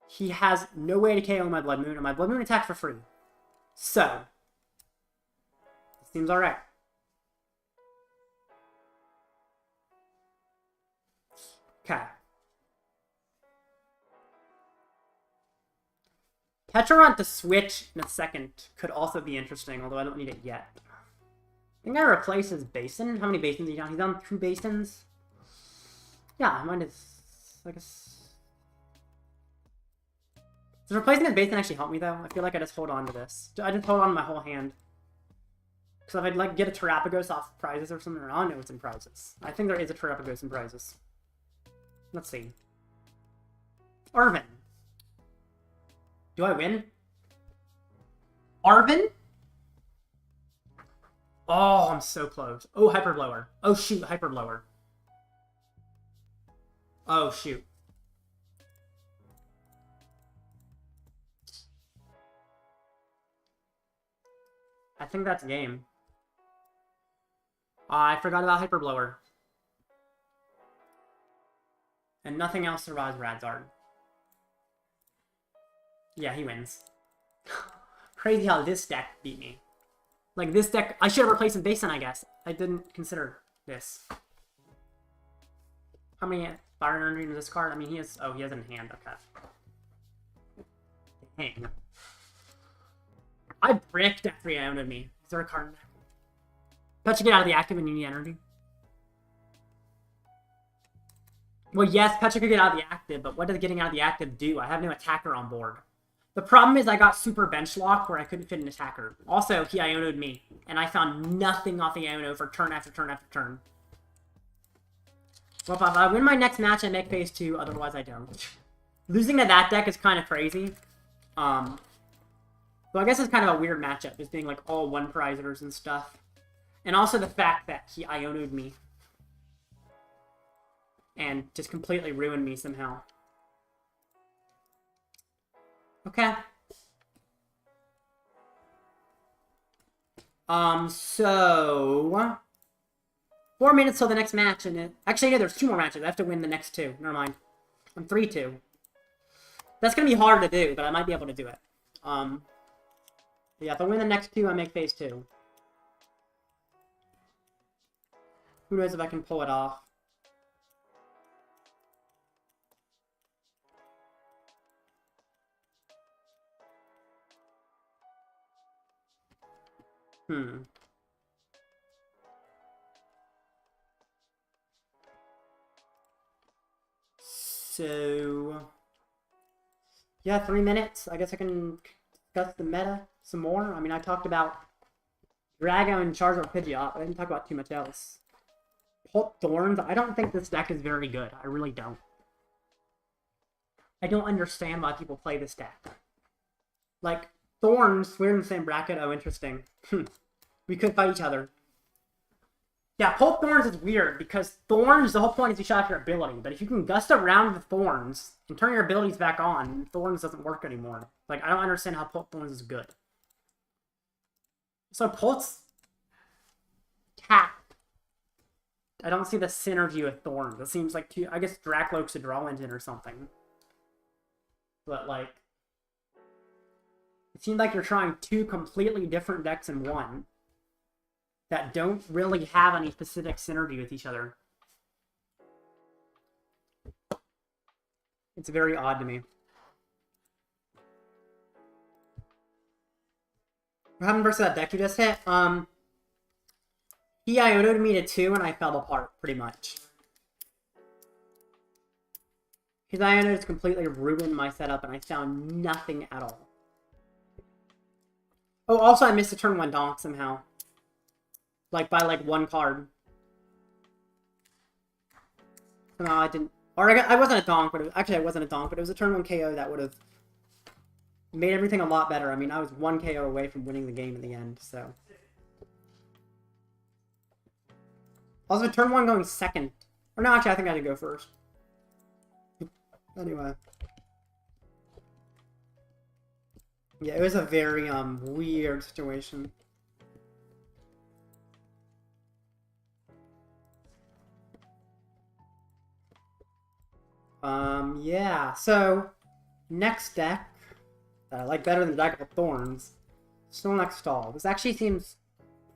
He has no way to KO my Bloodmoon, and my Bloodmoon attacks for free. So, it seems alright. Okay. Pecharunt to switch in a second could also be interesting, although I don't need it yet. I think I replace his basin. How many basins is he on? He's on 2 basins. Yeah, mine is, I guess... Does replacing his basin actually help me, though? I feel like I just hold on to this. I just hold on to my whole hand. Because if I'd, like, get a Terapagos off prizes or something, I don't know what's in prizes. I think there is a Terapagos in prizes. Let's see. Arven. Do I win? Arven? Oh, I'm so close. Oh, Hyper Blower. Oh, shoot, Hyper Blower. Oh, shoot. I think that's game. I forgot about Hyper Blower. And nothing else survives Radzard. Yeah, he wins. Crazy how this deck beat me. Like, this deck... I should have replaced his basin, I guess. I didn't consider this. How many fire energy in this card? I mean, he has... Oh, he has it in hand. Okay. Dang. I bricked after he owned me. Is there a card in there? Bet you get out of the active and you need energy. Well, yes, Pecha could get out of the active, but what does getting out of the active do? I have no attacker on board. The problem is I got super bench lock where I couldn't fit an attacker. Also, he Iono'd me, and I found nothing off the Iono for turn after turn after turn. Well, if I win my next match, I make phase 2, otherwise I don't. Losing to that deck is kind of crazy. So I guess it's kind of a weird matchup, just being like all one prizers and stuff. And also the fact that he Iono'd me. And just completely ruined me somehow. Okay. So... 4 minutes till the next match, and actually, no, there's 2 more matches. I have to win the next 2. Never mind. I'm 3-2. That's gonna be hard to do, but I might be able to do it. Yeah, if I win the next 2, I make phase 2. Who knows if I can pull it off. So, yeah, 3 minutes. I guess I can discuss the meta some more. I mean, I talked about Drago and Charizard Pidgeot, but I didn't talk about too much else. Pulp Thorns, I don't think this deck is very good. I really don't. I don't understand why people play this deck. Like, Thorns, we're in the same bracket. Oh, interesting. We could fight each other. Yeah, Pulp Thorns is weird, because Thorns, the whole point is you shut off your ability, but if you can gust around with Thorns and turn your abilities back on, Thorns doesn't work anymore. Like, I don't understand how Pulp Thorns is good. So, Pulse... Tap. I don't see the synergy with Thorns. It seems like I guess Dracloak should draw into it or something. But, like... It seems like you're trying 2 completely different decks in one. That don't really have any specific synergy with each other. It's very odd to me. What happened versus that deck you just hit? He Iono'd me to 2 and I fell apart, pretty much. His Iono'd completely ruined my setup and I found nothing at all. Oh, also I missed a turn 1 donk somehow. Like, by, like, 1 card. No, I didn't... Or I wasn't a donk, but... Actually, I wasn't a donk, but it was a turn 1 KO that would have made everything a lot better. I mean, I was 1 KO away from winning the game in the end, so... Also, turn 1 going second. Or no, actually, I think I had to go first. Anyway. Yeah, it was a very, weird situation. Yeah, so, next deck, that I like better than the deck of Thorns, Snorlax Stall. This actually seems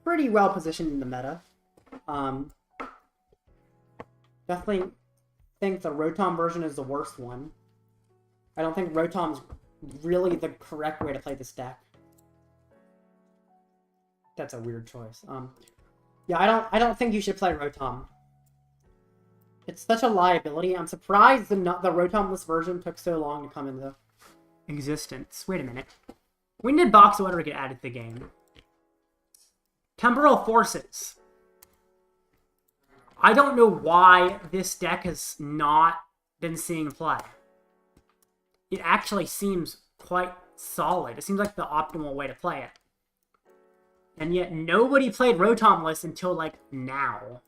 pretty well positioned in the meta. Definitely think the Rotom version is the worst one. I don't think Rotom's really the correct way to play this deck. That's a weird choice. Yeah, I don't think you should play Rotom. It's such a liability. I'm surprised the Rotom-less version took so long to come into existence. Wait a minute. When did Box Order get added to the game? Temporal Forces. I don't know why this deck has not been seeing play. It actually seems quite solid. It seems like the optimal way to play it. And yet nobody played Rotom-less until, like, now.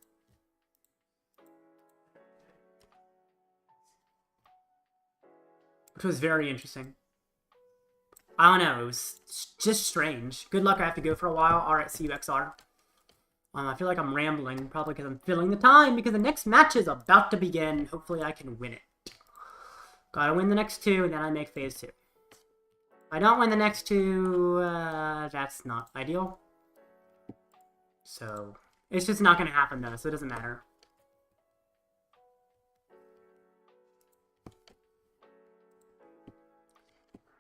Which was very interesting. I don't know, it was just strange. Good luck, I have to go for a while. Alright, see you, XR. I feel like I'm rambling, probably because I'm filling the time, because the next match is about to begin. Hopefully I can win it. Gotta win the next 2, and then I make phase 2. If I don't win the next 2, that's not ideal. So, it's just not gonna happen though, so it doesn't matter.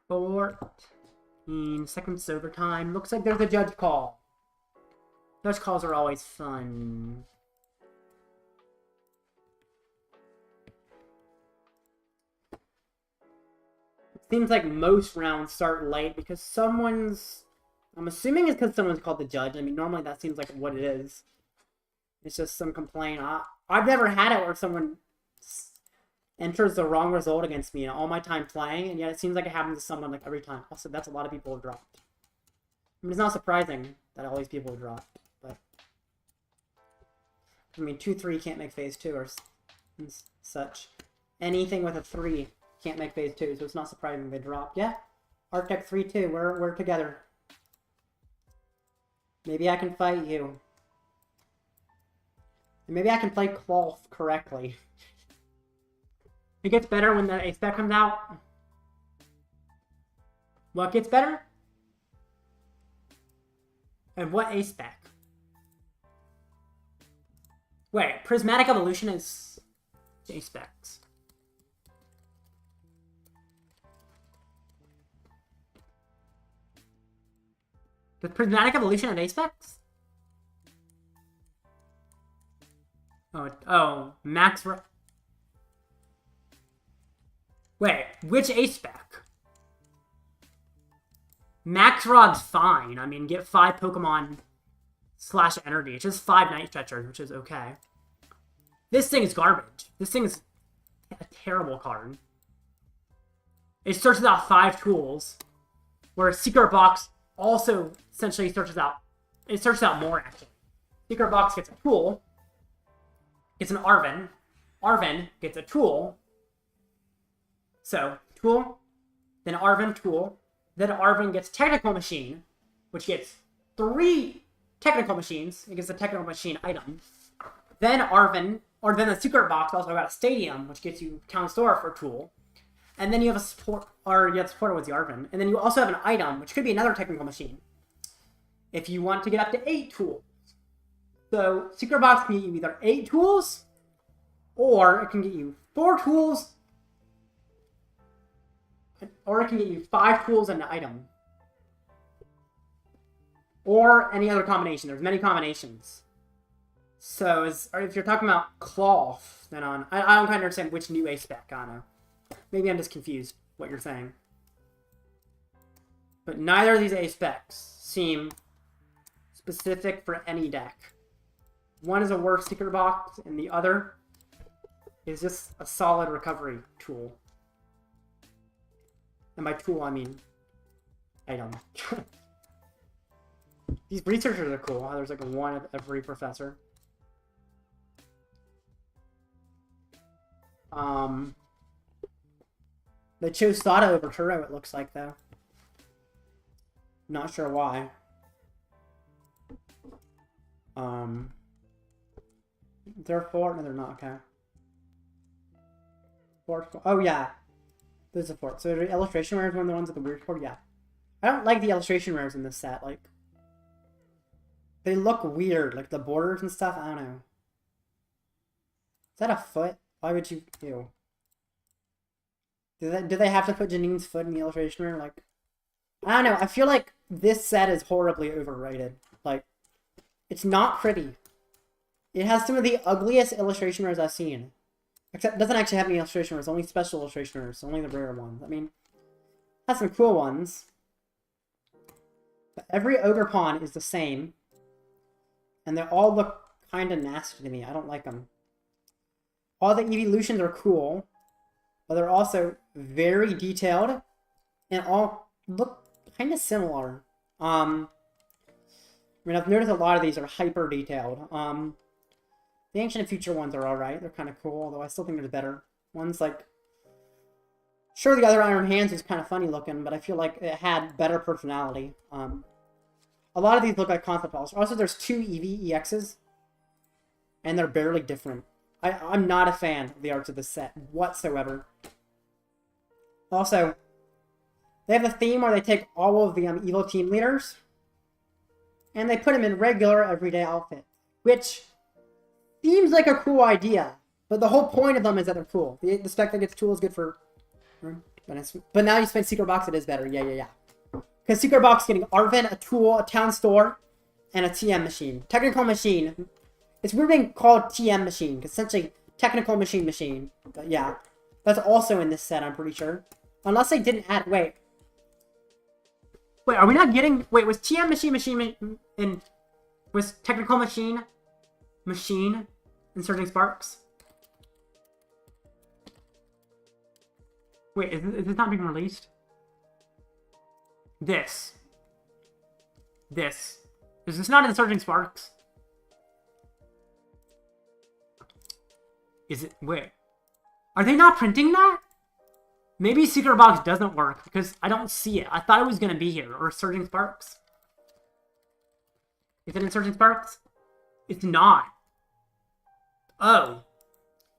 For 14 seconds overtime. Looks like there's a judge call. Judge calls are always fun. It seems like most rounds start late because someone's... I'm assuming it's because someone's called the judge. I mean, normally that seems like what it is. It's just some complaint. I've never had it where someone enters the wrong result against me in all my time playing, and yet it seems like it happens to someone like every time. Also, that's a lot of people have dropped. I mean, it's not surprising that all these people have dropped, but... I mean, 2-3 can't make phase 2 or such. Anything with a 3 can't make phase 2, so it's not surprising they dropped. Yeah, Arctic 3-2, we're together. Maybe I can fight you. Maybe I can play Klawf correctly. It gets better when the A-Spec comes out. What gets better? And what A-Spec? Wait, Prismatic Evolution is A-Specs. Does Prismatic Evolution have A-Specs? Oh, Max... Wait, which A-Spec? Max Rod's fine. I mean, get 5 Pokemon / energy. It's just 5 Night Stretchers, which is okay. This thing is garbage. This thing is a terrible card. It searches out 5 tools, where Secret Box also essentially searches out... It searches out more, actually. Secret Box gets a tool, gets an Arven. Arven gets a tool. So, tool, then Arven, tool. Then Arven gets Technical Machine, which gets 3 Technical Machines. It gets a Technical Machine item. Then Arven, or then the Secret Box also got a Stadium, which gets you Town Store for a tool. And then you have a support, or you have support with the Arven. And then you also have an item, which could be another Technical Machine, if you want to get up to 8 tools. So, Secret Box can get you either 8 tools, or it can get you 4 tools, or it can get you 5 tools and an item. Or any other combination. There's many combinations. So, if you're talking about Klawf, then I don't kind of understand which new A-Spec, I don't know. Maybe I'm just confused what you're saying. But neither of these A-Specs seem specific for any deck. One is a worse Secret Box, and the other is just a solid recovery tool. And by tool, I mean item. These researchers are cool. There's like one of every professor. They chose Sada over Turo, it looks like, though. Not sure why. They're 4? No, they're not, okay. 4, oh, yeah. There's a 4. So the illustration rares one of the ones with the weird cord? Yeah. I don't like the illustration rares in this set, like... They look weird, like the borders and stuff, I don't know. Is that a foot? Why would you... Ew. Do they have to put Janine's foot in the illustration rare? Like... I don't know, I feel like this set is horribly overrated. Like, it's not pretty. It has some of the ugliest illustration rares I've seen. Except it doesn't actually have any illustration rares, only special illustration rares, only the rare ones. I mean, it has some cool ones. But every Ogre Pawn is the same. And they all look kind of nasty to me. I don't like them. All the evolutions are cool. But they're also very detailed. And all look kind of similar. I mean, I've noticed a lot of these are hyper detailed. The Ancient and Future ones are alright. They're kind of cool, although I still think there's better ones. Like, sure, the other Iron Hands is kind of funny looking, but I feel like it had better personality. A lot of these look like concept art. Also, there's 2 EV EXs, and they're barely different. I'm not a fan of the arts of this set whatsoever. Also, they have a theme where they take all of the evil team leaders, and they put them in regular, everyday outfits, which seems like a cool idea, but the whole point of them is that they're cool. The spec that gets tool is good for... But now you spend Secret Box, it is better. Yeah. Because Secret Box is getting Arven, a tool, a town store, and a TM machine. Technical machine. It's weird being called TM machine, because essentially technical machine. But yeah. That's also in this set, I'm pretty sure. Unless they didn't add... Wait, are we not getting... Wait, was TM machine in... Was technical machine inserting sparks? Wait, is this not being released? This. Is this not inserting sparks? Is it? Wait. Are they not printing that? Maybe Secret Box doesn't work because I don't see it. I thought it was going to be here. Or Surging Sparks. Is it inserting sparks? It's not. Oh.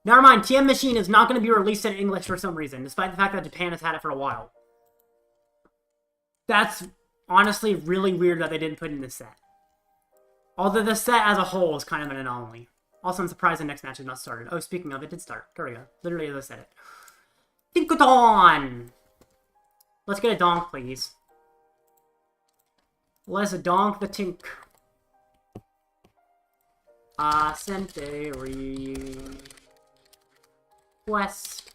Never mind, TM Machine is not going to be released in English for some reason, despite the fact that Japan has had it for a while. That's honestly really weird that they didn't put it in the set. Although the set as a whole is kind of an anomaly. Also, I'm surprised the next match has not started. Oh, speaking of, it did start. There we go. Literally as I said it. Dinkodon! Let's get a donk, please. Let's donk the tink. Sente request.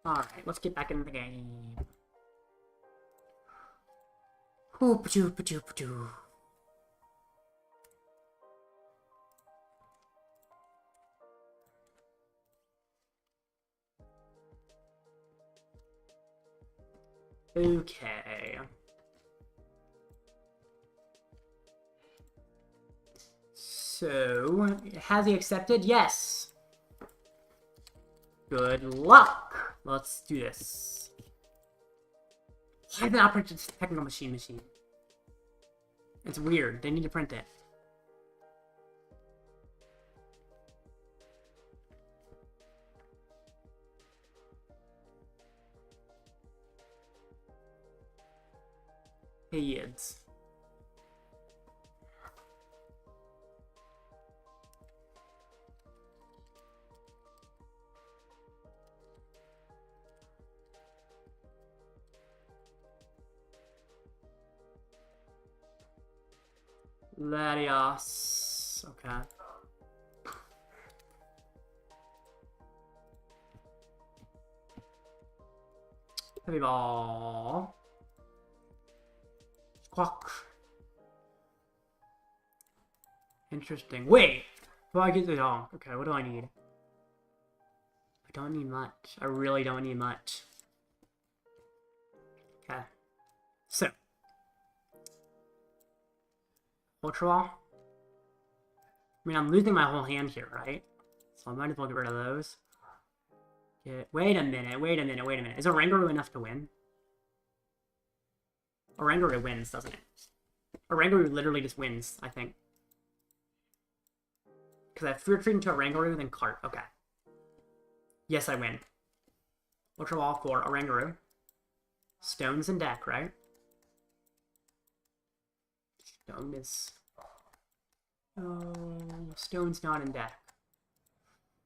Alright, let's get back into the game. Hoop-a-doop-a-doop-a-doo. Okay. So, has he accepted? Yes. Good luck. Let's do this. Why did they not print this technical machine? It's weird. They need to print it. Hey, yids. Latias. Okay. Heavy ball. Squawk. Interesting. Wait! Do I get the donk? Okay, what do I need? I don't need much. I really don't need much. Okay. So. Ultra Ball. I mean, I'm losing my whole hand here, right? So I might as well get rid of those. Wait a minute. Is Oranguru enough to win? Oranguru wins, doesn't it? Oranguru literally just wins, I think. Because I have Fear Treat into Oranguru, then Cart. Okay. Yes, I win. Ultra Ball for Oranguru. Stones in deck, right? Stone is... Stone's not in deck.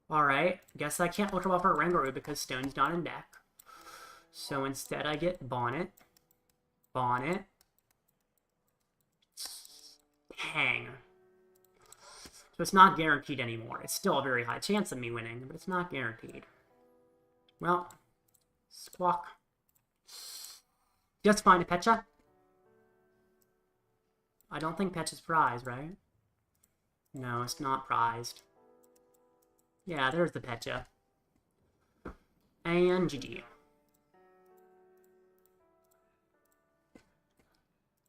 Alright, guess I can't Ultra Ball for Oranguru because Stone's not in deck. So instead I get Bonnet. Bonnet. Hang. So it's not guaranteed anymore. It's still a very high chance of me winning, but it's not guaranteed. Well, Squawk. Just find a Pecha. I don't think Pecha's prized, right? No, it's not prized. Yeah, there's the Pecha. And GG.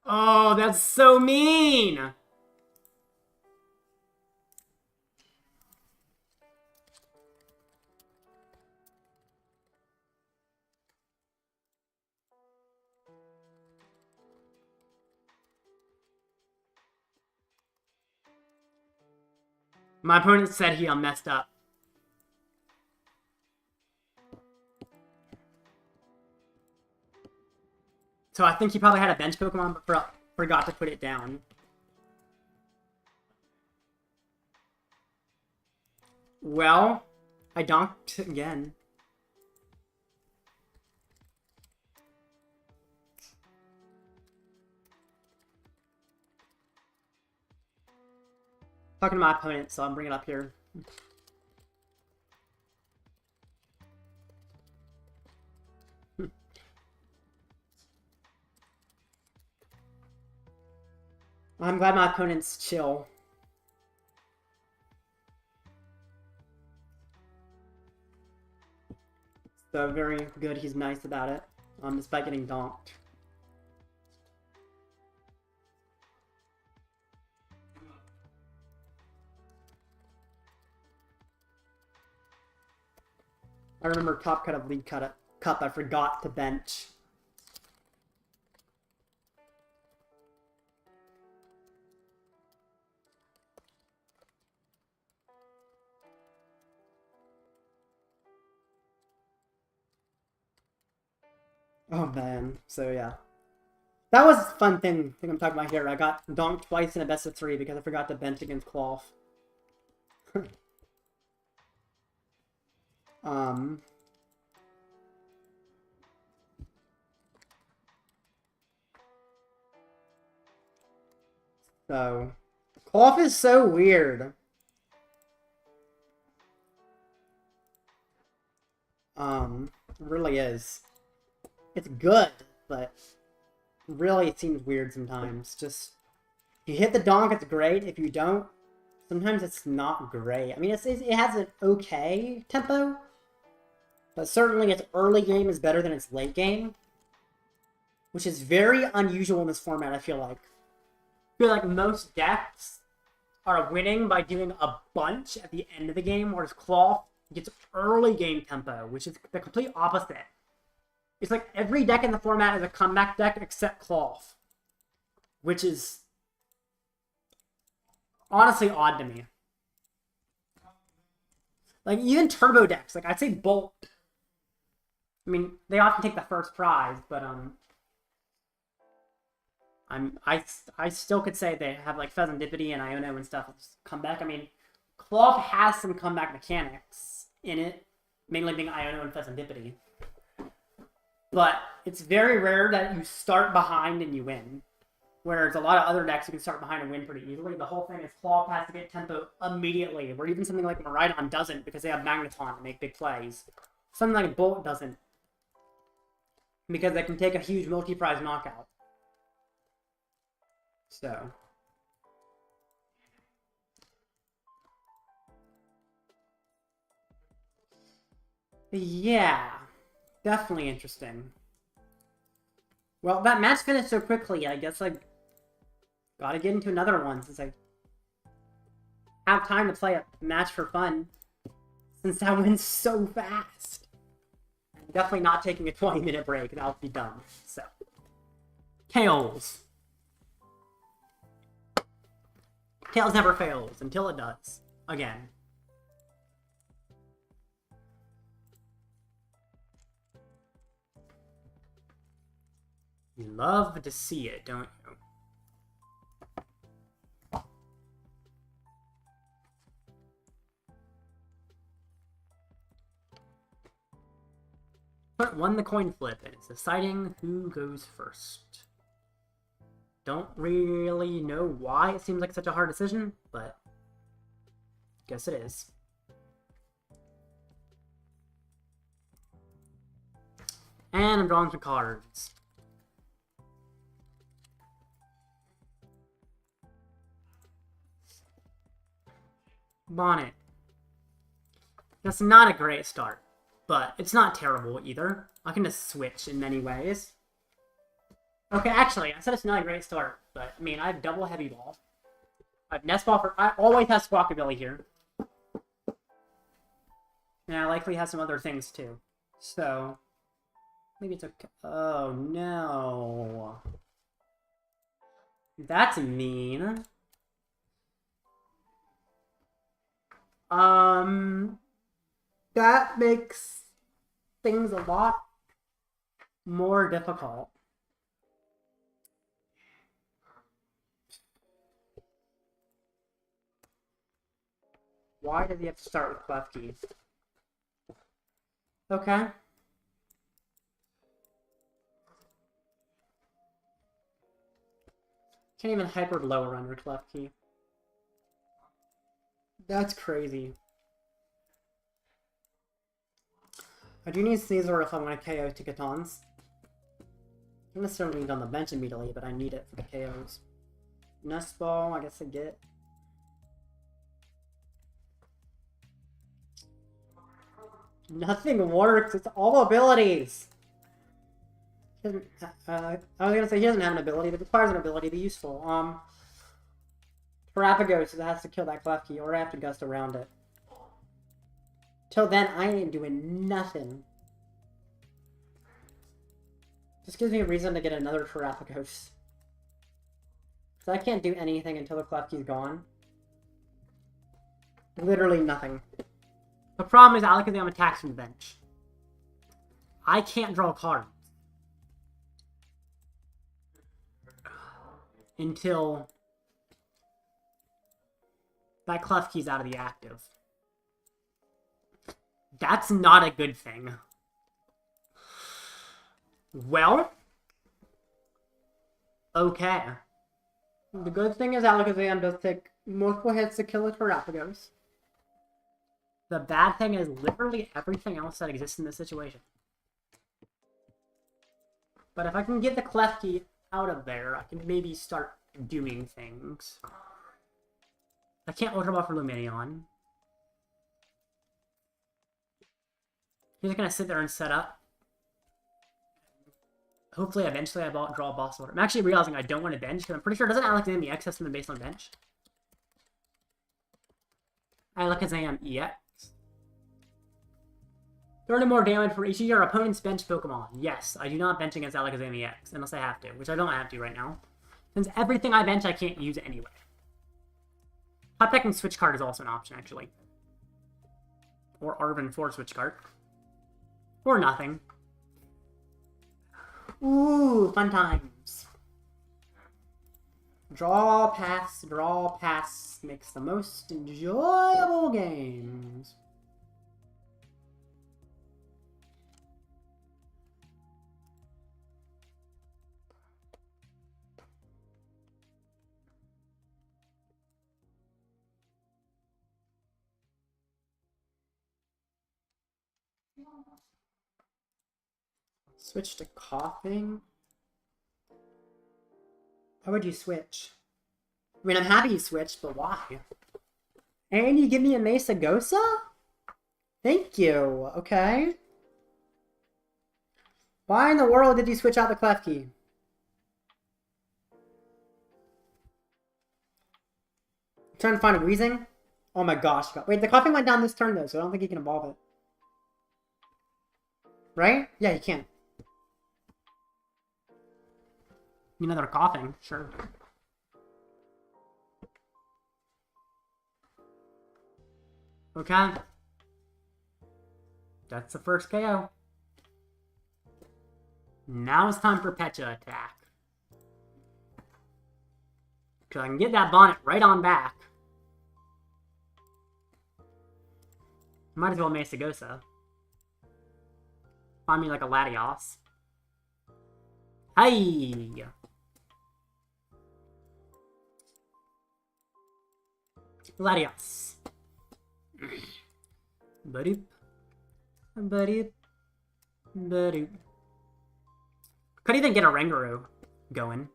Oh, that's so mean! My opponent said he messed up. So I think he probably had a bench Pokemon, but forgot to put it down. Well, I donked again. Talking to my opponent, so I'm bringing it up here. I'm glad my opponent's chill. So very good, he's nice about it. Despite getting donked. I remember top cut of lead cup, I forgot to bench. Oh man, so yeah. That was a fun thing I'm talking about here. I got donked twice in a best of 3 because I forgot to bench against Klawf. So Klawf is so weird. It really is. It's good, but really it seems weird sometimes. Just, if you hit the donk, it's great. If you don't, sometimes it's not great. I mean, it has an okay tempo, but certainly its early game is better than its late game, which is very unusual in this format, I feel like. I feel like most decks are winning by doing a bunch at the end of the game, whereas Klawf gets early game tempo, which is the complete opposite. It's like every deck in the format is a comeback deck except Klawf, which is honestly odd to me. Like, even turbo decks, like, I'd say Bolt. I mean, they often take the first prize, but, I still could say they have, like, Fezandipiti and Iono and stuff comeback. I mean, Klawf has some comeback mechanics in it, mainly being Iono and Fezandipiti. But it's very rare that you start behind and you win. Whereas a lot of other decks, you can start behind and win pretty easily. The whole thing is Klawf has to get tempo immediately, where even something like Miraidon doesn't, because they have Magneton to make big plays. Something like Bolt doesn't, because they can take a huge multi-prize knockout. So yeah, definitely interesting. Well, that match finished so quickly, I guess I gotta get into another one since I have time to play a match for fun. Since that went so fast. I'm definitely not taking a 20-minute break, and I'll be done. So, Tails. Tails never fails until it does. Again. You love to see it, don't you? But won the coin flip, and it's deciding who goes first. Don't really know why it seems like such a hard decision, but guess it is. And I'm drawing some cards. Bonnet. That's not a great start, but it's not terrible either. I can just switch in many ways. Okay, actually, I said it's not a great start, but I mean, I have double Heavy Ball. I have Nest Ball I always have Squawkabilly here. And I likely have some other things too. So, maybe it's okay. Oh no. That's mean. That makes things a lot more difficult. Why does he have to start with Klawf keys? Okay. Can't even hyper lower under Klawf key. That's crazy. I do need Sneasler if I want to KO Ticketons. I don't necessarily need on the bench immediately, but I need it for the KOs. Nest Ball, I guess I get. Nothing works, it's all abilities! I was gonna say he doesn't have an ability, but requires an ability to be useful. Terapagos has to kill that Klawf key, or I have to gust around it. Till then, I ain't doing nothing. Just gives me a reason to get another Terapagos. So I can't do anything until the Klawf key's gone. Literally nothing. The problem is Alakazam attacks from the bench. I can't draw cards. until that Klawf key's out of the active. That's not a good thing. Well, okay. The good thing is Alakazam does take multiple hits to kill a Terapagos. The bad thing is literally everything else that exists in this situation. But if I can get the Klawf key out of there, I can maybe start doing things. I can't Ultra Ball for Lumineon. He's just gonna sit there and set up. Hopefully, eventually, I draw a boss order. I'm actually realizing I don't want to bench, because I'm pretty sure doesn't Alakazam EX have something based on bench? Alakazam EX. 30 more damage for each of your opponent's bench Pokemon. Yes, I do not bench against Alakazam EX, unless I have to, which I don't have to right now. Since everything I bench, I can't use anyway. Hot Pecking Switch Cart is also an option, actually. Or Arven 4 Switch Cart. Or nothing. Ooh, fun times. Draw, pass makes the most enjoyable games. Switch to coughing? Why would you switch? I mean, I'm happy you switched, but why? And you give me a Mesagosa? Thank you, okay. Why in the world did you switch out the Klawf key? I'm trying to find a reason? Oh my gosh. Wait, the coughing went down this turn though, so I don't think you can evolve it. Right? Yeah, you can. You know they're coughing, sure. Okay. That's the first KO. Now it's time for Pecha attack. Because I can get that bonnet right on back. Might as well Mesagosa. Find me like a Latias. Hey! Latias. Badoop. Badoop. Badoop. Could even get a Oranguru going.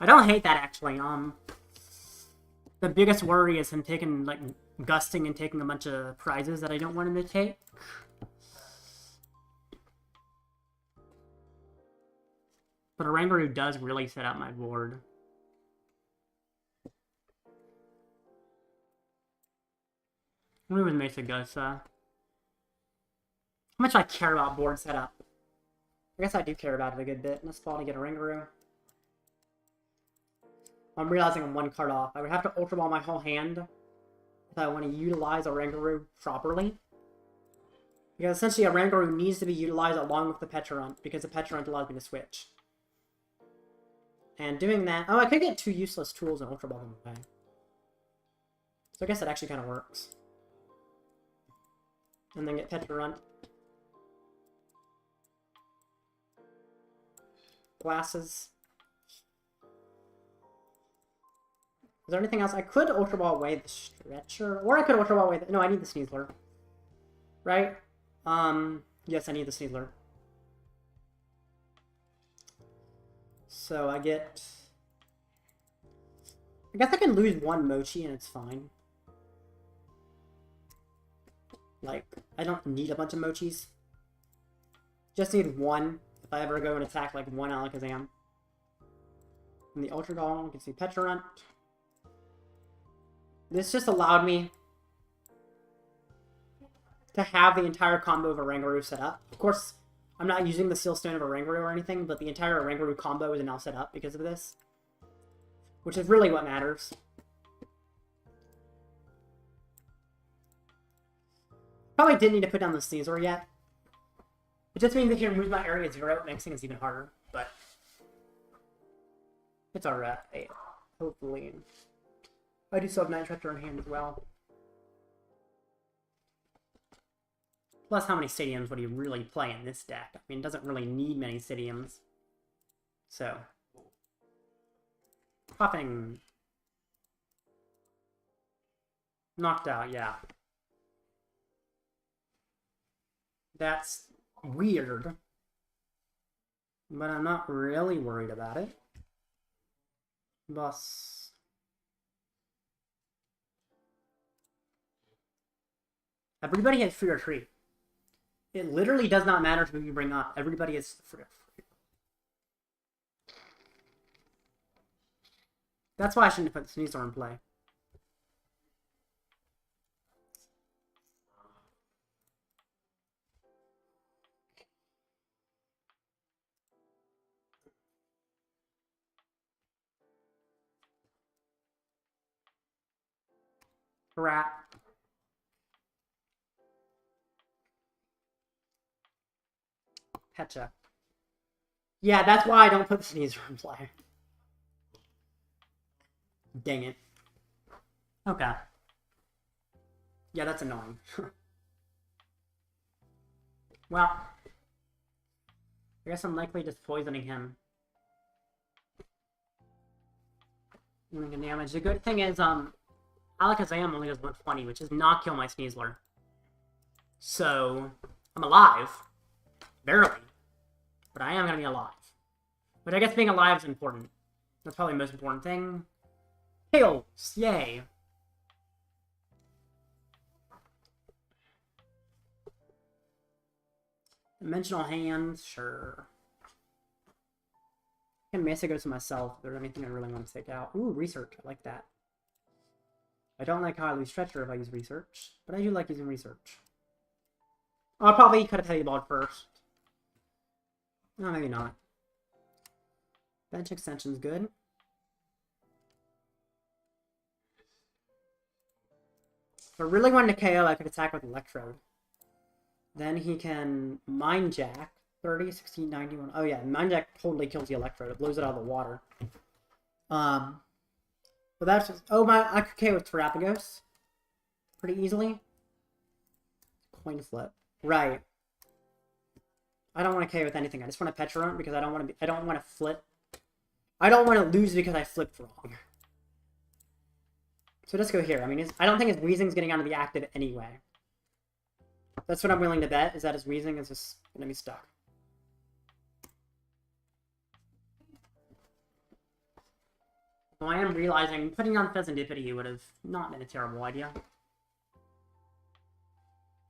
I don't hate that, actually. The biggest worry is him taking, like, gusting and taking a bunch of prizes that I don't want him to take. But Oranguru does really set up my board. What was Mesagosa? How much do I care about board setup? I guess I do care about it a good bit. Nest Ball to get a Oranguru. I'm realizing I'm one card off. I would have to Ultra Ball my whole hand if I want to utilize a Oranguru properly. Because essentially a Oranguru needs to be utilized along with the Pecharunt, because the Pecharunt allows me to switch. And doing that... Oh, I could get two useless tools and Ultra Ball them away. So I guess that actually kind of works. And then get Pecharunt. Glasses. Is there anything else? I could Ultra Ball away the Stretcher, or I could Ultra Ball away the... No, I need the Sneasler. Right? Yes, I need the Sneasler. So I get... I guess I can lose one Mochi and it's fine. Like, I don't need a bunch of Mochis. Just need one if I ever go and attack, like, one Alakazam. And the Ultra Ball, you can see Pecharunt. This just allowed me to have the entire combo of Oranguru set up. Of course, I'm not using the Seal Stone of Oranguru or anything, but the entire Oranguru combo is now set up because of this. Which is really what matters. Probably didn't need to put down the Sneasler yet. It just means if he removes my area 0, mixing is even harder, but... It's alright. Hopefully. I do still have Night Stretcher in hand as well. Plus, how many stadiums would he really play in this deck? I mean, it doesn't really need many stadiums. So. Popping. Knocked out, yeah. That's weird. But I'm not really worried about it. Boss. Everybody has free or treat. It literally does not matter who you bring up. Everybody is free. That's why I shouldn't have put Sneasler in play. Crap. Pecha. Yeah, that's why I don't put Sneasler in play. Dang it. Okay. Yeah, that's annoying. Well, I guess I'm likely just poisoning him. Doing damage. The good thing is, Alakazam only does 120, which does not kill my Sneasler. So, I'm alive. Barely. But I am gonna be alive. But I guess being alive is important. That's probably the most important thing. Tails! Yay! Dimensional hands, sure. I can basically go to myself if there's anything I really want to take out. Ooh, research. I like that. I don't like how I lose Stretcher if I use research, but I do like using research. I'll probably cut a Teleball first. No, maybe not. Bench extension's good. If I really wanted to KO, I could attack with Electrode. Then he can Mind Jack. 30, 16, 91. Oh yeah, Mind Jack totally kills the Electrode. It blows it out of the water. But that's just... Oh, I could KO with Terapagos. Pretty easily. Coin flip. Right. I don't want to KO with anything. I just want to Pecharunt because I don't want to flip. I don't want to lose because I flipped wrong. So let's go here. I mean, I don't think his Weezing's getting out of the active anyway. That's what I'm willing to bet, is that his Weezing is just going to be stuck. Well, I am realizing putting on Fezandipiti would have not been a terrible idea.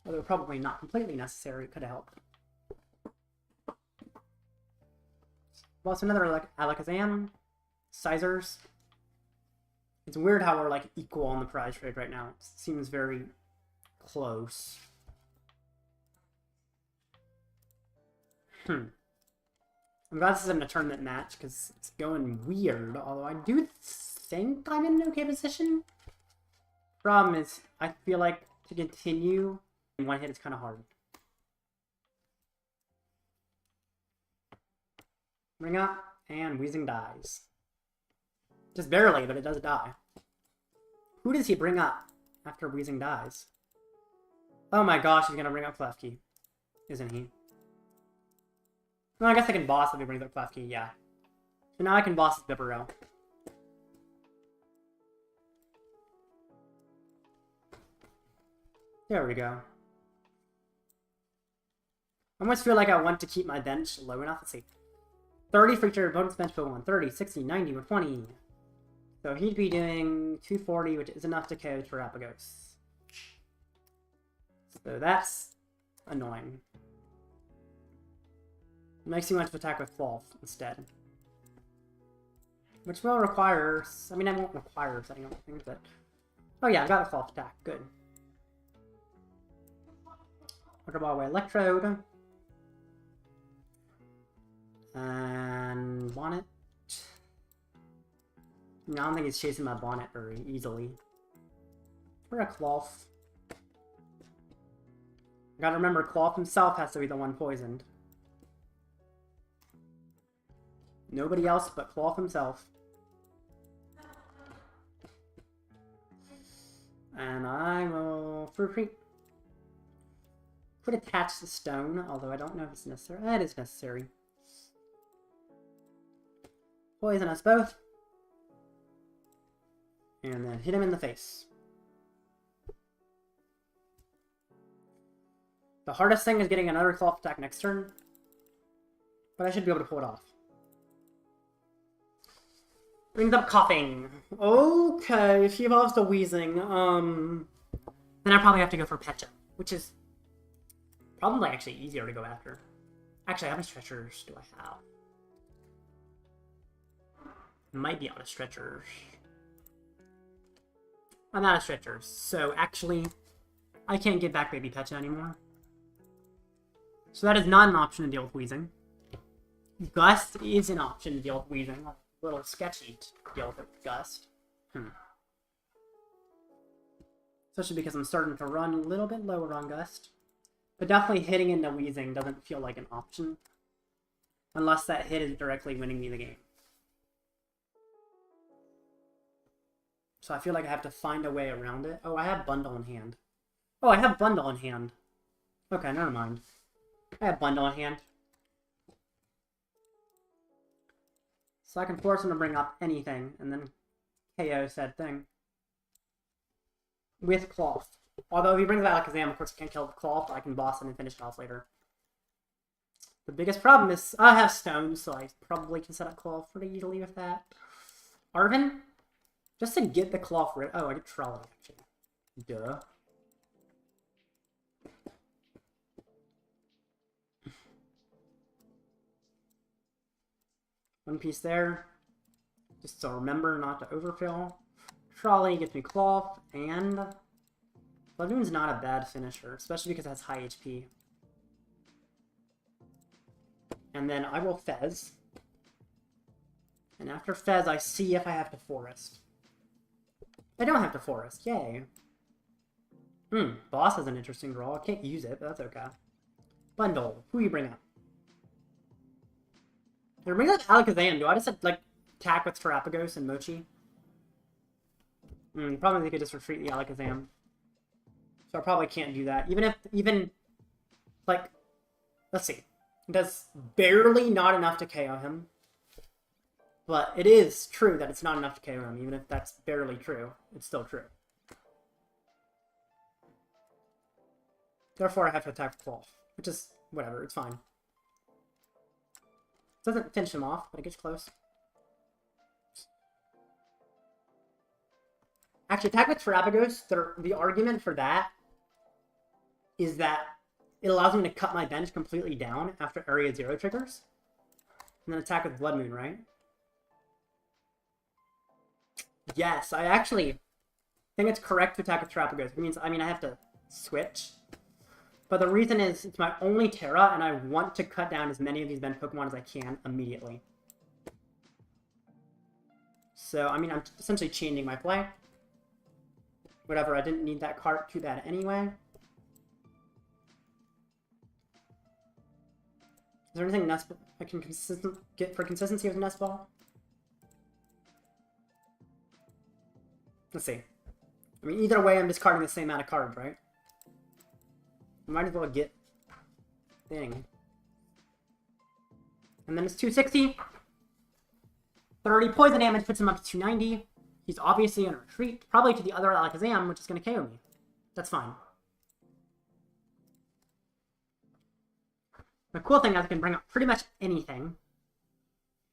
Although probably not completely necessary, it could have helped. Well, it's another Alakazam. Sizers. It's weird how we're, like, equal on the prize trade right now. It seems very close. I'm glad this isn't a tournament match, because it's going weird. Although I do think I'm in an okay position. Problem is, I feel like to continue in one hit is kind of hard. Ring up, and Weezing dies. Just barely, but it does die. Who does he bring up after Weezing dies? Oh my gosh, he's gonna bring up Klawf, isn't he? Well, I guess I can boss if he brings up Klawf, yeah. So now I can boss Bibarel. There we go. I almost feel like I want to keep my bench low enough. Let's see. 30 for each opponent's bench Pokemon. 30, 60, 90, 120. So he'd be doing 240, which is enough to KO Terapagos. So that's annoying. Makes me want to attack with Klawf instead. Which will require... I mean, I won't require setting up things, but... Oh yeah, I got a Klawf attack. Good. Ultra Ball away Electrode. And... Bonnet. No, I don't think he's chasing my Bonnet very easily. We're a Klawf. Gotta remember, Klawf himself has to be the one poisoned. Nobody else but Klawf himself. And I will Fruit Creep. Could attach the stone, although I don't know if it's necessary. That is necessary. Poison us both. And then hit him in the face. The hardest thing is getting another Klawf attack next turn. But I should be able to pull it off. Brings up coughing. Okay, if he evolves to wheezing, then I probably have to go for Pecha, which is probably actually easier to go after. Actually, how many stretchers do I have? Might be out of stretchers. I'm out of stretchers, so actually, I can't get back Baby Pecha anymore. So that is not an option to deal with wheezing. Gust is an option to deal with wheezing. A little sketchy to deal with it with Gust. Especially because I'm starting to run a little bit lower on Gust. But definitely hitting into wheezing doesn't feel like an option. Unless that hit is directly winning me the game. So I feel like I have to find a way around it. Oh, I have Bundle in hand. Oh, I have Bundle in hand. Okay, never mind. I have Bundle in hand. So I can force him to bring up anything, and then KO said thing. With Klawf. Although if he brings out Alakazam, of course I can't kill Klawf, I can boss him and finish it off later. The biggest problem is I have stones, so I probably can set up Klawf pretty easily with that. Arven? Just to get the Klawf rid. Oh, I get Trolley, actually. Duh. One piece there. Just to remember not to overfill. Trolley gets me Klawf, and Bloodmoon's not a bad finisher, especially because it has high HP. And then I will Fez. And after Fez, I see if I have to Forest. I don't have to Forest, yay. Boss is an interesting draw. I can't use it, but that's okay. Bundle, who you bring up? If I bring up Alakazam, do I just, like, attack with Terapagos and Mochi? Probably they could just retreat the Alakazam. So I probably can't do that. Even, like, let's see. It does barely not enough to KO him. But it is true that it's not enough to KO him, even if that's barely true. It's still true. Therefore, I have to attack Klawf, which is whatever, it's fine. It doesn't finish him off, but it gets close. Actually, attack with Terapagos, the argument for that is that it allows me to cut my bench completely down after Area 0 triggers. And then attack with Bloodmoon, right? Yes, I actually think it's correct to attack with Terapagos. It means, I have to switch. But the reason is, it's my only Terra, and I want to cut down as many of these bench Pokemon as I can immediately. So, I'm essentially changing my play. Whatever, I didn't need that card too bad anyway. Is there anything Nest Ball I can get for consistency with Nest Ball? Let's see. Either way, I'm discarding the same amount of cards, right? I might as well get thing. And then it's 260. 30 poison damage puts him up to 290. He's obviously in a retreat, probably to the other Alakazam, which is going to KO me. That's fine. The cool thing is I can bring up pretty much anything.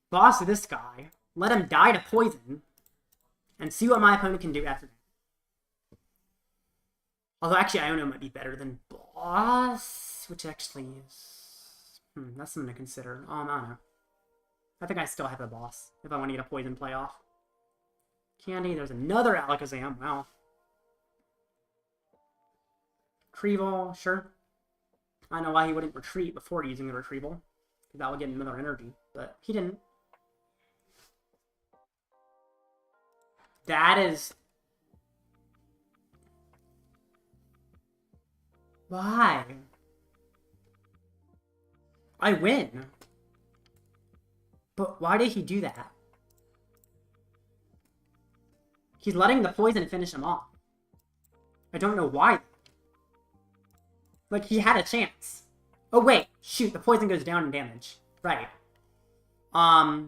Boss this guy. Let him die to poison. And see what my opponent can do after that. Although actually Iono might be better than Boss. Which actually is... that's something to consider. I don't know. I think I still have a Boss. If I want to get a poison playoff. Candy, there's another Alakazam. Wow. Retrieval, sure. I know why he wouldn't retreat before using the Retrieval. Because that would get another energy. But he didn't. That is... Why? I win. But why did he do that? He's letting the poison finish him off. I don't know why. Like, he had a chance. Oh, wait. Shoot, the poison goes down in damage. Right. I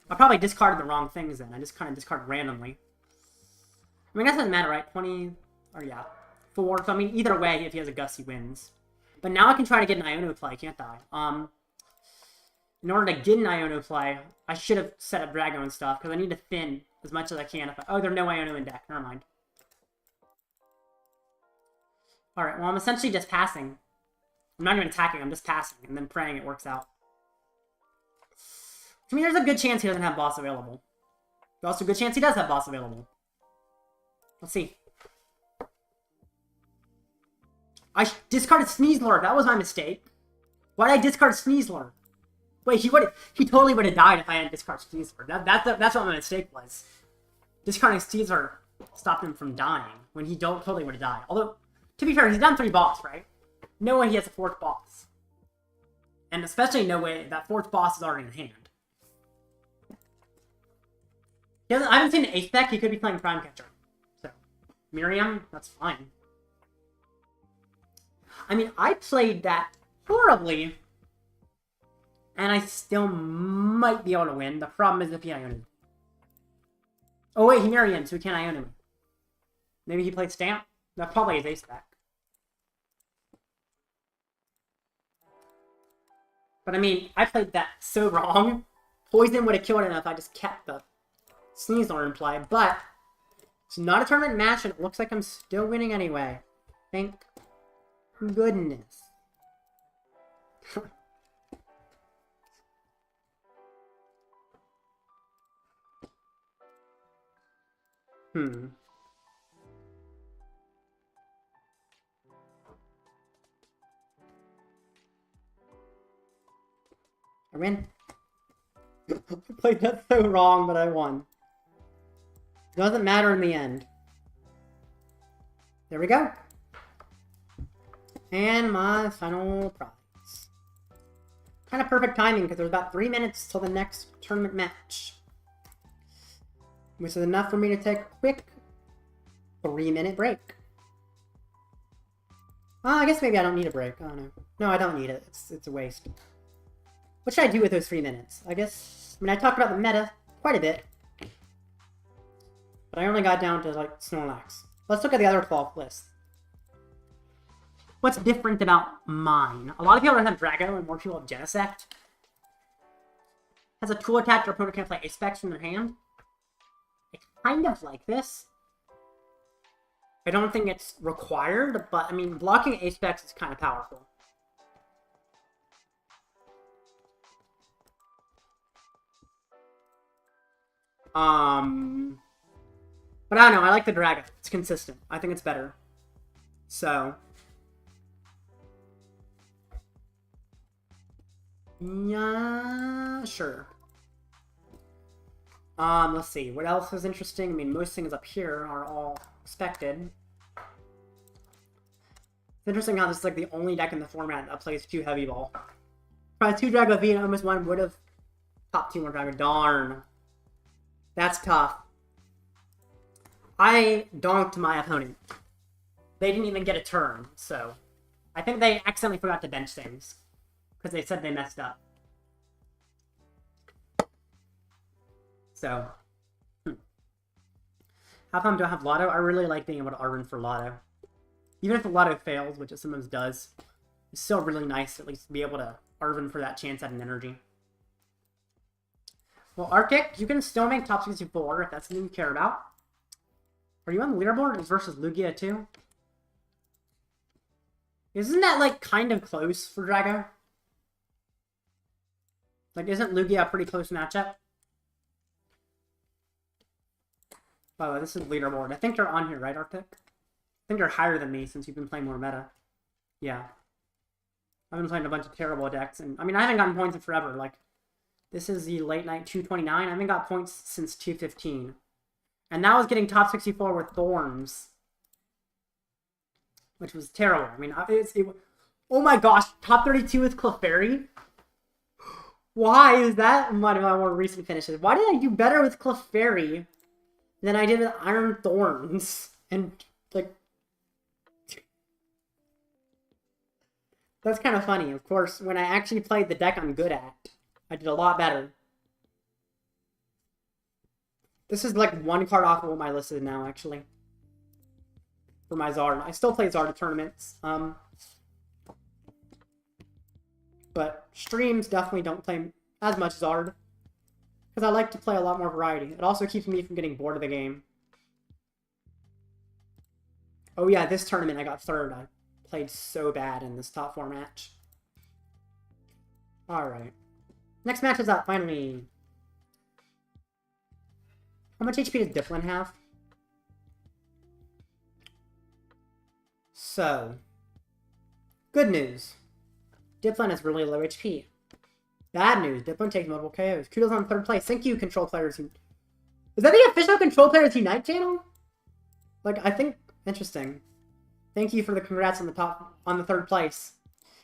probably discarded the wrong things then. I just kind of discarded randomly. I mean, that doesn't matter, right? 20, or yeah, 4. So, I mean, either way, if he has a Gust, he wins. But now I can try to get an Iono play, can't I? In order to get an Iono play, I should have set up Drago and stuff, because I need to thin as much as I can. Oh, there are no Iono in deck. Never mind. Alright, well, I'm essentially just passing. I'm not even attacking, I'm just passing, and then praying it works out. I mean, there's a good chance he doesn't have boss available. There's also a good chance he does have boss available. Let's see. I discarded Sneasler. That was my mistake. Why did I discard Sneasler? Wait, he totally would have died if I hadn't discarded Sneasler. That's what my mistake was. Discarding Sneasler stopped him from dying when he totally would have died. Although, to be fair, he's done 3 boss, right? No way he has a 4th boss. And especially no way that 4th boss is already in hand. I haven't seen an Ace Spec, he could be playing Prime Catcher. So, Miriam, that's fine. I mean, I played that horribly, and I still might be able to win. The problem is if he Iono. Oh wait, he Miriam, so he can't Iono me. Maybe he played Stamp? That probably is Ace Spec. But I mean, I played that so wrong. Poison would have killed him if I just kept the Sneasler in play, but it's not a tournament match, and it looks like I'm still winning anyway. Thank goodness. I win. I played that so wrong, but I won. Doesn't matter in the end. There we go. And my final prize. Kind of perfect timing, because there's about 3 minutes till the next tournament match. Which is enough for me to take a quick 3-minute break. I guess maybe I don't need a break. I don't know. No, I don't need it. It's a waste. What should I do with those 3 minutes? I guess... I mean, I talked about the meta quite a bit. But I only got down to, like, Snorlax. Let's look at the other Klawf list. What's different about mine? A lot of people don't have Drago, and more people have Genesect. Has a tool attached, your opponent can't play Ace Specs from their hand. It's kind of like this. I don't think it's required, but, I mean, blocking Ace Specs is kind of powerful. But I don't know, I like the Dragon. It's consistent. I think it's better. So. Yeah, sure. Let's see. What else is interesting? I mean, most things up here are all expected. It's interesting how this is like the only deck in the format that plays 2 Heavy Ball. Probably 2 Drago V and almost 1 would have top 2 more Drago. Darn. That's tough. I donked my opponent. They didn't even get a turn, so... I think they accidentally forgot to bench things. Because they said they messed up. So... How come do I have Lotto? I really like being able to Arven for Lotto. Even if the Lotto fails, which it sometimes does, it's still really nice to at least be able to Arven for that chance at an energy. Well, Arctic, you can still make top 64 if that's something you care about. Are you on the leaderboard versus Lugia too? Isn't that, like, kind of close for Drago? Like, isn't Lugia a pretty close matchup? By the way, this is leaderboard. I think you're on here, right, Arctic? I think you're higher than me since you've been playing more meta. Yeah. I've been playing a bunch of terrible decks, and, I mean, I haven't gotten points in forever. Like, this is the late night 229. I haven't got points since 215. And that was getting top 64 with Thorns. Which was terrible. I mean, oh my gosh, top 32 with Clefairy? Why is that one of my more recent finishes? Why did I do better with Clefairy then I did it with Iron Thorns. And, like... That's kind of funny. Of course, when I actually played the deck I'm good at, I did a lot better. This is like one card off of what my list is now, actually. For my Zard. I still play Zard at tournaments. But streams definitely don't play as much Zard. Because I like to play a lot more variety. It also keeps me from getting bored of the game. Oh yeah, this tournament I got third. I played so bad in this top 4 match. Alright. Next match is up, finally. How much HP does Dipplin have? So. Good news. Dipplin has really low HP. Bad news. Dipplin takes multiple KOs. Kudos on 3rd place. Thank you, Control Players. Is that the official Control Players Unite channel? Like, I think... Interesting. Thank you for the congrats on the 3rd place.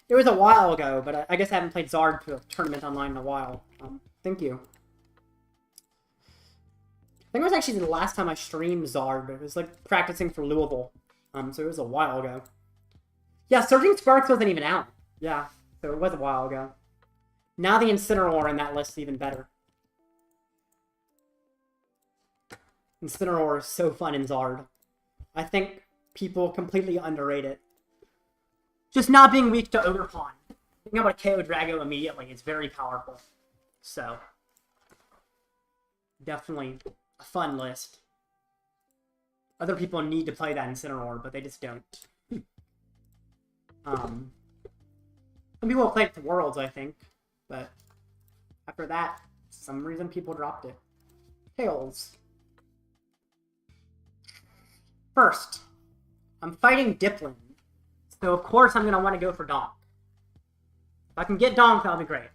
It was a while ago, but I guess I haven't played Zard to a tournament online in a while. Thank you. I think it was actually the last time I streamed Zard. It was like practicing for Louisville. So it was a while ago. Yeah, Surging Sparks wasn't even out. Yeah, so it was a while ago. Now the Incineroar in that list is even better. Incineroar is so fun in Zard. I think people completely underrate it. Just not being weak to Ogerpon. Being able to KO Drago immediately is very powerful. So, definitely a fun list. Other people need to play that Incineroar, but they just don't. Some people will play it to Worlds, I think. But after that, for some reason people dropped it. Tails. First, I'm fighting Dipplin. So of course I'm going to want to go for Donk. If I can get Donk, that'll be great.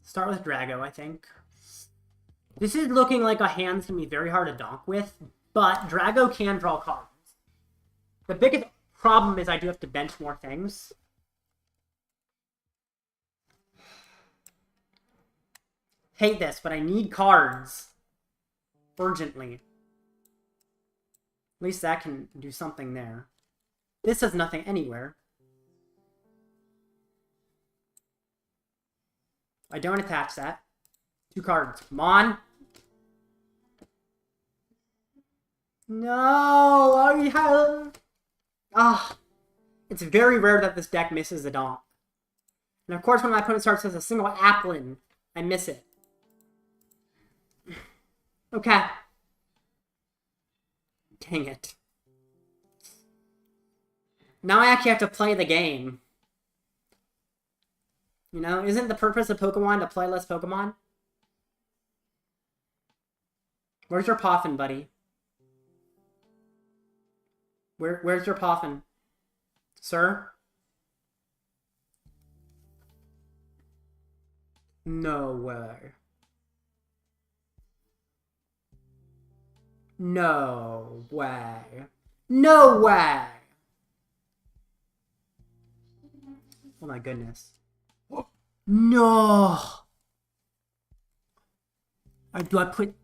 Start with Drago, I think. This is looking like a hand's going to be very hard to Donk with, but Drago can draw cards. The biggest problem is I do have to bench more things. Hate this, but I need cards. Urgently. At least that can do something there. This does nothing anywhere. I don't attach that. 2 cards. Come on. No! I have... It's very rare that this deck misses a Donk. And of course when my opponent starts with a single Applin, I miss it. Okay. Dang it. Now I actually have to play the game. You know, isn't the purpose of Pokemon to play less Pokemon? Where's your Poffin, buddy? Where's your Poffin? Sir? No way. No way. No way! Oh my goodness. No! Do I put...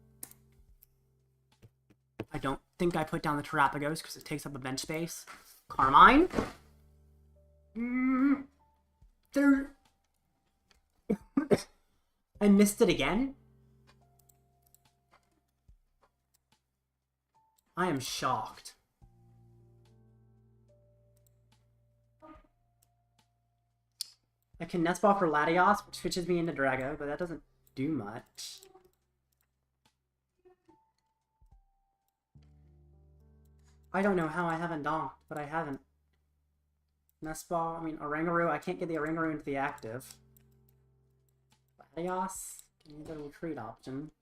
I don't think I put down the Terapagos because it takes up a bench space. Carmine? There... I missed it again? I am shocked. I can Nest Ball for Latias, which switches me into Drago, but that doesn't do much. I don't know how I haven't donked, but I haven't. Nest Ball, I mean, Oranguru, I can't get the Oranguru into the active. Latias, give me the retreat option.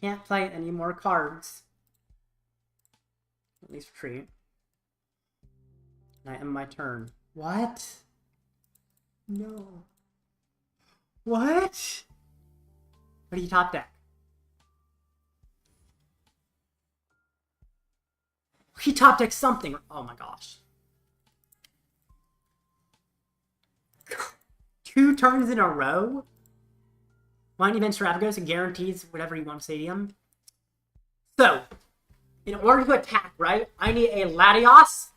Can't play any more cards. At least retreat. And I end my turn. What? No. What? What do you top deck? He top decked something. Oh my gosh. 2 turns in a row. Binding Mochi Terapagos guarantees whatever you want stadium. So, in order to attack, right, I need a Latias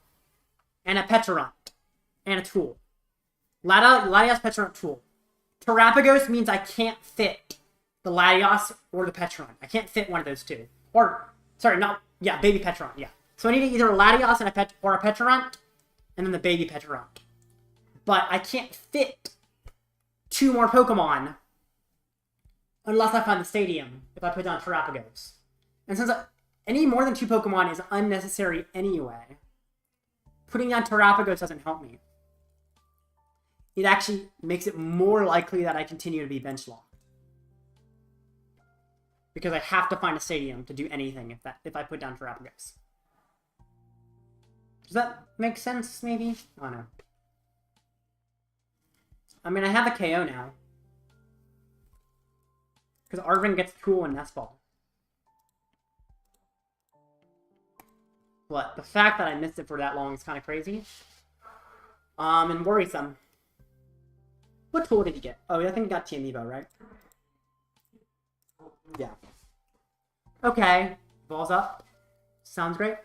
and a Pecharunt and a tool. Latias, Pecharunt, tool. Terapagos means I can't fit the Latias or the Pecharunt. I can't fit one of those two. Or, sorry, not, yeah, baby Pecharunt, yeah. So I need either a Latias and a Pecharunt, and then the baby Pecharunt. But I can't fit 2 more Pokemon unless I find the stadium if I put down Terapagos. And since any more than 2 Pokemon is unnecessary anyway, putting down Terapagos doesn't help me. It actually makes it more likely that I continue to be bench locked. Because I have to find a stadium to do anything if I put down Terapagos. Does that make sense, maybe? I don't know. I mean, I have a KO now. Because Arven gets Tool and Nest Ball. But the fact that I missed it for that long is kind of crazy. And worrisome. What tool did he get? Oh, I think he got Teamiibo, right? Yeah. Okay. Balls up. Sounds great.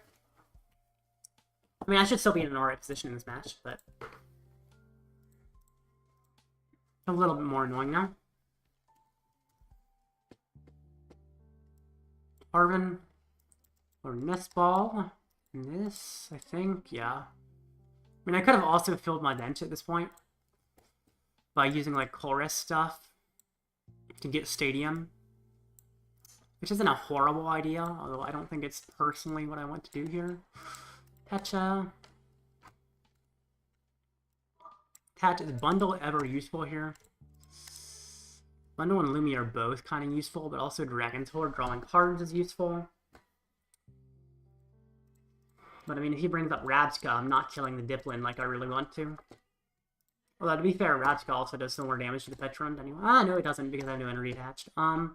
I mean, I should still be in an alright position in this match, but a little bit more annoying now. Arven or Nest Ball. And this, I think, yeah. I mean, I could have also filled my bench at this point by using, like, Colress stuff to get Stadium. Which isn't a horrible idea, although I don't think it's personally what I want to do here. Pecha. Is Bundle ever useful here? Bundle and Lumi are both kind of useful, but also Dragon's Horde drawing cards is useful. But I mean, if he brings up Rabska, I'm not killing the Diplin like I really want to. Although, to be fair, Rabska also does some more damage to the Pecharunt anyway. Ah, no, it doesn't, because I have no energy attached. I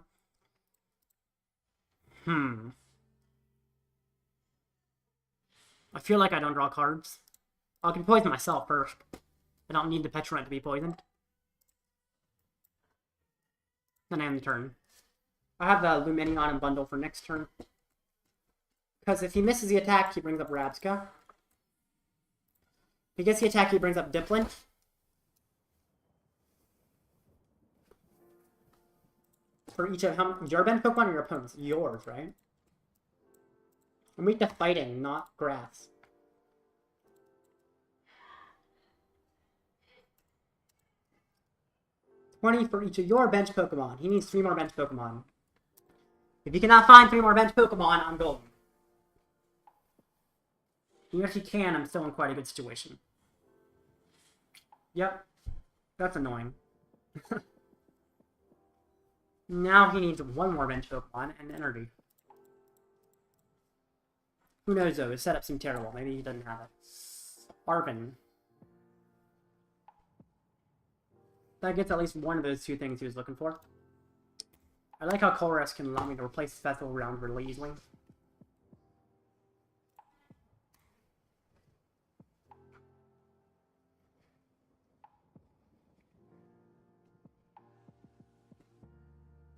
feel like I don't draw cards. I can poison myself first. I don't need the Pecharunt to be poisoned. Then I end the turn. I have the Lumineon and Bundle for next turn. Because if he misses the attack, he brings up Rabska. If he gets the attack, he brings up Diplin. For each of your bench Pokemon or your opponent's? Yours, right? I'm weak to fighting, not grass. $20 for each of your bench Pokemon. He needs 3 more bench Pokemon. If he cannot find 3 more bench Pokemon, I'm golden. Even if he can, I'm still in quite a good situation. Yep. That's annoying. Now he needs 1 more bench Pokemon and energy. Who knows though, his setup seemed terrible. Maybe he doesn't have it. Arven. That gets at least one of those 2 things he was looking for. I like how Colress can allow me to replace his Festival round really easily.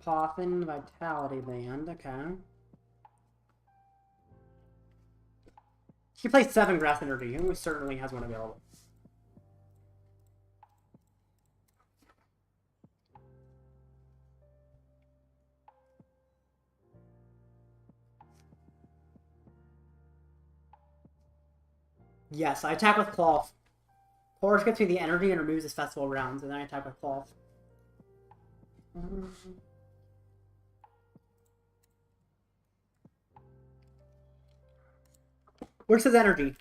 Poffin, Vitality Band, okay. He plays 7 Grass Energy, who certainly has one available. Yes, I attack with Klawf. Colress gets me the energy and removes his Festival rounds, and then I attack with Klawf. Where's his energy?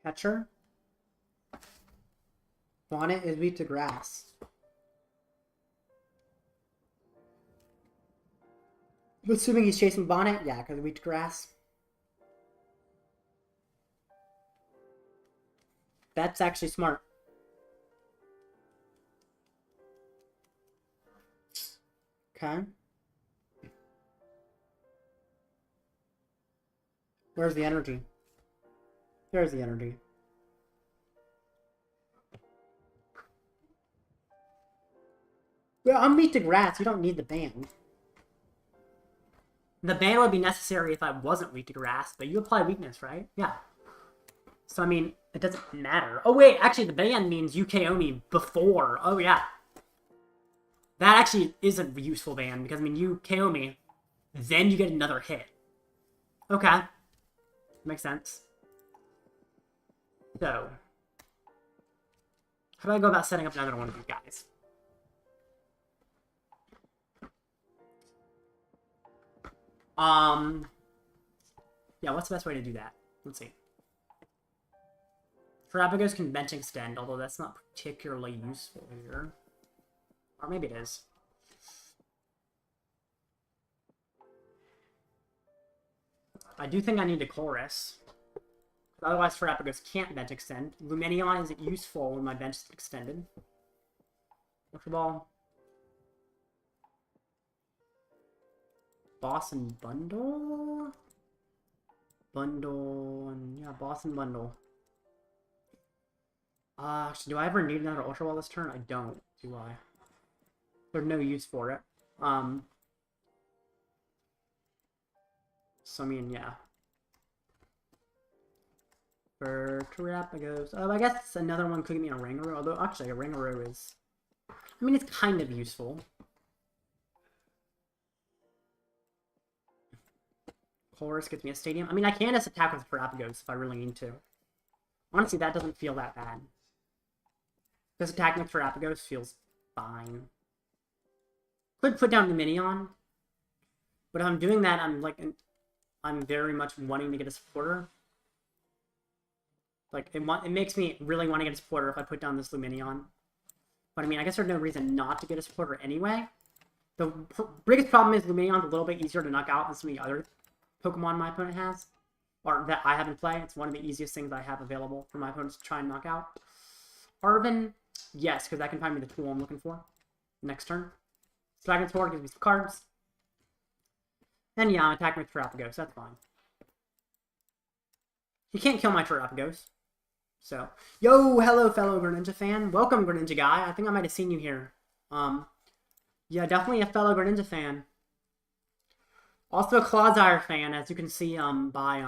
Catcher? Bonnet is weak to grass. I'm assuming he's chasing Bonnet? Yeah, because weak to grass. That's actually smart. Okay. Where's the energy? There's the energy. Well, I'm weak to grass. You don't need the band. The band would be necessary if I wasn't weak to grass, but you apply weakness, right? Yeah. So, I mean, it doesn't matter. Oh, wait, actually, the band means you KO me before. Oh, yeah. That actually is a useful band, because, I mean, you KO me, then you get another hit. Okay. Makes sense. So, how do I go about setting up another one of these guys? Yeah, what's the best way to do that? Let's see. Terapagos can bench extend, although that's not particularly useful here. Or maybe it is. I do think I need a Colress. Otherwise, Terapagos can't bench extend. Lumineon isn't useful when my bench is extended. Ultra Ball. Boss and Bundle? Bundle, and yeah, Boss and Bundle. Actually, do I ever need another Ultra Ball this turn? I don't, do I? There's no use for it. So, I mean, yeah. For Terapagos. Oh, I guess another one could give me a Oranguru, although actually a Oranguru is... I mean, it's kind of useful. Colress gets me a Stadium. I mean, I can just attack with Terapagos if I really need to. Honestly, that doesn't feel that bad. Just attacking with Terapagos feels fine. Could put down Lumineon. But if I'm doing that, I'm very much wanting to get a supporter. Like, it makes me really want to get a supporter if I put down this Lumineon. But I mean, I guess there's no reason not to get a supporter anyway. The biggest problem is Lumineon's a little bit easier to knock out than some of the other Pokemon my opponent has. Or that I have in play. It's one of the easiest things I have available for my opponents to try and knock out. Arven, yes, because that can find me the tool I'm looking for. Next turn. Dragon Sword gives me some cards. And yeah, I'm attacking with Terapagos, that's fine. He can't kill my Terapagos. So, yo, hello, fellow Greninja fan. Welcome, Greninja guy. I think I might have seen you here. Yeah, definitely a fellow Greninja fan. Also a Clodsire fan, as you can see, by,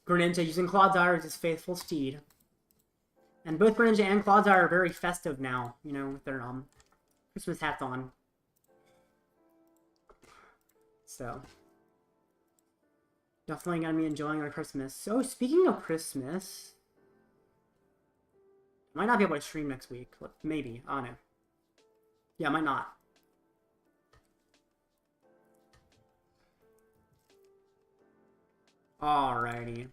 Greninja using Clodsire as his faithful steed. And both Greninja and Clodsire are very festive now, you know, with their, Christmas hats on. So, definitely gonna be enjoying our Christmas. So, speaking of Christmas... I might not be able to stream next week. Maybe. I don't know. Yeah, I might not. Alrighty.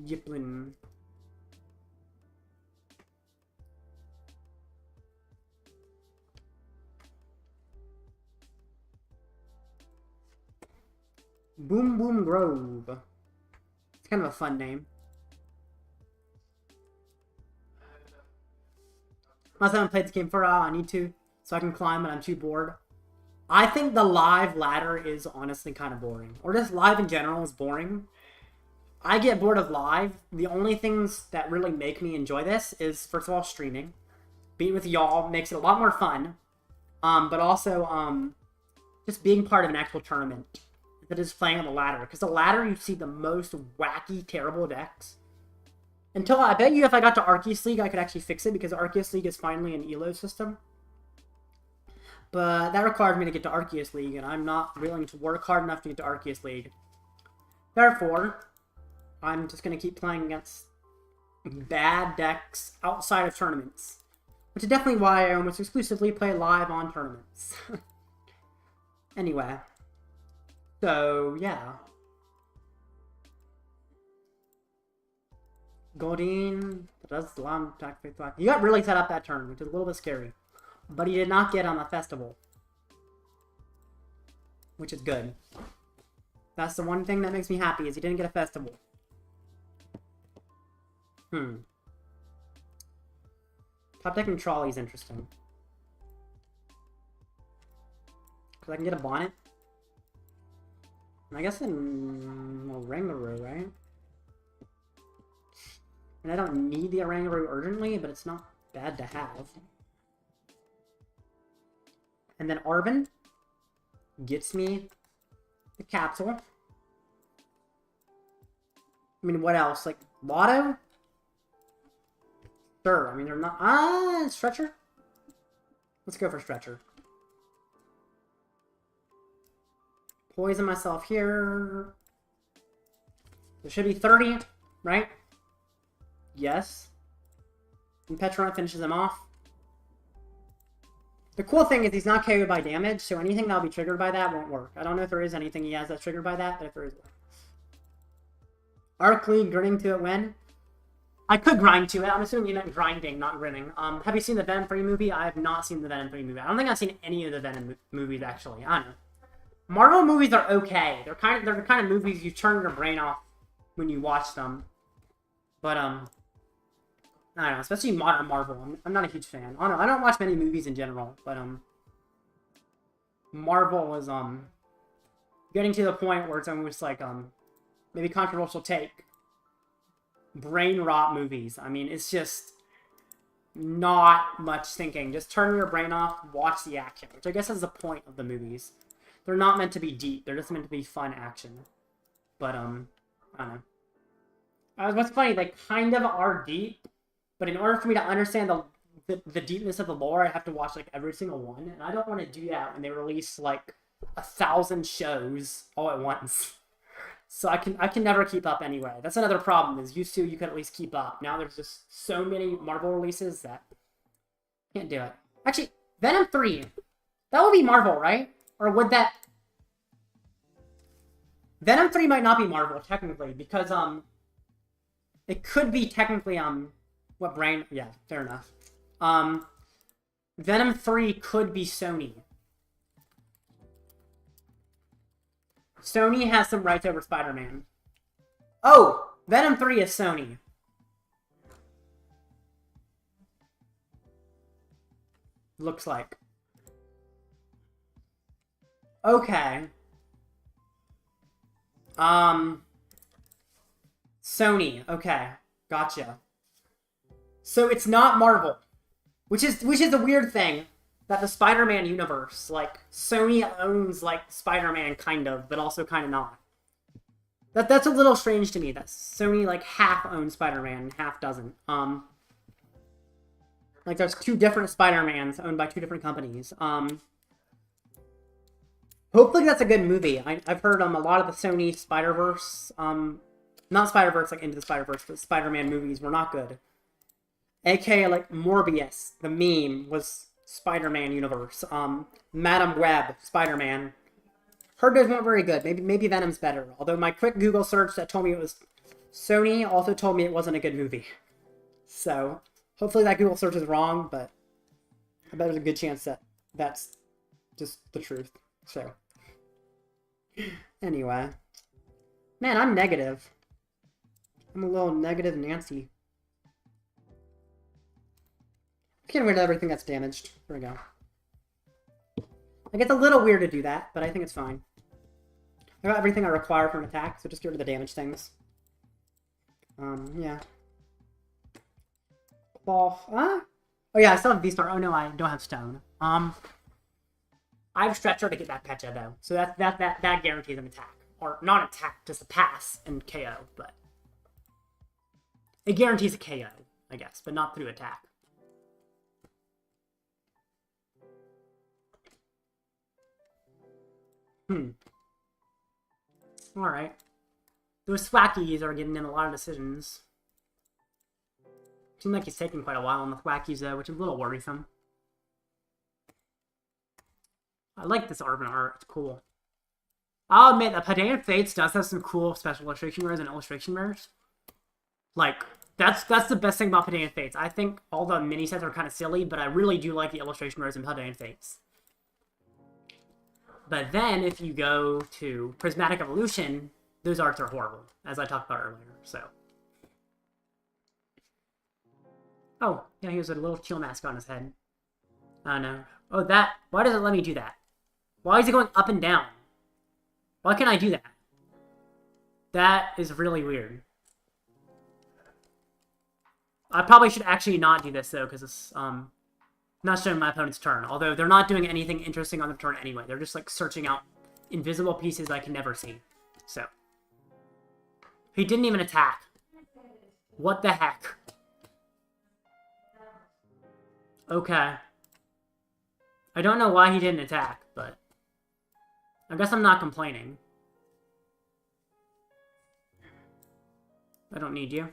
Yiplin. Boom Boom Grove. It's kind of a fun name. Last time I played this game for a while, I need to, so I can climb, but I'm too bored. I think the live ladder is honestly kind of boring. Or just live in general is boring. I get bored of live. The only things that really make me enjoy this is, first of all, streaming. Being with y'all makes it a lot more fun. But also, just being part of an actual tournament. Instead of just playing on the ladder. Because the ladder, you see the most wacky, terrible decks. Until, I bet you if I got to Arceus League, I could actually fix it, because Arceus League is finally an ELO system. But that requires me to get to Arceus League, and I'm not willing to work hard enough to get to Arceus League. Therefore, I'm just going to keep playing against bad decks outside of tournaments. Which is definitely why I almost exclusively play live on tournaments. Anyway. So, yeah. Goldeen does slam attack. He got really set up that turn, which is a little bit scary. But he did not get on the festival. Which is good. That's the one thing that makes me happy, is he didn't get a festival. Top decking Trolley is interesting. Because I can get a bonnet. And I guess in Oranguru, right? And I don't need the Oranguru urgently, but it's not bad to have. And then Arven gets me the capsule. I mean, what else? Like, Lotto? Sure, I mean, they're not... Ah, Stretcher? Let's go for Stretcher. Poison myself here. There should be 30, right? Yes. And Pecharunt finishes him off. The cool thing is he's not KO'd by damage, so anything that'll be triggered by that won't work. I don't know if there is anything he has that's triggered by that, but if there is... Arc League, grinning to it when? I could grind to it. I'm assuming you meant grinding, not grinning. Have you seen the Venom 3 movie? I have not seen the Venom 3 movie. I don't think I've seen any of the Venom movies, actually. I don't know. Marvel movies are okay. They're the kind of movies you turn your brain off when you watch them. But, I don't know, especially modern Marvel. I'm not a huge fan. I don't watch many movies in general, but, Marvel is, getting to the point where it's almost like, maybe controversial take. Brain rot movies. I mean, it's just not much thinking. Just turn your brain off, watch the action, which I guess is the point of the movies. They're not meant to be deep. They're just meant to be fun action. But, I don't know. What's funny, they kind of are deep, but in order for me to understand the deepness of the lore, I have to watch, like, every single one, and I don't want to do that when they release, like, 1,000 shows all at once. So I can never keep up anyway. That's another problem, is used to you could at least keep up. Now there's just so many Marvel releases that can't do it. Actually, Venom 3, that would be Marvel, right? Or would that... Venom 3 might not be Marvel, technically, because, it could be technically, what brain... Yeah, fair enough. Venom 3 could be Sony. Sony has some rights over Spider-Man. Oh! Venom 3 is Sony. Looks like. Okay. Sony. Okay. Gotcha. So it's not Marvel. Which is a weird thing. That the Spider-Man universe, like, Sony owns, like, Spider-Man, kind of, but also kind of not. That's a little strange to me, that Sony, like, half owns Spider-Man and half doesn't. Like, there's two different Spider-Mans owned by two different companies. Hopefully that's a good movie. I've heard, a lot of the Sony Spider-Verse, not Spider-Verse, like, Into the Spider-Verse, but Spider-Man movies were not good. AKA, like, Morbius, the meme, was... Spider-Man universe. Madam Web, Spider-Man. Heard those weren't very good. Maybe Venom's better. Although my quick Google search that told me it was Sony also told me it wasn't a good movie. So, hopefully that Google search is wrong, but I bet there's a good chance that that's just the truth. So, anyway. Man, I'm negative. I'm a little negative Nancy. Get rid of everything that's damaged. There we go. Like, it's a little weird to do that, but I think it's fine. I got everything I require for an attack, so just get rid of the damaged things. Yeah. Klawf. Oh yeah, I still have V-Star. Oh no, I don't have Stone. I have Stretcher to get that Pecha, though. So that guarantees an attack. Or, not attack, just a pass and KO, but... It guarantees a KO, I guess, but not through attack. Alright. Those Thwackies are getting in a lot of decisions. Seems like he's taking quite a while on the Thwackies, though, which is a little worrisome. I like this Arven art. It's cool. I'll admit that Pedantic Fates does have some cool special illustration rares and illustration rares. Like, that's the best thing about Pedantic Fates. I think all the mini sets are kind of silly, but I really do like the illustration rares in Pedantic Fates. But then, if you go to Prismatic Evolution, those arts are horrible, as I talked about earlier, so. Oh, yeah, he has a little chill mask on his head. Oh, no. Oh, that... Why does it let me do that? Why is it going up and down? Why can't I do that? That is really weird. I probably should actually not do this, though, because it's, not showing my opponent's turn. Although, they're not doing anything interesting on the turn anyway. They're just, like, searching out invisible pieces I can never see. So. He didn't even attack. What the heck? Okay. I don't know why he didn't attack, but... I guess I'm not complaining. I don't need you.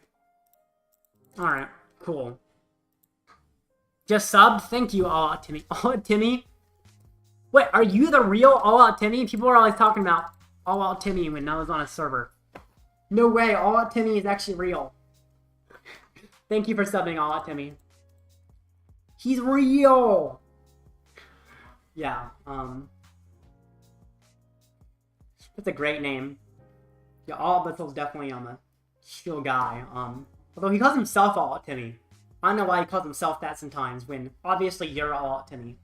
Alright, cool. Just sub? Thank you, All Out Timmy. All Out Timmy? Wait, are you the real All Out Timmy? People are always talking about All Out Timmy when I was on a server. No way, All Out Timmy is actually real. Thank you for subbing, All Out Timmy. He's real! Yeah, that's a great name. Yeah, All Out Blitzel's definitely, a chill guy. Although he calls himself All Out Timmy. I don't know why he calls himself that sometimes, when obviously you're All Out Timmy.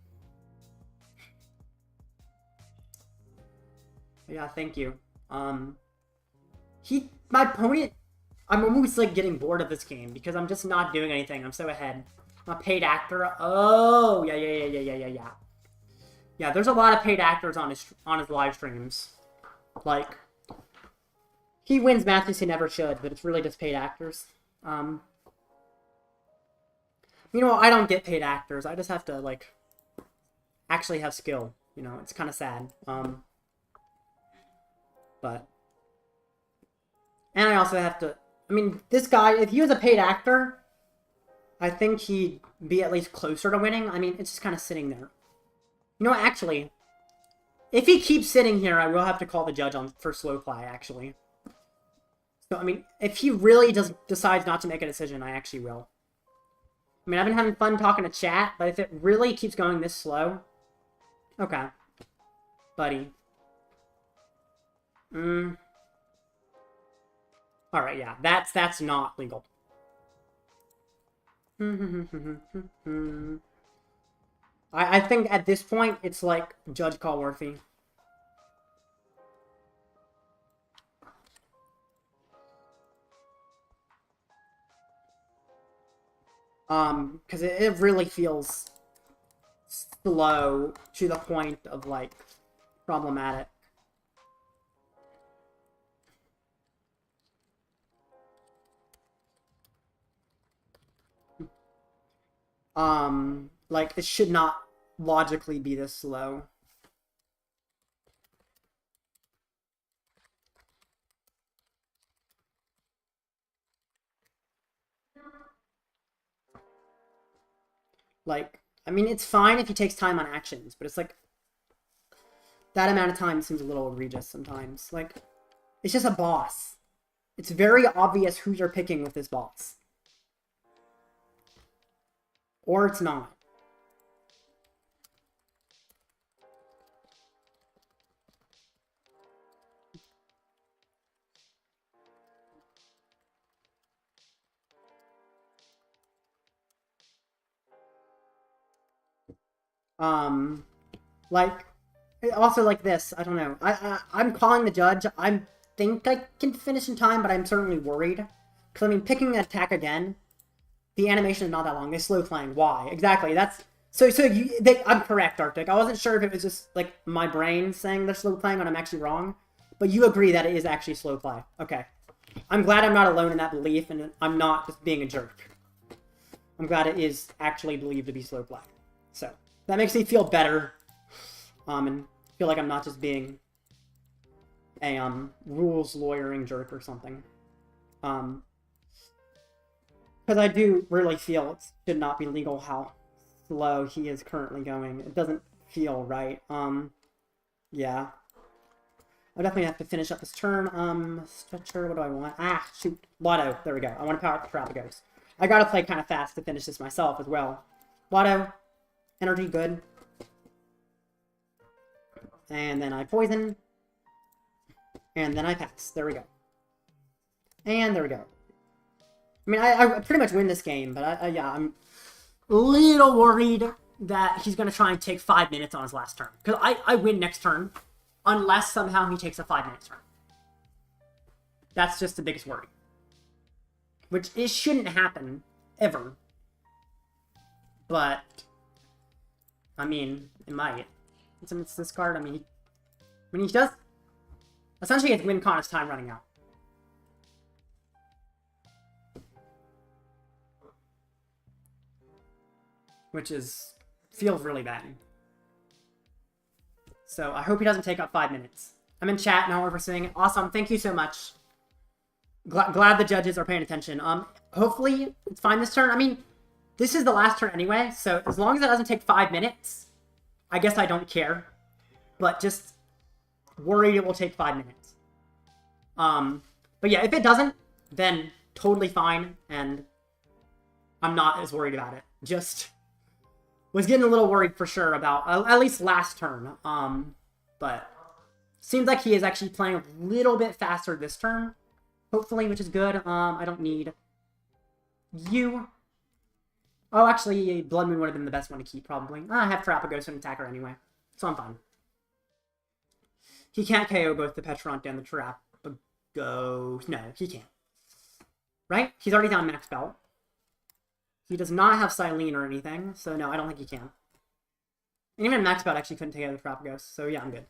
But yeah, thank you. My opponent, I'm almost like getting bored of this game because I'm just not doing anything. I'm so ahead. I'm a paid actor. Oh, yeah. Yeah, there's a lot of paid actors on his live streams. Like, he wins matches he never should, but it's really just paid actors. You know, I don't get paid actors. I just have to, like, actually have skill. You know, it's kind of sad. But... And I also have to... I mean, this guy, if he was a paid actor, I think he'd be at least closer to winning. I mean, it's just kind of sitting there. You know what, actually, if he keeps sitting here, I will have to call the judge for slow play, actually. So, I mean, if he really decides not to make a decision, I actually will. I mean, I've been having fun talking to chat, but if it really keeps going this slow... Okay. Buddy. Alright, yeah. That's not legal. I think at this point, it's like judge call worthy. Because it really feels slow to the point of, like, problematic. Like, it should not logically be this slow. Like, I mean, it's fine if he takes time on actions, but it's like, that amount of time seems a little egregious sometimes. Like, it's just a boss. It's very obvious who you're picking with this boss. Or it's not. Like, also like this, I don't know. I'm calling the judge. I think I can finish in time, but I'm certainly worried. Because, I mean, picking an attack again, the animation is not that long. They slow playing. Why? Exactly. That's... I'm correct, Arctic. I wasn't sure if it was just, like, my brain saying they're slow playing when I'm actually wrong. But you agree that it is actually slow play. Okay. I'm glad I'm not alone in that belief, and I'm not just being a jerk. I'm glad it is actually believed to be slow play. So, that makes me feel better. And feel like I'm not just being a, rules lawyering jerk or something. Because I do really feel it should not be legal how slow he is currently going. It doesn't feel right. Yeah. I definitely have to finish up this turn. Stretcher, what do I want? Ah, shoot. Lotto. There we go. I want to power up the Terapagos. I gotta play kind of fast to finish this myself as well. Lotto. Energy, good. And then I poison. And then I pass. There we go. And there we go. I mean, I pretty much win this game, but yeah, I'm a little worried that he's going to try and take 5 minutes on his last turn. Because I win next turn, unless somehow he takes a 5-minute turn. That's just the biggest worry. Which it shouldn't happen, ever. But, I mean, it might. Since it's this card, I mean, he does... Essentially, it's win con his time running out. Which feels really bad. So, I hope he doesn't take up 5 minutes. I'm in chat now, we're saying it. Awesome, thank you so much. Glad the judges are paying attention. Hopefully, it's fine this turn. I mean, this is the last turn anyway, so as long as it doesn't take 5 minutes, I guess I don't care. But just worried it will take 5 minutes. But yeah, if it doesn't, then totally fine, and I'm not as worried about it. Just was getting a little worried for sure about at least last turn. But seems like he is actually playing a little bit faster this turn, hopefully, which is good. I don't need you. Oh, actually, Bloodmoon would have been the best one to keep, probably. I have Terapagos and Attacker anyway, so I'm fine. He can't KO both the Pecharunt and the Terapagos. No, he can't. Right? He's already down max belt. He does not have Silene or anything, so no, I don't think he can. And even max belt actually couldn't take out the Terapagos, so yeah, I'm good.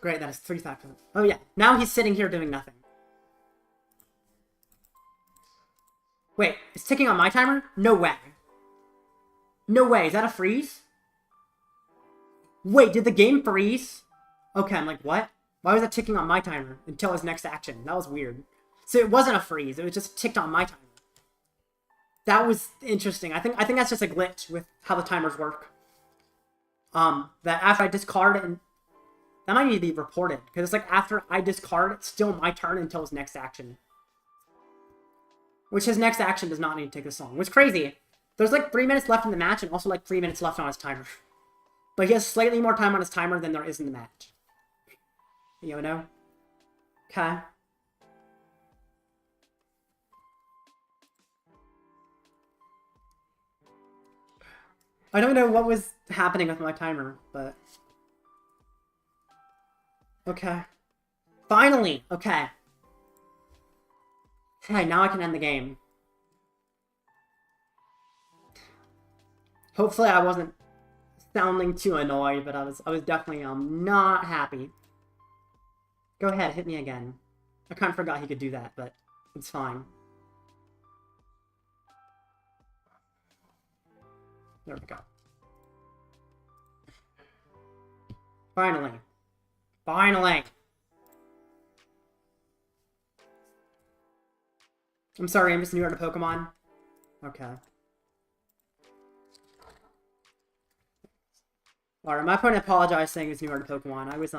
Great, that is 3 factors. Oh yeah, now he's sitting here doing nothing. Wait, it's ticking on my timer? No way. No way, is that a freeze? Wait, did the game freeze? Okay, I'm like, what? Why was that ticking on my timer until his next action? That was weird. So it wasn't a freeze, it was just ticked on my timer. That was interesting. I think that's just a glitch with how the timers work. That after I discard and that might need to be reported, because it's like after I discard, it's still my turn until his next action. Which his next action does not need to take this long. Which is crazy. There's like 3 minutes left in the match and also like 3 minutes left on his timer. But he has slightly more time on his timer than there is in the match. You know? Okay. I don't know what was happening with my timer, but... Okay. Finally! Okay. Okay, now I can end the game. Hopefully I wasn't sounding too annoyed, but I was definitely not happy. Go ahead, hit me again. I kind of forgot he could do that, but it's fine. There we go. Finally. Finally! I'm sorry, I'm just newer to Pokemon. Okay. Alright, my point, I apologize saying it's newer to Pokemon. I was,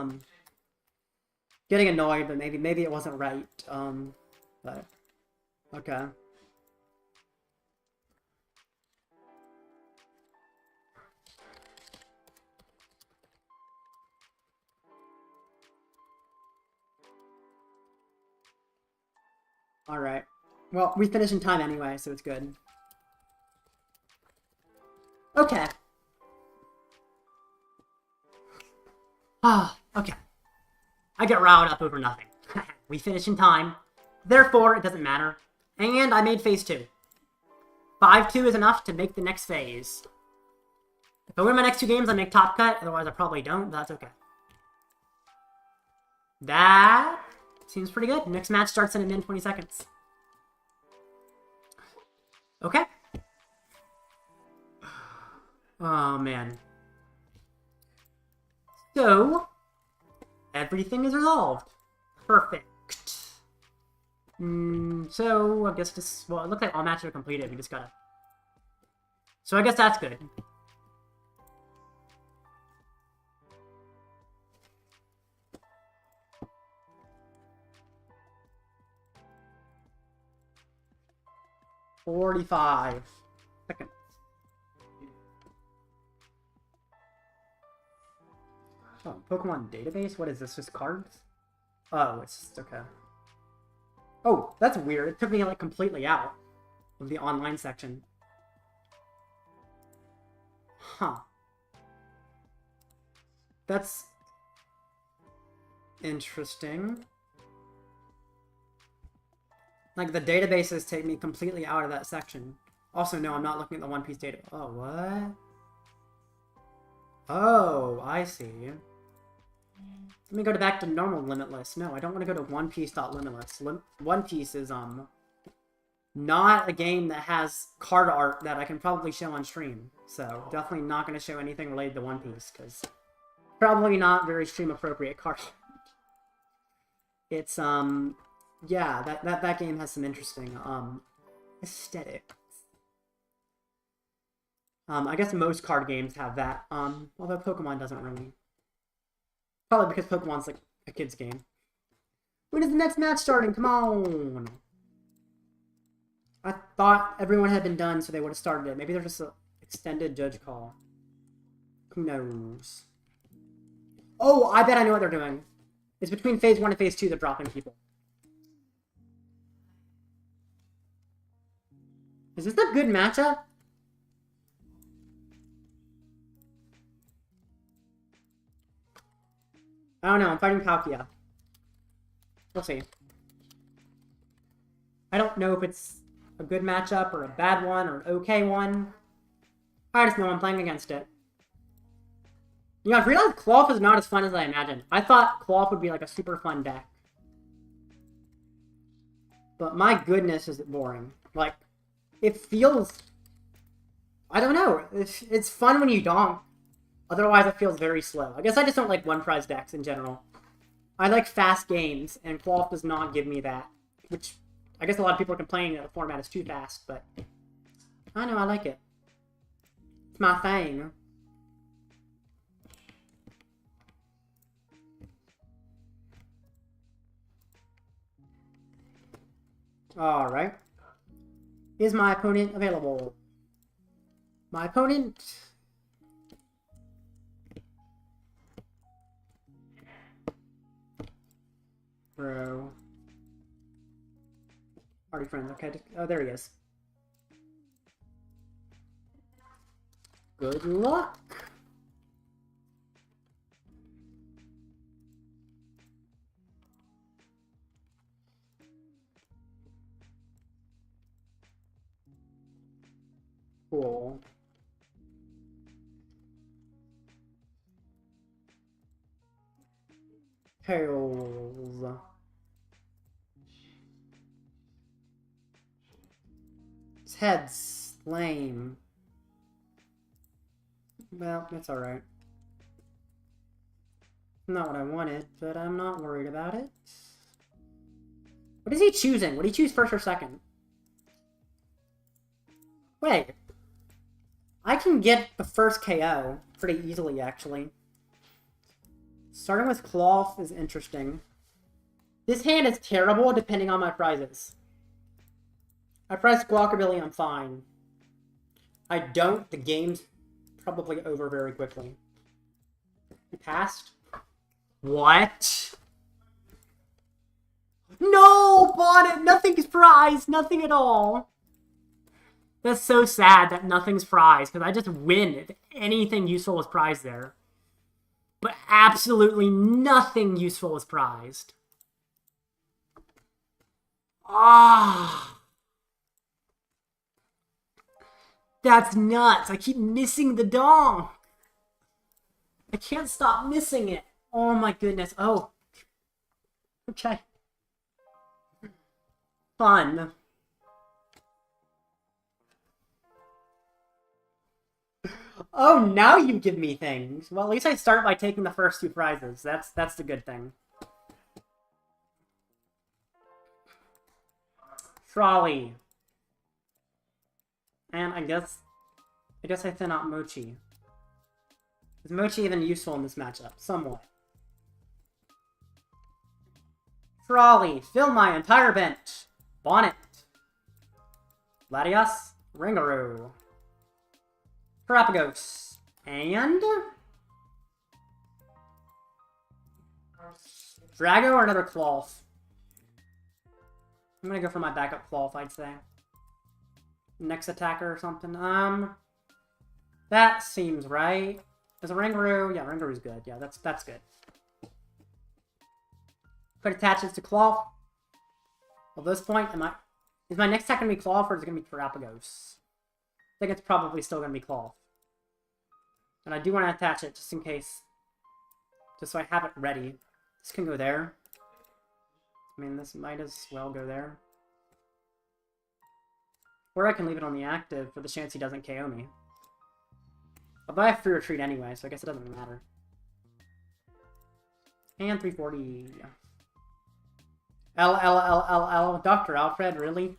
getting annoyed, but maybe it wasn't right. But... Okay. Alright. Well, we finished in time anyway, so it's good. Okay. Ah, okay. I get riled up over nothing. We finished in time. Therefore, it doesn't matter. And I made phase 2. 5-2 is enough to make the next phase. If I win my next 2 games, I make top cut. Otherwise, I probably don't, but that's okay. That seems pretty good. Next match starts in a min 20 seconds. Okay. Oh, man. So, everything is resolved. Perfect. So, I guess this... Well, it looks like all matches are completed. We just gotta... So, I guess that's good. $45 seconds. Oh, Pokemon database? What is this? Just cards? Oh, it's just... Okay. Oh, that's weird. It took me, like, completely out of the online section. Huh. That's interesting. Like, the databases take me completely out of that section. Also, no, I'm not looking at the One Piece data. Oh, what? Oh, I see. Let me go back to normal Limitless. No, I don't want to go to One Piece.limitless. One Piece is, not a game that has card art that I can probably show on stream. So, definitely not going to show anything related to One Piece, because probably not very stream appropriate card art. It's, yeah, that game has some interesting, aesthetics. I guess most card games have that, although Pokemon doesn't really. Probably because Pokemon's like a kid's game. When is the next match starting? Come on! I thought everyone had been done, so they would have started it. Maybe there's just an extended judge call. Who knows? Oh, I bet I know what they're doing. It's between Phase 1 and Phase 2 they're dropping people. Is this a good matchup? I don't know, I'm fighting Palkia. We'll see. I don't know if it's a good matchup, or a bad one, or an okay one. I just know I'm playing against it. You know, I've realized Klawf is not as fun as I imagined. I thought Klawf would be like a super fun deck. But my goodness, is it boring. Like, it feels... I don't know. It's fun when you donk. Otherwise, it feels very slow. I guess I just don't like one-prize decks in general. I like fast games, and Klawf does not give me that. Which, I guess a lot of people are complaining that the format is too fast, but... I know, I like it. It's my thing. Alright. Is my opponent available? My opponent... Bro. Already friends, okay. Oh, there he is. Good luck! Cool. Tails. His head's lame. Well, that's alright. Not what I wanted, but I'm not worried about it. What is he choosing? Would he choose first or second? Wait. I can get the first KO pretty easily, actually. Starting with Klawf is interesting. This hand is terrible depending on my prizes. I prize Squawkabilly, I'm fine. I don't, the game's probably over very quickly. You passed? What? No, Bonnet! Nothing's prized! Nothing at all! That's so sad that nothing's prized, because I just win if anything useful was prized there. But absolutely nothing useful was prized. Ah. That's nuts. I keep missing the dong. I can't stop missing it. Oh my goodness. Oh. Okay. Fun. Oh, now you give me things. Well, at least I start by taking the first two prizes. That's the good thing. Trolley. And I guess I thin out Mochi. Is Mochi even useful in this matchup? Somewhat. Trolley. Fill my entire bench. Bonnet. Latias. Oranguru. Terapagos. And... Drago or another Klawf? I'm gonna go for my backup Klawf, I'd say. Next attacker or something. That seems right. Is Oranguru? Yeah, Oranguru's good. Yeah, that's good. Could attach this to Klawf. At this point, is my next attack gonna be Klawf or is it gonna be Terapagos? I think it's probably still gonna be Klawf. And I do want to attach it just in case. Just so I have it ready. This can go there. I mean, this might as well go there. Or I can leave it on the active for the chance he doesn't KO me. But I have free retreat anyway, so I guess it doesn't really matter. And 340. Dr. Alfred, really?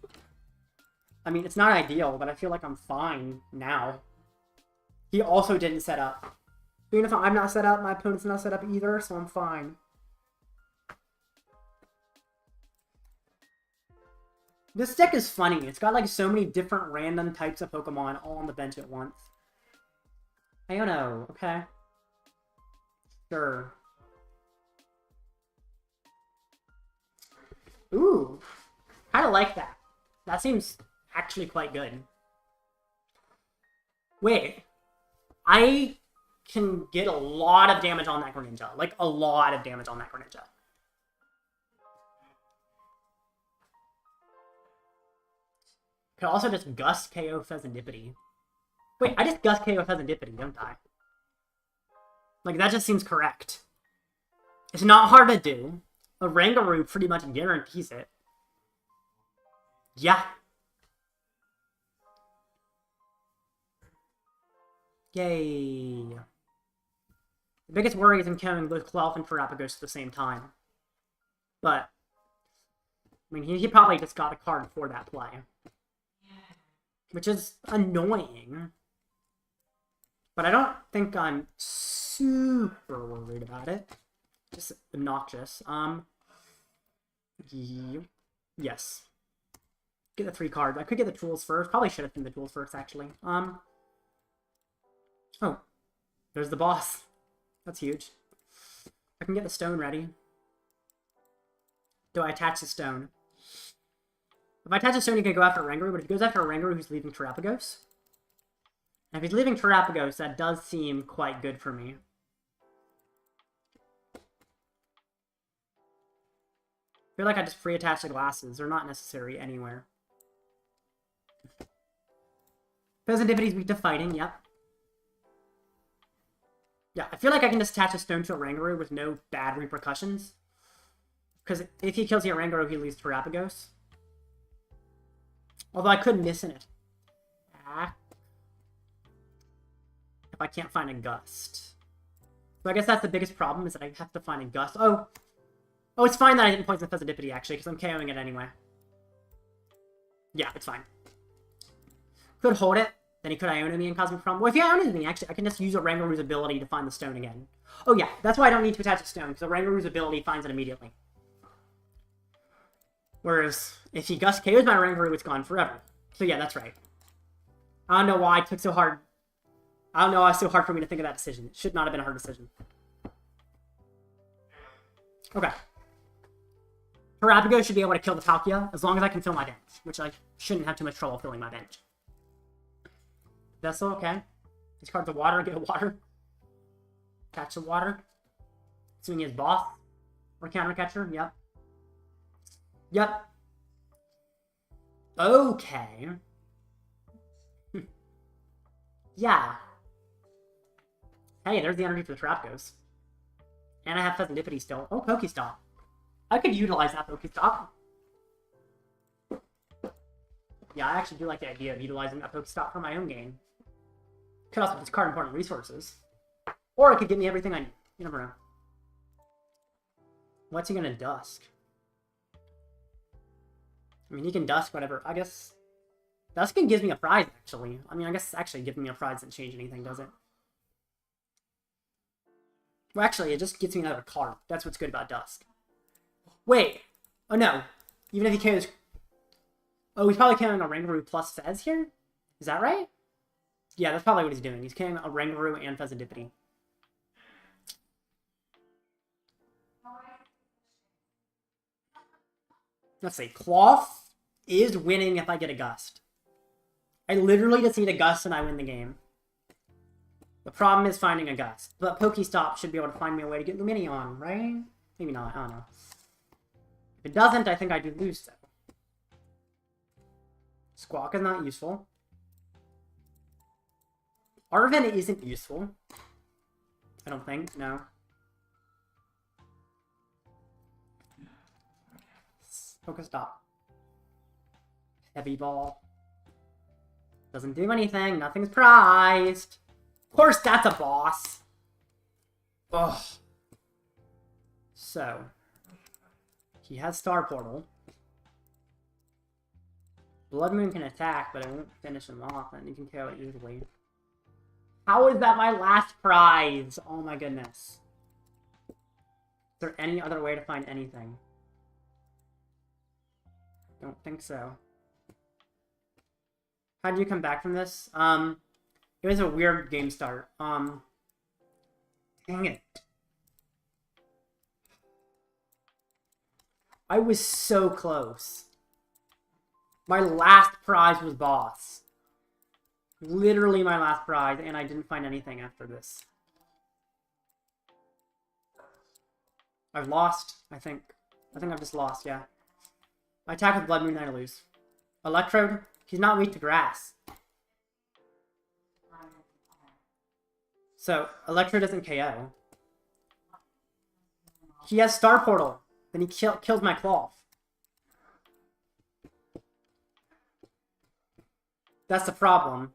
I mean, it's not ideal, but I feel like I'm fine now. He also didn't set up. Even if I'm not set up, my opponent's not set up either, so I'm fine. This deck is funny. It's got like so many different random types of Pokemon all on the bench at once. Iono, okay. Sure. Ooh. Kinda like that. That seems actually quite good. Wait. I can get a lot of damage on that Greninja. Like, a lot of damage on that Greninja. Could also just Gust KO Fezandipiti. Wait, I just Gust KO Fezandipiti, don't I? Like, that just seems correct. It's not hard to do. Oranguru pretty much guarantees it. Yeah. Yay. The biggest worry is him killing both Klawf and Terapagos at the same time. But, I mean, he probably just got a card for that play. Which is annoying. But I don't think I'm super worried about it. Just obnoxious. Yes. Get the 3 cards. I could get the tools first. Probably should have done the tools first, actually. Oh. There's the boss. That's huge. I can get the stone ready. Do I attach the stone? If I attach a stone, he can go after Oranguru, but if he goes after Oranguru, who's leaving Terapagos. And if he's leaving Terapagos, that does seem quite good for me. I feel like I just pre-attach the glasses. They're not necessary anywhere. Fezandipiti's weak to fighting, yep. Yeah, I feel like I can just attach a stone to Oranguru with no bad repercussions. Because if he kills the Oranguru, he leaves Terapagos. Although I could miss in it. If I can't find a Gust. So I guess that's the biggest problem, is that I have to find a Gust. Oh, it's fine that I didn't poison the Fezandipiti, actually, because I'm KOing it anyway. Yeah, it's fine. Could hold it. Then he could Iono me and cause me a problem. Well, if he Ionos me, actually, I can just use Oranguru's ability to find the stone again. Oh yeah, that's why I don't need to attach a stone, because Oranguru's ability finds it immediately. Whereas, if he Gust KOs my Oranguru, it's gone forever. So yeah, that's right. I don't know why it took so hard. I don't know why it's so hard for me to think of that decision. It should not have been a hard decision. Okay. Terapagos should be able to kill the Palkia, as long as I can fill my bench, which I shouldn't have too much trouble filling my bench. Vessel, okay. Discard the water, get a water. Catch the water. Assuming he has boss. Or counter catcher, yep. Yep. Okay. Yeah. Hey, there's the energy for the Terapagos. And I have Fezandipiti still. Oh, Pokestop. I could utilize that Pokestop. Yeah, I actually do like the idea of utilizing that Pokestop for my own game. Could also discard important resources. Or it could give me everything I need. You never know. What's he gonna dusk? I mean, he can dusk whatever. I guess Dusking gives me a prize, actually. I mean, I guess actually giving me a prize doesn't change anything, does it? Well, actually, it just gets me another card. That's what's good about Dusk. Wait. Oh, no. Even if he carries... Oh, he's probably carrying a Oranguru plus Fez here? Is that right? Yeah, that's probably what he's doing. He's carrying a Oranguru and Fezandipiti. Let's see. Klawf is winning if I get a Gust. I literally just need a Gust and I win the game. The problem is finding a Gust. But Pokestop should be able to find me a way to get Lumineon, right? Maybe not, I don't know. If it doesn't, I think I do lose, though. Squawk is not useful. Arven isn't useful. I don't think, no. Pokestop. Heavy Ball. Doesn't do anything, nothing's prized. Of course, that's a boss. Ugh. So, he has Star Portal. Bloodmoon can attack, but it won't finish him off, and you can KO it easily. How is that my last prize? Oh my goodness. Is there any other way to find anything? Don't think so. How did you come back from this? It was a weird game start. Dang it. I was so close. My last prize was boss. Literally my last prize, and I didn't find anything after this. I've lost, I think. I think I've just lost, yeah. I attack with Bloodmoon, and I lose. Electrode, he's not weak to grass. So, Electrode doesn't KO. He has Star Portal. Then he kills my Klawf. That's the problem.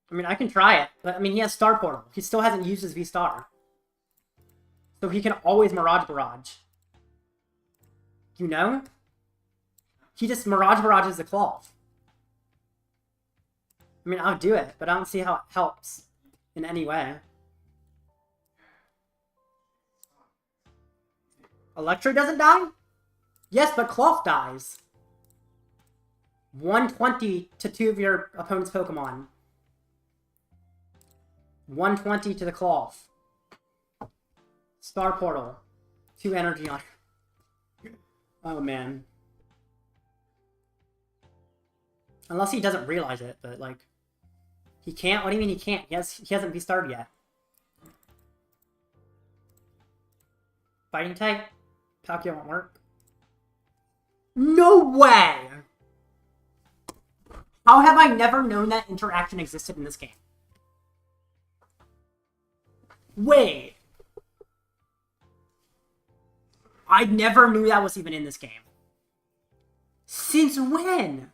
I mean, I can try it, but I mean, he has Star Portal. He still hasn't used his V-Star. So he can always Mirage Barrage. You know? He just Mirage Barrages the Klawf. I mean, I'll do it, but I don't see how it helps in any way. Electro doesn't die? Yes, but Klawf dies. 120 to 2 of your opponent's Pokemon. 120 to the Klawf. Star Portal. 2 energy on. Oh, man. Unless he doesn't realize it, but, like... He can't? What do you mean he can't? He hasn't V-starred yet. Fighting type? Palkia won't work. No way! How have I never known that interaction existed in this game? Wait. I never knew that was even in this game. Since when?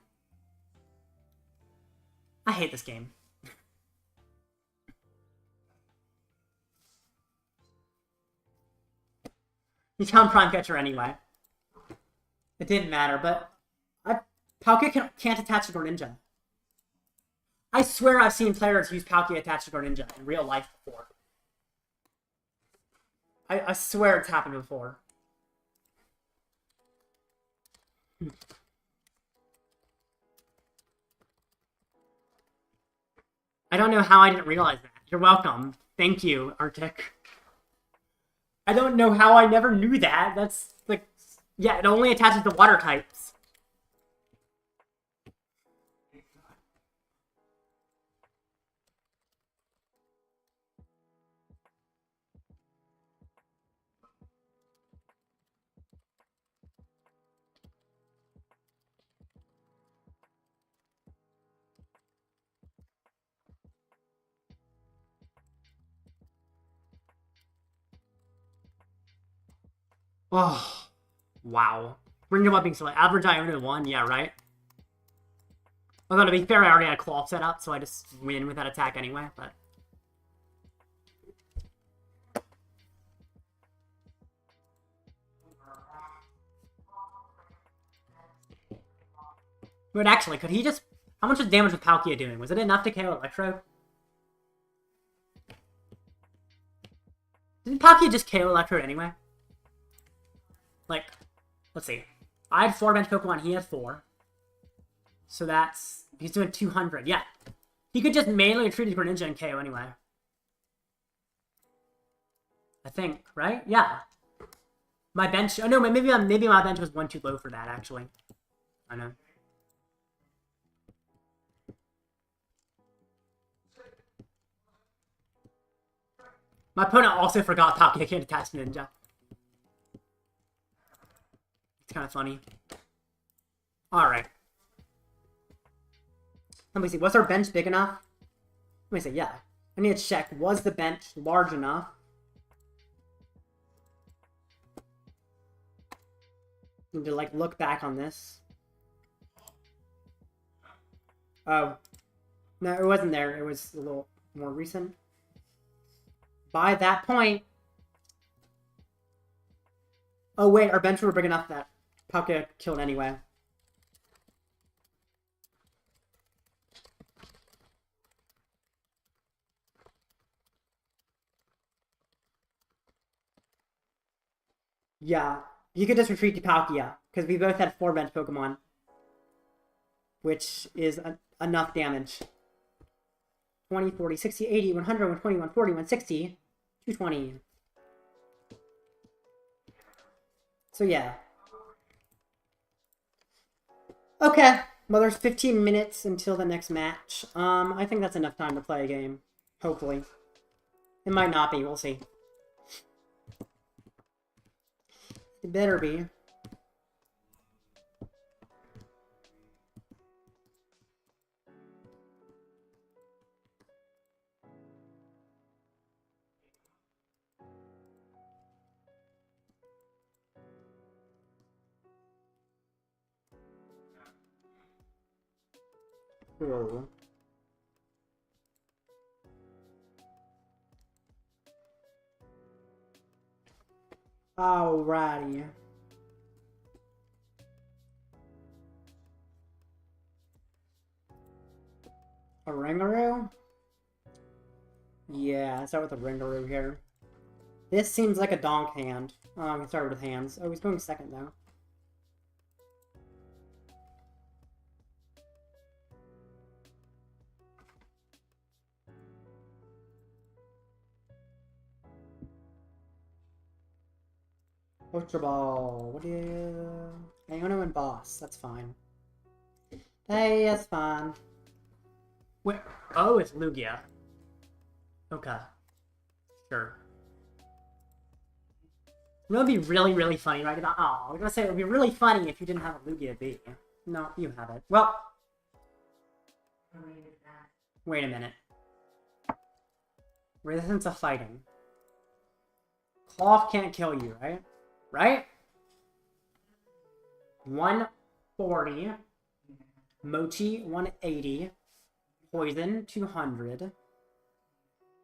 I hate this game. He found Prime Catcher anyway. It didn't matter, but Palkia can't attach to Greninja. I swear I've seen players use Palkia attached to Greninja in real life before. I swear it's happened before. I don't know how I didn't realize that. You're welcome. Thank you, Arctic. I don't know how I never knew that. That's, like... Yeah, it only attaches to water types. Oh, wow. Bring him up being select. Average Iono 1, yeah, right? Although, to be fair, I already had a Klawf set up, so I just win with that attack anyway, but... But actually, could he just... How much was damage with Palkia doing? Was it enough to KO Electrode? Didn't Palkia just KO Electrode anyway? Like, let's see. I had 4 bench Pokemon, he had 4. So that's... He's doing 200. Yeah. He could just manually retreat his Greninja and KO anyway. I think, right? Yeah. My bench... Oh, no, maybe my bench was 1 too low for that, actually. I know. My opponent also forgot Palkia can't attach Ninja. It's kind of funny. Alright. Let me see. Was our bench big enough? Let me see. Yeah. I need to check. Was the bench large enough? Need to, like, look back on this. Oh. No, it wasn't there. It was a little more recent. By that point... Oh, wait. Our bench were big enough that Palkia killed anyway. Yeah. You could just retreat to Palkia, because we both had 4 bench Pokemon. Which is enough damage. 20, 40, 60, 80, 100, 120, 140, 160, 220. So yeah. Okay. Well, there's 15 minutes until the next match. I think that's enough time to play a game. Hopefully. It might not be. We'll see. It better be. Cool. Alrighty. Oranguru? Yeah, let's start with Oranguru here. This seems like a donk hand. We can start with hands. Oh, he's going second though. Ultra Ball. What do you... Iono and Boss. That's fine. Hey, that's fine. Wait. Oh, it's Lugia. Okay. Sure. It would be really, really funny, right? Oh, I was gonna say it would be really funny if you didn't have a Lugia B. No, you have it. Well... Wait a minute. Resistance of fighting. Klawf can't kill you, right? Right? 140. Mochi, 180. Poison, 200.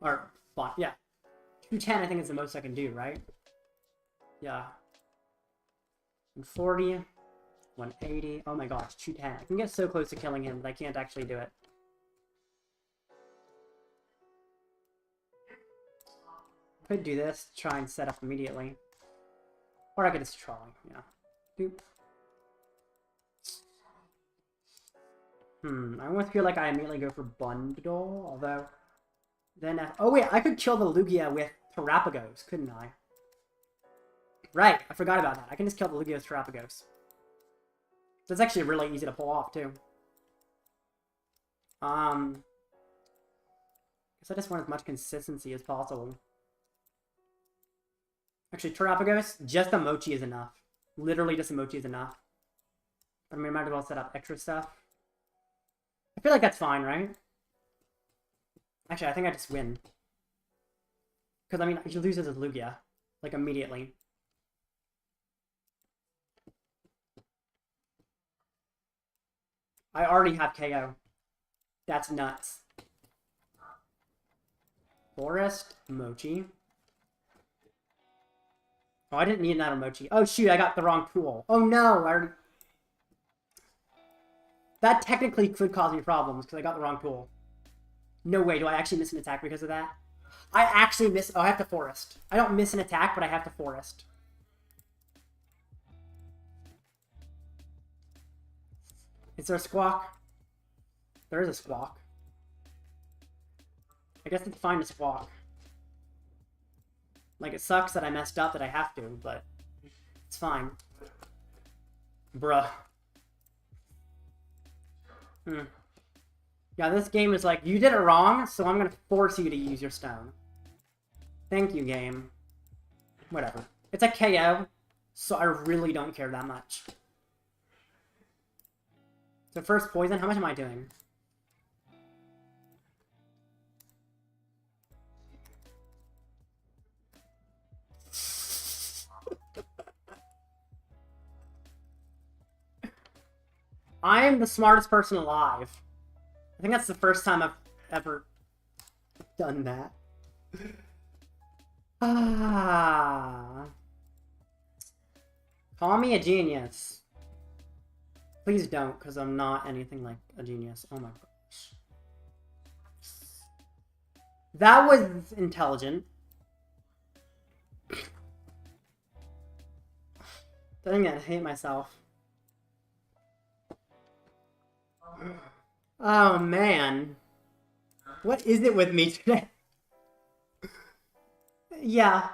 Or, yeah. 210 I think is the most I can do, right? Yeah. 140. 180. Oh my gosh, 210. I can get so close to killing him, but I can't actually do it. Could do this, try and set up immediately. Or I could just trolley, yeah. Doop. I almost feel like I immediately go for Bundle, although... Then oh wait, I could kill the Lugia with Terapagos, couldn't I? Right, I forgot about that. I can just kill the Lugia with Terapagos. That's actually really easy to pull off, too. Guess I just want as much consistency as possible. Actually, Terapagos, just a Mochi is enough. Literally just a Mochi is enough. I mean, I might as well set up extra stuff. I feel like that's fine, right? Actually, I think I just win. Because, I mean, he loses his Lugia. Like, immediately. I already have KO. That's nuts. Forest, Mochi. Oh, I didn't need another Mochi. Oh, shoot, I got the wrong tool. Oh, no! I already... That technically could cause me problems, because I got the wrong tool. No way, do I actually miss an attack because of that? I actually miss... Oh, I have to Forest. I don't miss an attack, but I have to Forest. Is there a Squawk? There is a Squawk. I guess it's fine to Squawk. Like, it sucks that I messed up that I have to, but it's fine. Bruh. Yeah, this game is like, you did it wrong, so I'm gonna force you to use your stone. Thank you, game. Whatever. It's a KO, so I really don't care that much. So first poison, how much am I doing? I am the smartest person alive. I think that's the first time I've ever done that. Call me a genius. Please don't, because I'm not anything like a genius. Oh my gosh. That was intelligent. Dang it, I hate myself. Oh man. What is it with me today? Yeah.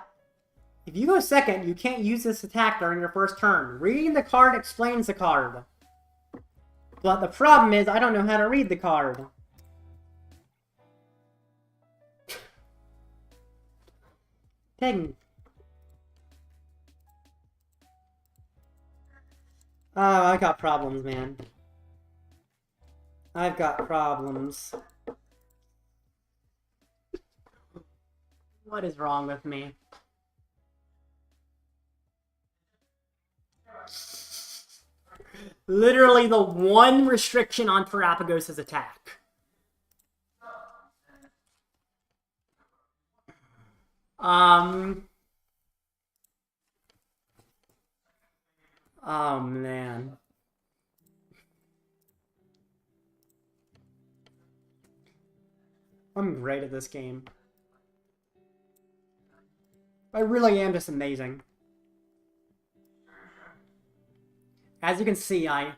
If you go second, you can't use this attack during your first turn. Reading the card explains the card. But the problem is, I don't know how to read the card. Dang. Oh, I got problems, man. I've got problems. What is wrong with me? Literally the one restriction on Terapagos' attack. Oh man. I'm great at this game. I really am just amazing. As you can see, I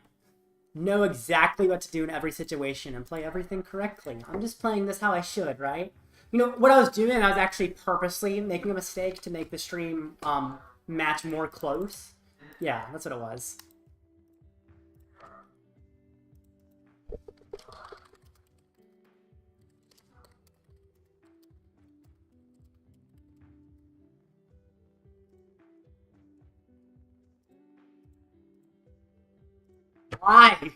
know exactly what to do in every situation and play everything correctly. I'm just playing this how I should, right? You know, what I was doing, I was actually purposely making a mistake to make the stream match more close. Yeah, that's what it was. Why?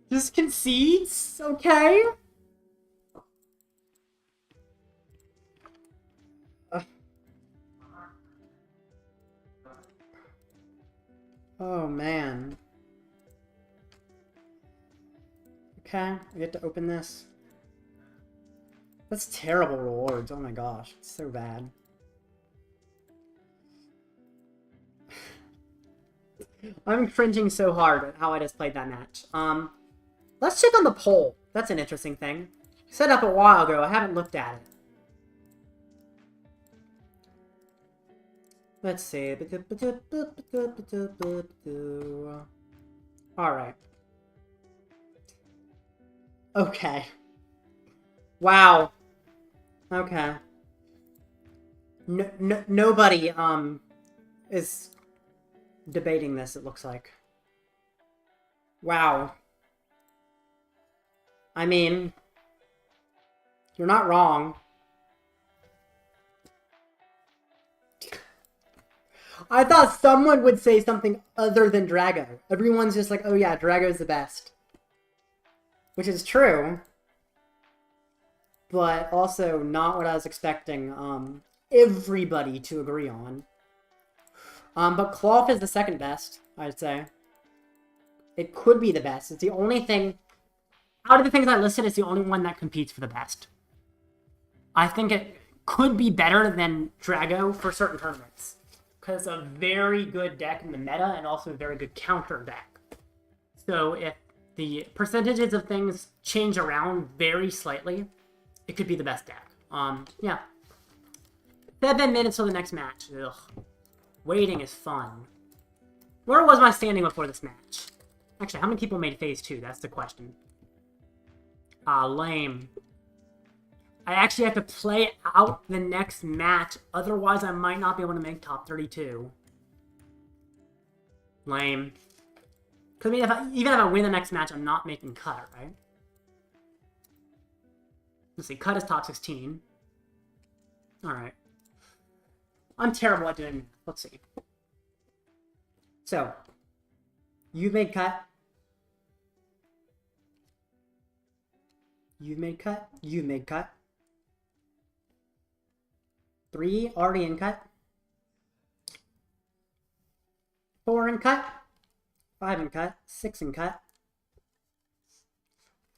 Just concedes? Okay. Oh, man. Okay, we get to open this. That's terrible rewards. Oh my gosh, it's so bad. I'm cringing so hard at how I just played that match. Let's check on the poll. That's an interesting thing. Set up a while ago. I haven't looked at it. Let's see. Alright. Okay. Wow. Okay. Nobody, is debating this, it looks like. Wow. I mean, you're not wrong. I thought someone would say something other than Drago. Everyone's just like, oh yeah, Drago's the best. Which is true. But also not what I was expecting everybody to agree on. But Klawf is the second best, I'd say. It could be the best. It's the only thing... Out of the things I listed, it's the only one that competes for the best. I think it could be better than Drago for certain tournaments. Because it's a very good deck in the meta, and also a very good counter deck. So if the percentages of things change around very slightly, it could be the best deck. Yeah. 7 minutes till the next match. Ugh. Waiting is fun. Where was my standing before this match? Actually, how many people made phase 2? That's the question. Lame. I actually have to play out the next match, otherwise I might not be able to make top 32. Lame. Because I mean, even if I win the next match, I'm not making cut, right? Let's see, cut is top 16. Alright. I'm terrible at doing math. Let's see. So, you've made cut. You've made cut. You've made cut. 3 already in cut. 4 in cut. 5 in cut. 6 in cut.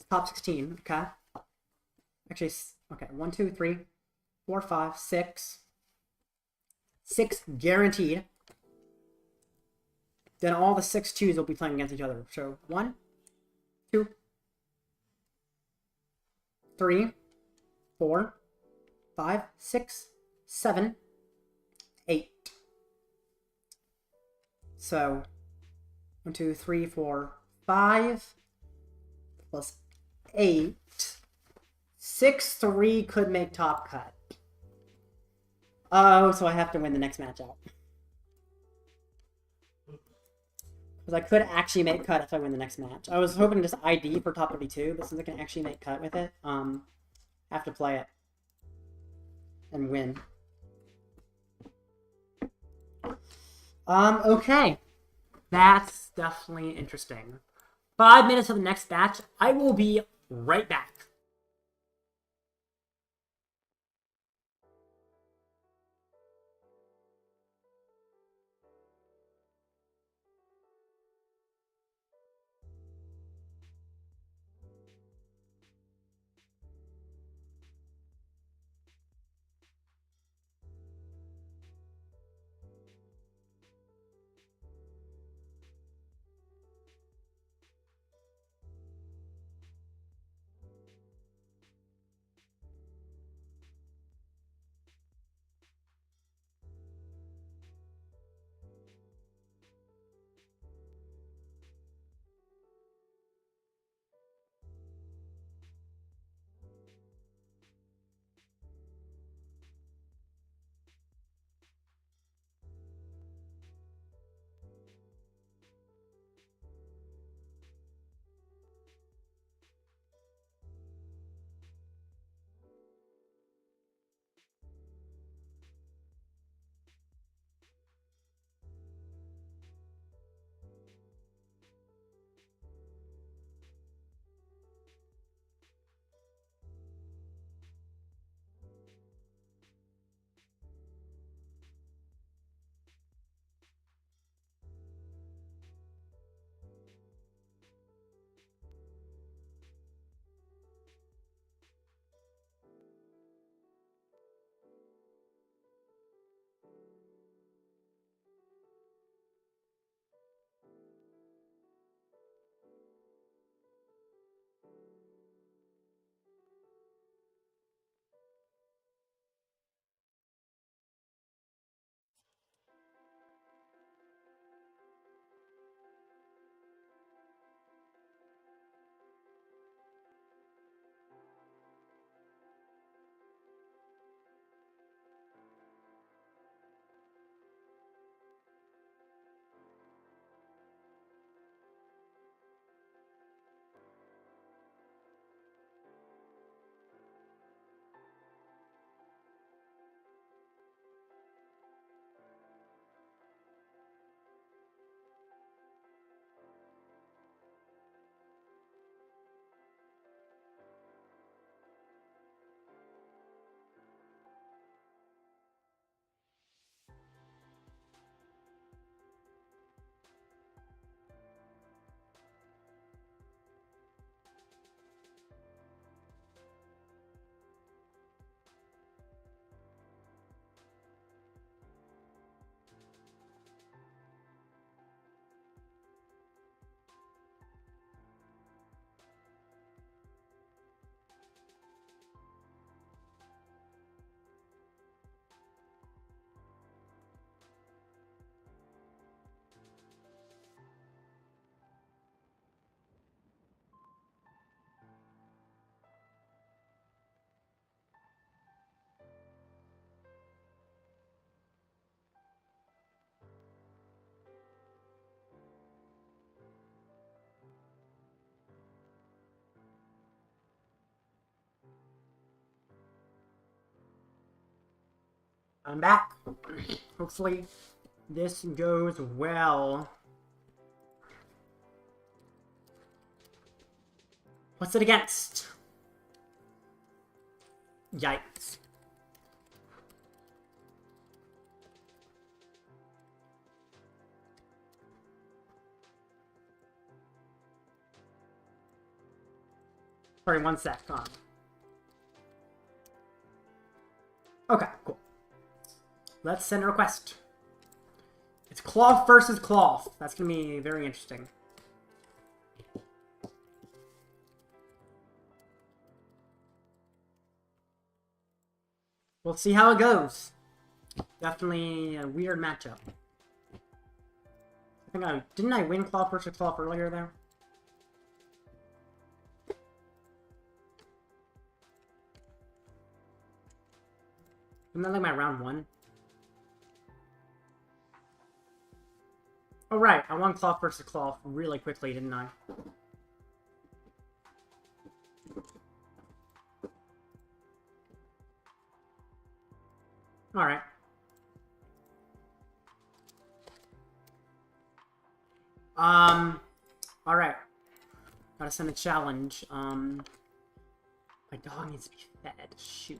Top 16. Okay. Actually, okay. 1, 2, 3, 4, 5, 6. 6 guaranteed. Then all the 6 twos will be playing against each other. So 1, 2, 3, 4, 5, 6, 7, 8. So 1, 2, 3, 4, 5 plus 8. 6, 3 could make top cut. Oh, so I have to win the next match out. Because I could actually make cut if I win the next match. I was hoping to just ID for top 32, but since I can actually make cut with it, have to play it. And win. Okay. That's definitely interesting. 5 minutes of the next match. I will be right back. I'm back. Hopefully this goes well. What's it against? Yikes. Sorry, 1 sec. Okay, cool. Let's send a request. It's Klawf versus Klawf. That's gonna be very interesting. We'll see how it goes. Definitely a weird matchup. I think didn't I win Klawf versus Klawf earlier there? Isn't that like my round 1? Oh right, I won Klawf versus Klawf really quickly, didn't I? Alright. Alright. Gotta send a challenge. My dog needs to be fed. Shoot.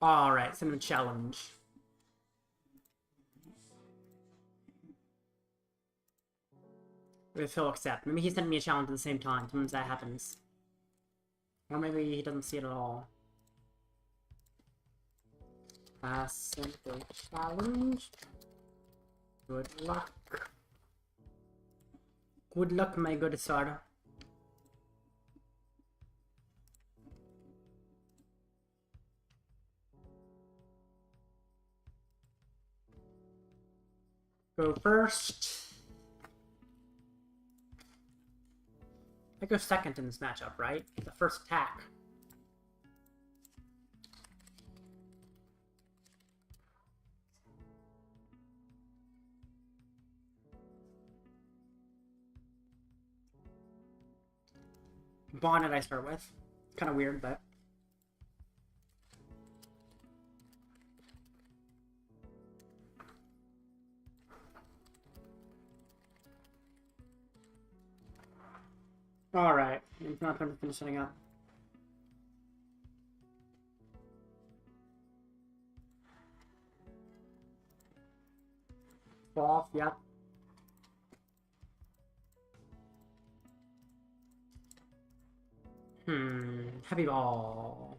Alright, send him a challenge. If he'll accept. Maybe he sent me a challenge at the same time. Sometimes that happens. Or maybe he doesn't see it at all. Simple challenge. Good luck. Good luck, my good sir. Go first. I go second in this matchup, right? The first attack. Bonnet I start with. Kind of weird, but... Alright, it's not time to finish setting up. Klawf, yep. Heavy ball.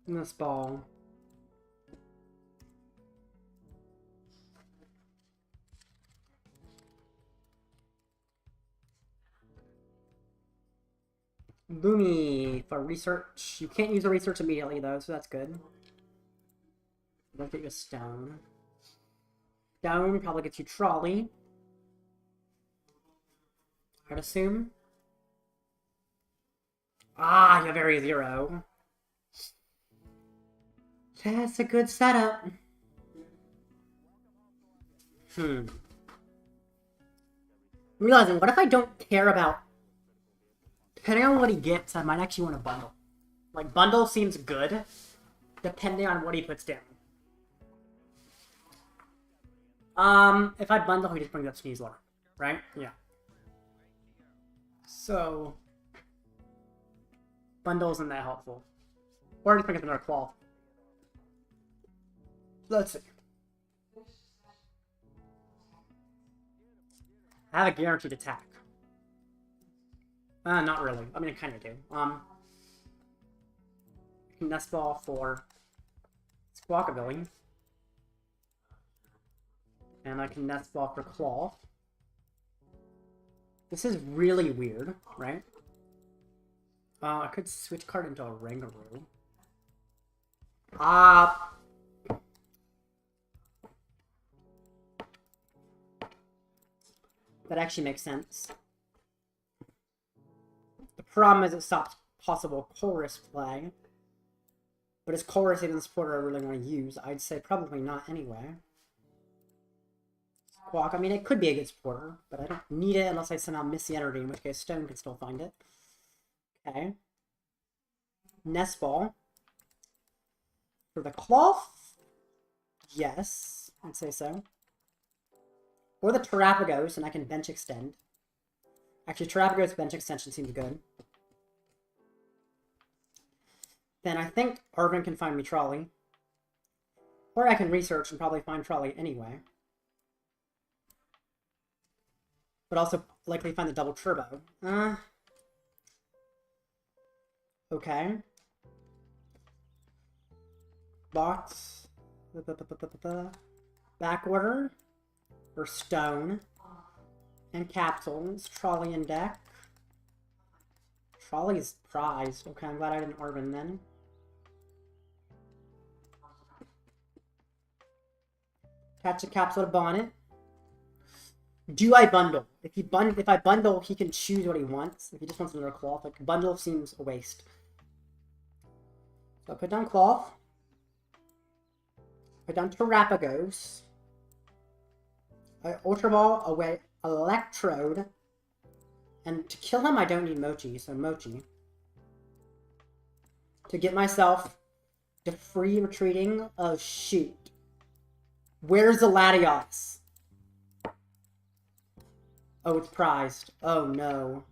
Nest ball. Lumi for research. You can't use a research immediately though, so that's good. Let's get you a stone. Stone probably gets you trolley. I'd assume. Ah, you have area 0. That's a good setup. Realizing, what if I don't care about... Depending on what he gets, I might actually want to bundle. Like, bundle seems good, depending on what he puts down. If I bundle, he just brings up Sneasler, right? Yeah. So... Bundle isn't that helpful. Or just bring up another Klawf. Let's see. I have a guaranteed attack. Not really. I mean, I kind of do. Nest Ball for Squawkabilly. And I can Nest Ball for Klawf. This is really weird, right? I could Switch Cart into Oranguru. That actually makes sense. The problem is it stops possible Colress play. But is Colress even the supporter I really want to use? I'd say probably not anyway. Squawk, I mean, it could be a good supporter, but I don't need it unless I somehow miss the energy, in which case Stone can still find it. Okay. Nest Ball. For the Klawf? Yes, I'd say so. Or the Terapagos, and I can bench extend. Actually, Terapagos bench extension seems good. Then I think Arven can find me Trolley. Or I can research and probably find Trolley anyway. But also likely find the double turbo. Okay. Box. Back order. For Stone. And Capsules. Trolley and deck. Trolley's prized. Okay, I'm glad I didn't Arven then. Catch a Capsule to Bonnet. Do I bundle? If I bundle, he can choose what he wants. If he just wants another Klawf, like bundle seems a waste. So I put down Klawf. Put down Terapagos. I Ultra Ball away Electrode. And to kill him, I don't need Mochi, so Mochi. To get myself to free retreating. Oh shoot. Where's the Latias? Oh, it's prized. Oh, no.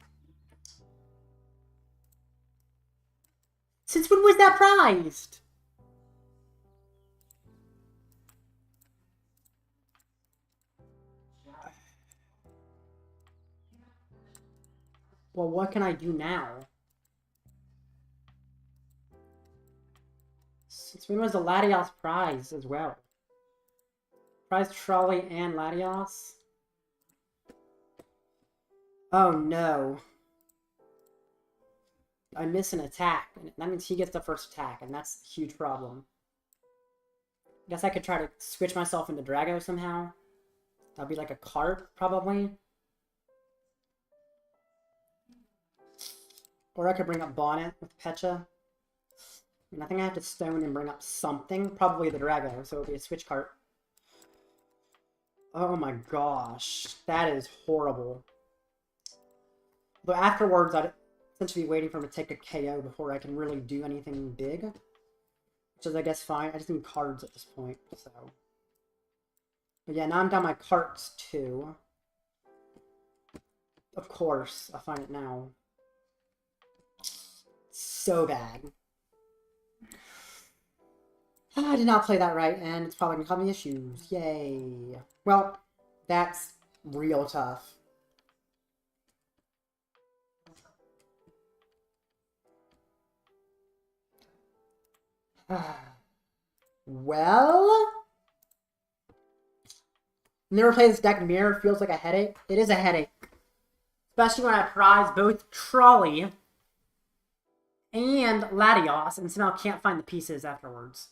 Since when was that prized? Well, what can I do now? Since when was the Latias prized as well? Prize Trolley and Latias? Oh no. I miss an attack. That means he gets the first attack, and that's a huge problem. I guess I could try to switch myself into Drago somehow. That'd be like a cart, probably. Or I could bring up Bonnet with Pecha. And I think I have to Stone and bring up something. Probably the Drago, so it'll be a Switch Cart. Oh my gosh. That is horrible. But afterwards, I'd essentially be waiting for him to take a KO before I can really do anything big. Which is, I guess, fine. I just need cards at this point, so... But yeah, now I'm down my carts, too. Of course. I'll find it now. So bad. I did not play that right, and it's probably gonna cause me issues. Yay. Well, that's real tough. Well... Never played this deck. Mirror feels like a headache. It is a headache. Especially when I prize both Trolley and Latias, and somehow can't find the pieces afterwards.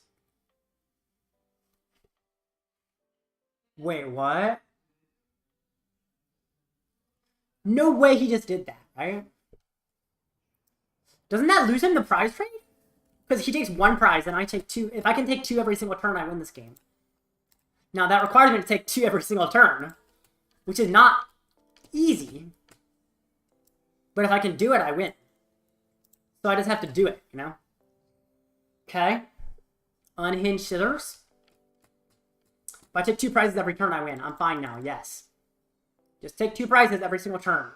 Wait, what? No way he just did that, right? Doesn't that lose him the prize trade? Because he takes one prize and I take two. If I can take two every single turn, I win this game. Now, that requires me to take two every single turn, which is not easy. But if I can do it, I win. So I just have to do it, you know? Okay. Unhinged Scissors. If I take two prizes every turn, I win. I'm fine now, yes. Just take two prizes every single turn.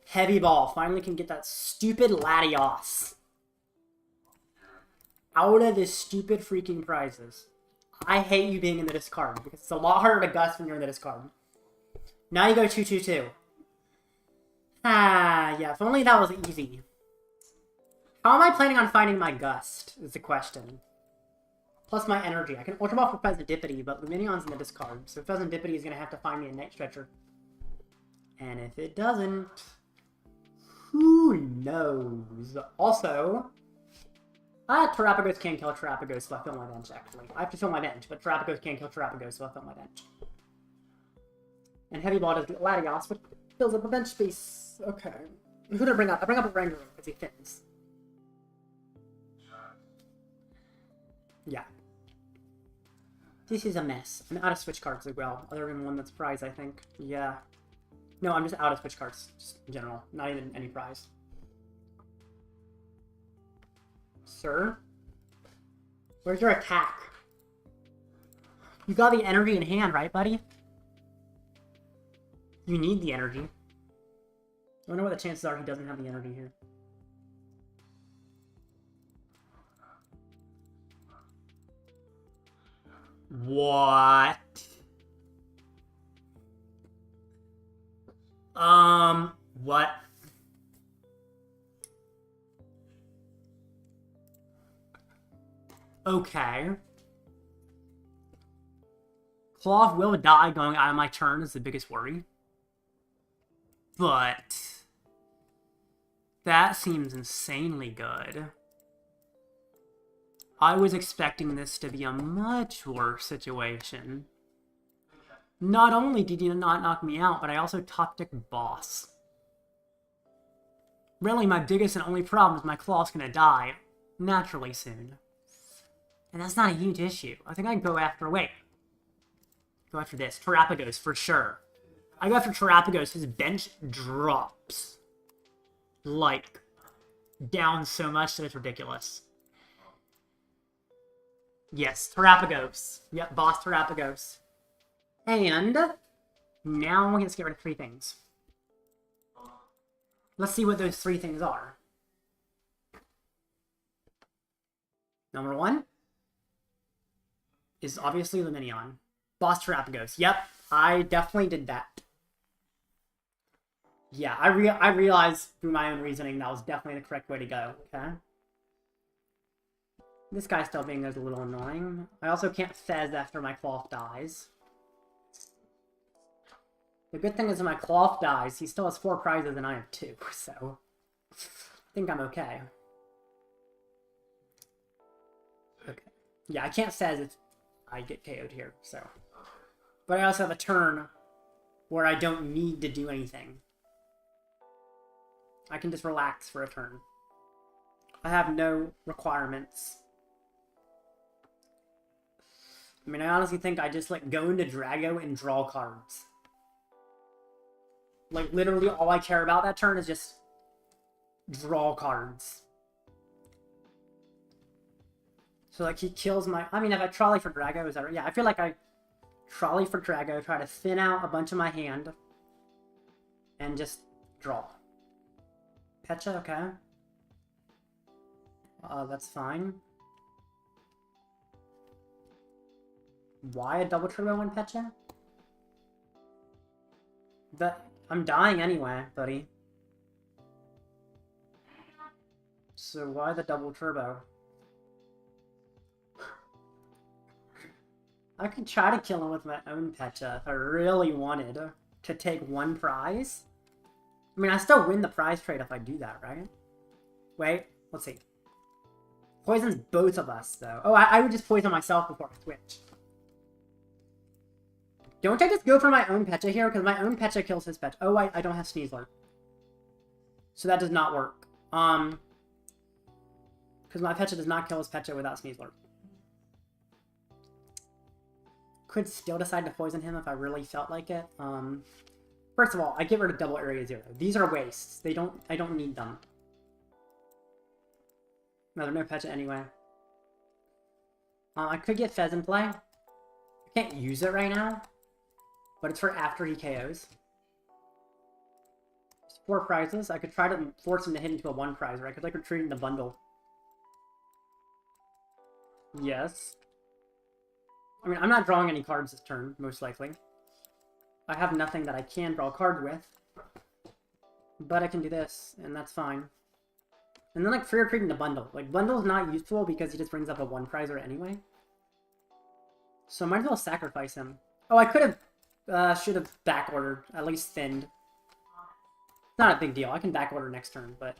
Heavy Ball. Finally can get that stupid Latias out of this stupid freaking prizes. I hate you being in the discard, because it's a lot harder to gust when you're in the discard. Now you go 2-2-2. Ah, yeah, if only that was easy. How am I planning on finding my gust, is the question. Plus my energy. I can Ultra Ball for Fezandipiti, but Lumineon's in the discard, so Fezandipiti is going to have to find me a Night Stretcher. And if it doesn't, who knows? Also... Terapagos can kill Terapagos, so I fill my bench, actually. I have to fill my bench, but Terapagos can kill Terapagos, so I fill my bench. And heavy ball does get Latias, which fills up a bench space. Okay. Who did I bring up? I bring up Oranguru because he fits. Yeah. This is a mess. I'm out of Switch cards as well, other than one that's prize, I think. Yeah. No, I'm just out of Switch cards, just in general. Not even any prize. Sir? Where's your attack? You got the energy in hand, right, buddy? You need the energy. I wonder what the chances are he doesn't have the energy here. What? What? Okay. Klawf will die going out of my turn is the biggest worry. But that seems insanely good. I was expecting this to be a much worse situation. Not only did you not knock me out, but I also top deck boss. Really, my biggest and only problem is my Klawf's gonna die naturally soon. And that's not a huge issue. I think I'd go after, wait. Go after this. Terapagos, for sure. I go after Terapagos, his bench drops. Like, down so much that it's ridiculous. Yes, Terapagos. Yep, boss Terapagos. And now we get to get rid of 3 things. Let's see what those 3 things are. Number 1 is obviously Lumineon. Boss Terapagos. Yep, I definitely did that. Yeah, I realized through my own reasoning that was definitely the correct way to go, okay? This guy still being a little annoying. I also can't Fez after my Klawf dies. The good thing is when my Klawf dies, he still has 4 prizes and I have 2, so I think I'm okay. Okay. Yeah, I can't Fez if I get KO'd here, so. But I also have a turn where I don't need to do anything. I can just relax for a turn. I have no requirements. I mean, I honestly think I just, like, go into Drago and draw cards. Like, literally all I care about that turn is just draw cards. So, like, he kills my... I mean, if I trolley for Drago, is that right? Yeah, I feel like I trolley for Drago, try to thin out a bunch of my hand, and just draw. Pecha, okay. That's fine. Why a double turbo on Pecha? I'm dying anyway, buddy. So why the double turbo? I could try to kill him with my own Pecha if I really wanted to take 1 prize. I mean, I still win the prize trade if I do that, right? Wait, let's see. Poisons both of us, though. Oh, I would just poison myself before I switch. Don't I just go for my own Pecha here? Because my own Pecha kills his Pecha. Oh, I don't have Sneasler. So that does not work. Because my Pecha does not kill his Pecha without Sneasler. Could still decide to poison him if I really felt like it. First of all, I get rid of double area 0. These are wastes. I don't need them. No, there's no Pecha anyway. I could get Fez in play. I can't use it right now. But it's for after he KOs. It's 4 prizes. I could try to force him to hit into a 1 prize, right? Because I could retreat in the bundle. Yes. I mean, I'm not drawing any cards this turn, most likely. I have nothing that I can draw a card with. But I can do this, and that's fine. And then, like, free retreat in the bundle. Like, bundle's not useful because he just brings up a 1 prizer anyway. So I might as well sacrifice him. Oh, I could have... should have back-ordered, at least thinned. Not a big deal. I can back-order next turn, but...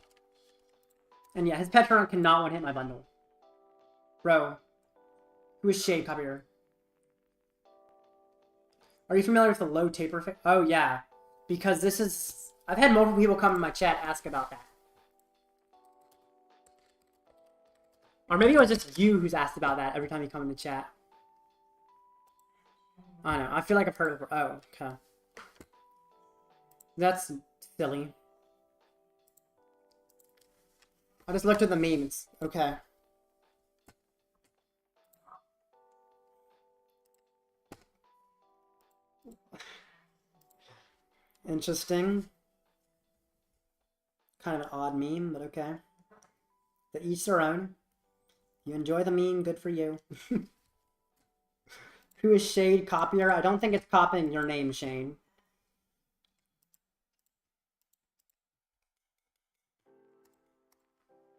And yeah, his Pecharunt cannot one-hit my bundle. Bro. Who is Shade Copier? Are you familiar with the low taper effect? Oh, yeah. Because this is... I've had multiple people come in my chat ask about that. Or maybe it was just you who's asked about that every time you come in the chat. I don't know. I feel like I've heard of it. Oh, okay. That's silly. I just looked at the memes. Okay. Interesting. Kind of an odd meme, but okay. To each their own. You enjoy the meme, good for you. Who is Shade Copier? I don't think it's copying your name, Shane.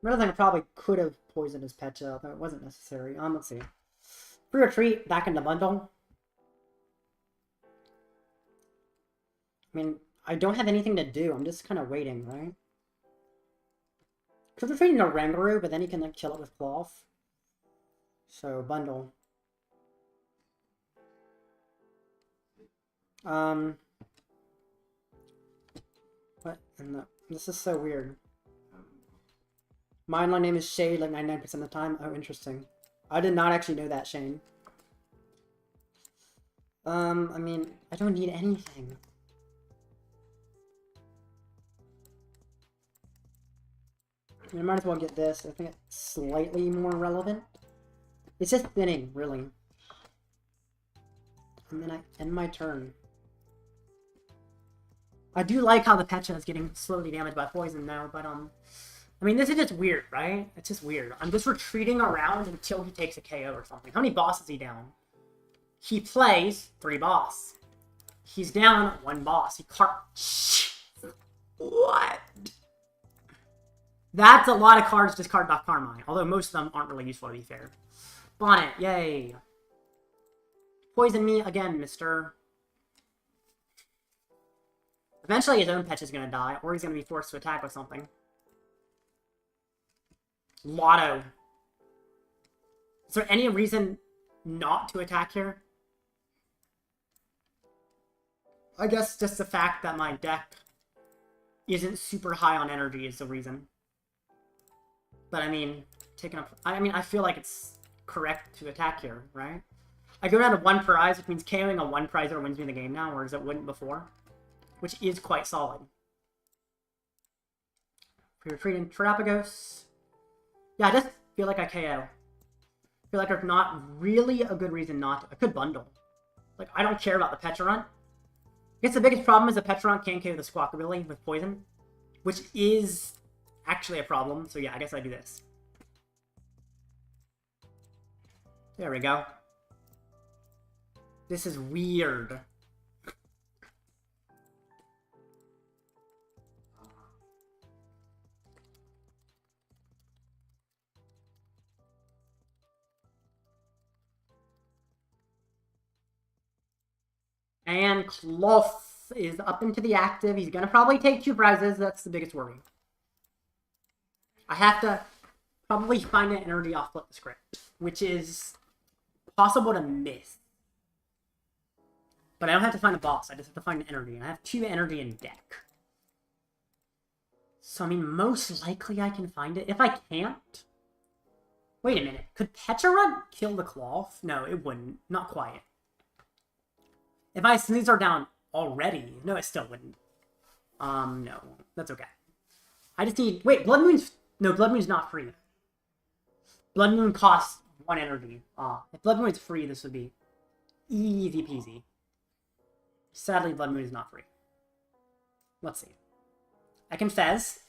Another thing I probably could have poisoned his Pecha, though it wasn't necessary. Let's see. Free retreat, back in the bundle. I mean, I don't have anything to do. I'm just kind of waiting, right? Could retreat into Oranguru, but then he can like kill it with Klawf. So, bundle. What in the... This is so weird. My online name is Shade like 99% of the time. Oh, interesting. I did not actually know that, Shane. I mean, I don't need anything. I might as well get this. I think it's slightly more relevant. It's just thinning, really. And then I end my turn. I do like how the Pecha is getting slowly damaged by poison now, but I mean, this is just weird, right? It's just weird. I'm just retreating around until he takes a KO or something. How many bosses is he down? He plays 3 boss. He's down 1 boss. He What? That's a lot of cards discarded off Carmine. Although most of them aren't really useful, to be fair. Bonnet, yay. Poison me again, mister. Eventually his own Pecha is going to die, or he's going to be forced to attack with something. Lotto. Is there any reason not to attack here? I guess just the fact that my deck isn't super high on energy is the reason. But I mean, I feel like it's correct to attack here, right? I go down to 1 prize, which means KOing a 1 prizer wins me the game now, whereas it wouldn't before. Which is quite solid. Retreating Terapagos. Yeah, I just feel like I KO. I feel like there's not really a good reason not to. I could bundle. Like, I don't care about the Pecharunt. I guess the biggest problem is the Pecharunt can't KO the Squawkabilly with poison. Which is actually a problem. So yeah, I guess I do this. There we go. This is weird. And Klawf is up into the active. He's going to probably take 2 prizes. That's the biggest worry. I have to probably find an energy off Flip the Script, which is possible to miss. But I don't have to find a boss. I just have to find an energy. And I have 2 energy in deck. So, I mean, most likely I can find it. If I can't... Wait a minute. Could Pecharunt kill the Klawf? No, it wouldn't. Not quite. If my Sneasler down already... No, it still wouldn't. No. That's okay. I just need... Wait, Bloodmoon's... No, Bloodmoon's not free. Bloodmoon costs 1 energy. If Bloodmoon's free, this would be easy peasy. Sadly, Bloodmoon is not free. Let's see. I can Fez.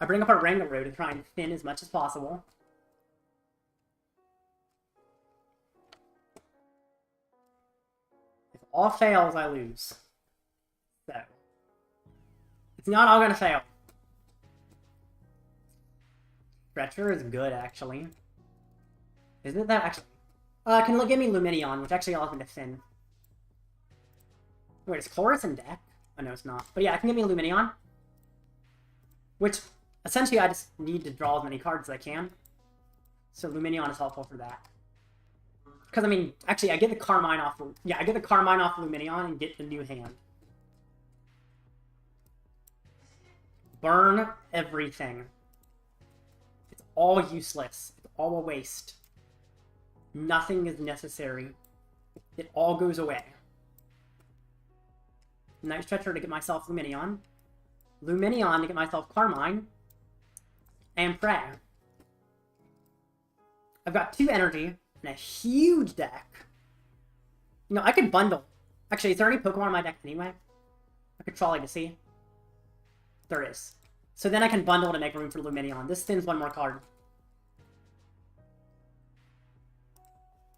I bring up a Oranguru to try and thin as much as possible. If all fails, I lose. So. It's not all gonna fail. Stretcher is good, actually. Isn't it that actually? Can give me Lumineon, which actually allows me to thin. Wait, is Colress in deck? Oh, no, it's not. But yeah, I can get me Lumineon. Which, essentially, I just need to draw as many cards as I can. So Lumineon is helpful for that. Because, I mean, actually, I get the Carmine off... Yeah, I get the Carmine off Lumineon and get the new hand. Burn everything. It's all useless. It's all a waste. Nothing is necessary. It all goes away. Night Stretcher to get myself Lumineon. Lumineon to get myself Carmine. And Prey. I've got 2 energy and a huge deck. You know, I could bundle. Actually, is there any Pokemon in my deck anyway? I could trolley to see. There is. So then I can bundle to make room for Lumineon. This thins 1 more card.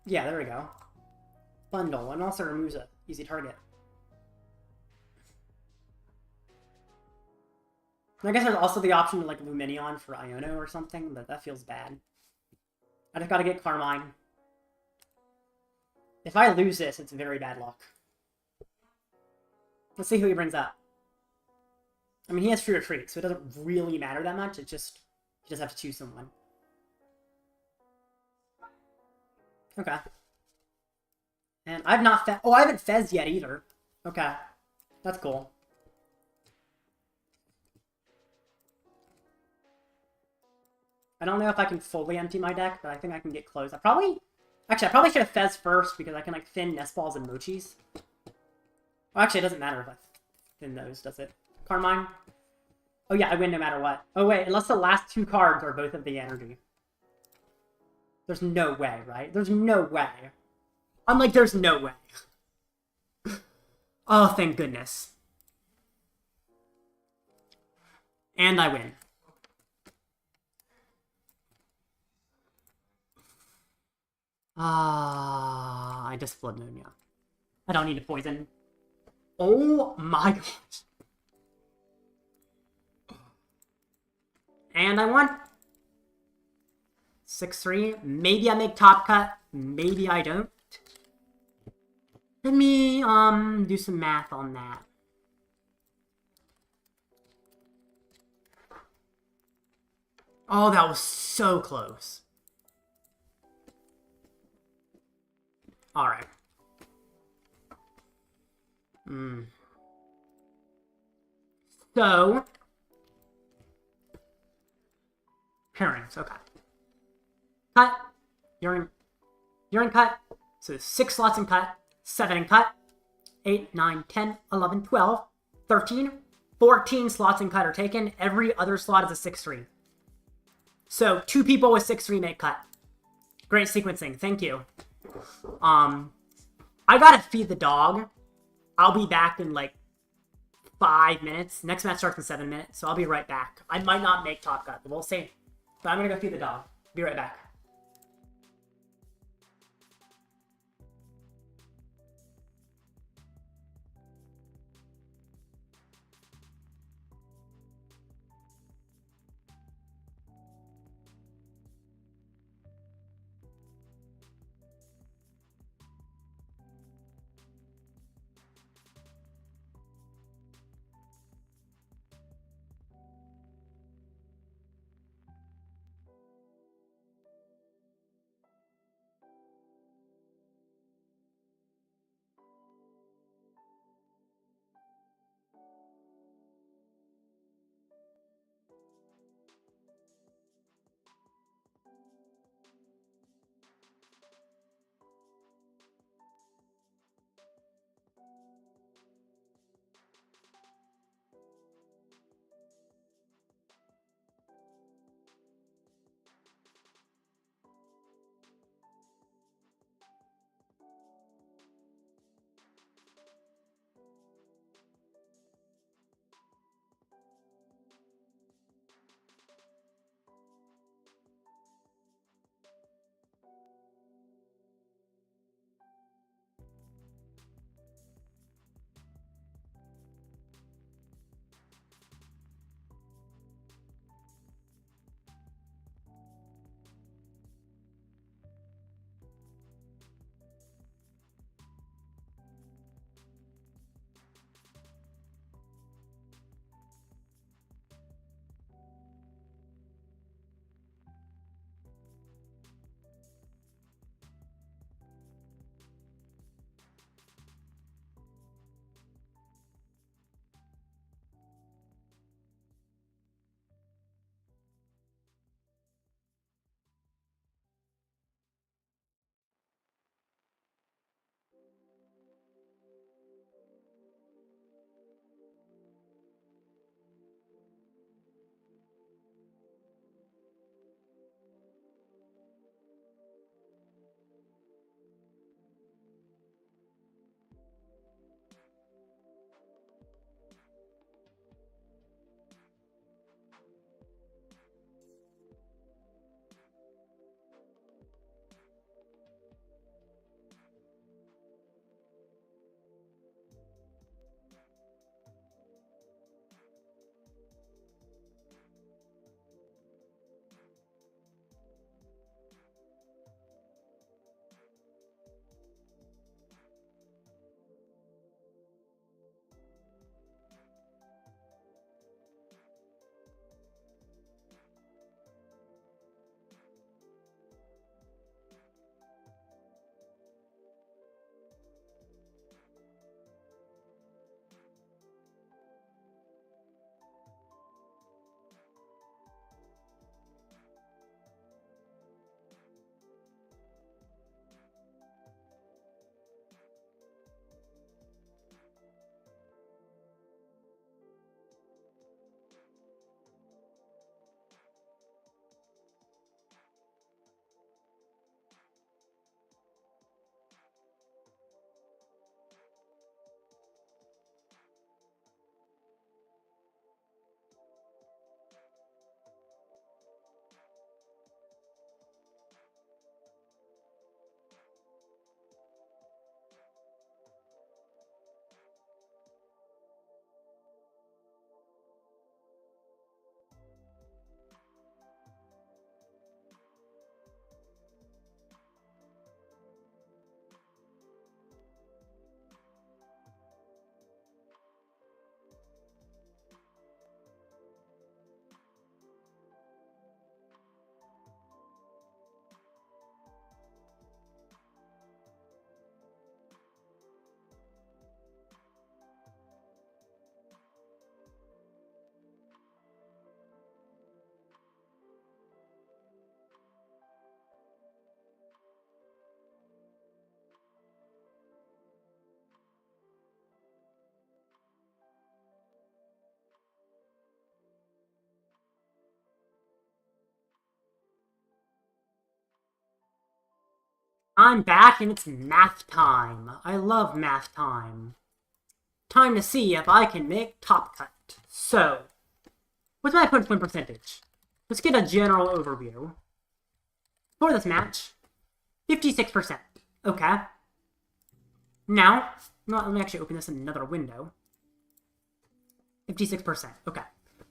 Yeah, there we go. Bundle, and also removes a easy target. I guess there's also the option to, like, Lumineon for Iono or something, but that feels bad. I just gotta get Carmine. If I lose this, it's very bad luck. Let's see who he brings up. I mean, he has Free Retreat, so it doesn't really matter that much. It's just, he just have to choose someone. Okay. And I've not oh, I haven't Fez yet either. Okay. That's cool. I don't know if I can fully empty my deck, but I think I can get close. Actually, I probably should have Fez first, because I can, like, thin Nest Balls and Mochis. Well, actually, it doesn't matter if I thin those, does it? Carmine? Oh yeah, I win no matter what. Oh wait, unless the last 2 cards are both of the energy. There's no way, right? There's no way. I'm like, there's no way. Oh, thank goodness. And I win. I just Bloodmoon, yeah. I don't need to poison. Oh my gosh. And I won. 6-3. Maybe I make top cut. Maybe I don't. Let me, do some math on that. Oh, that was so close. Alright. So... pairings, okay. Cut. Urine cut. So 6 slots in cut. 7 in cut. 8, 9, 10, 11, 12, 13, 14 slots in cut are taken. Every other slot is a 6-3. So 2 people with 6-3 make cut. Great sequencing. Thank you. I gotta feed the dog. I'll be back in like 5 minutes. Next match starts in 7 minutes, so I'll be right back. I might not make top cut, but we'll see. But I'm gonna go feed the dog. Be right back. I'm back and it's math time. I love math time. Time to see if I can make top cut. So, what's my opponent's win percentage? Let's get a general overview. For this match, 56%. Okay. Now, let me actually open this in another window. 56%. Okay.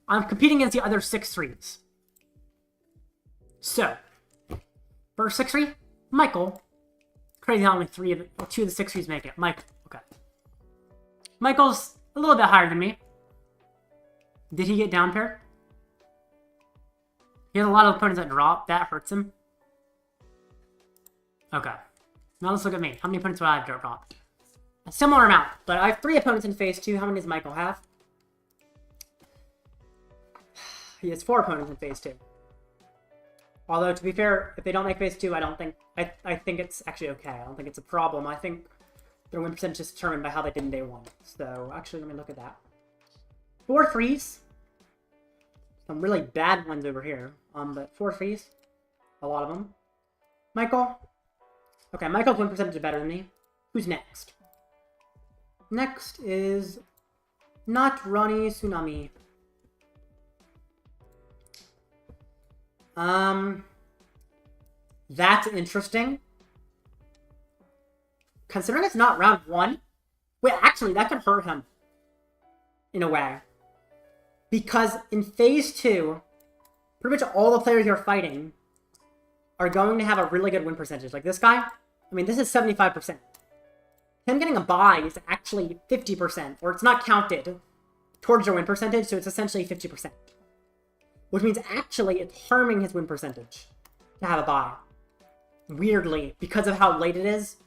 I'm competing against the other 6-3s. So, first 6-3, Michael. Crazy how only 2 of the 6-3s make it. Michael. Okay. Michael's a little bit higher than me. Did he get down paired? He has a lot of opponents that drop. That hurts him. Okay. Now let's look at me. How many opponents do I have dropped? A similar amount, but I have 3 opponents in phase 2. How many does Michael have? He has 4 opponents in phase 2. Although, to be fair, if they don't make phase 2, I don't think... I think it's actually okay. I don't think it's a problem. I think their win percentage is determined by how they did in day 1. So, actually, let me look at that. 4 3s. Some really bad ones over here. But 4 3s. A lot of them. Michael. Okay, Michael's win percentage is better than me. Who's next? Next is... not Ronnie Tsunami. That's interesting. Considering it's not round 1. Wait, actually, that could hurt him. In a way. Because in phase 2, pretty much all the players you're fighting are going to have a really good win percentage. Like this guy, I mean, this is 75%. Him getting a bye is actually 50%, or it's not counted towards your win percentage, so it's essentially 50%. Which means actually it's harming his win percentage to have a bye. Weirdly, because of how late it is,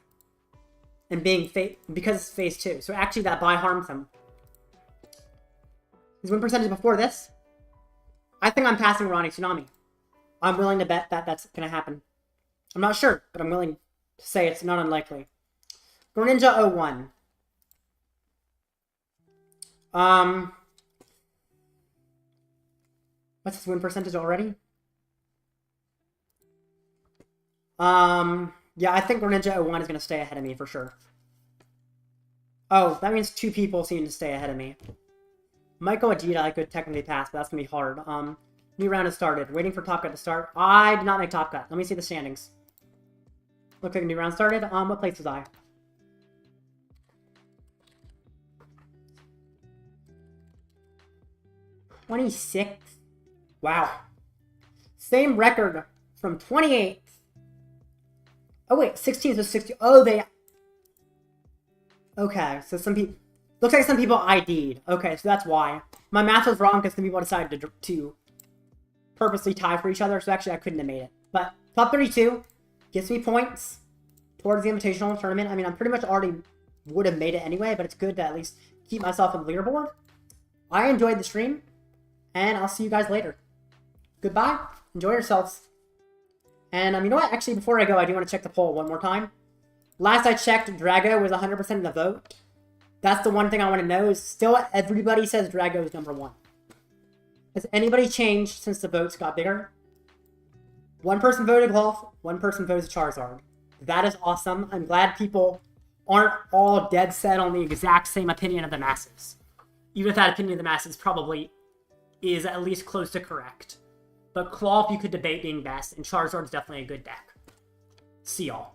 and being because it's phase 2. So actually that bye harms him. His win percentage before this, I think I'm passing Ronnie Tsunami. I'm willing to bet that that's going to happen. I'm not sure, but I'm willing to say it's not unlikely. Greninja 01. What's his win percentage already? Yeah, I think Greninja 01 is going to stay ahead of me for sure. Oh, that means 2 people seem to stay ahead of me. Michael Adita I could technically pass, but that's going to be hard. New round has started. Waiting for Top Cut to start. I did not make Top Cut. Let me see the standings. Looks like a new round started. What place was I? '26th. Wow. Same record from 28th. Oh wait, 16th to 60. Oh, they... Okay, so some people... Looks like some people ID'd. Okay, so that's why. My math was wrong because some people decided to purposely tie for each other, so actually I couldn't have made it. But top 32 gets me points towards the Invitational Tournament. I mean, I'm pretty much already would have made it anyway, but it's good to at least keep myself on the leaderboard. I enjoyed the stream, and I'll see you guys later. Goodbye. Enjoy yourselves. And you know what? Actually, before I go, I do want to check the poll one more time. Last I checked, Drago was 100% of the vote. That's the one thing I want to know is still everybody says Drago is number 1. Has anybody changed since the votes got bigger? 1 person voted Klawf, 1 person voted Charizard. That is awesome. I'm glad people aren't all dead set on the exact same opinion of the masses. Even if that opinion of the masses probably is at least close to correct. But Klawf you could debate being best, and Charizard's definitely a good deck. See y'all.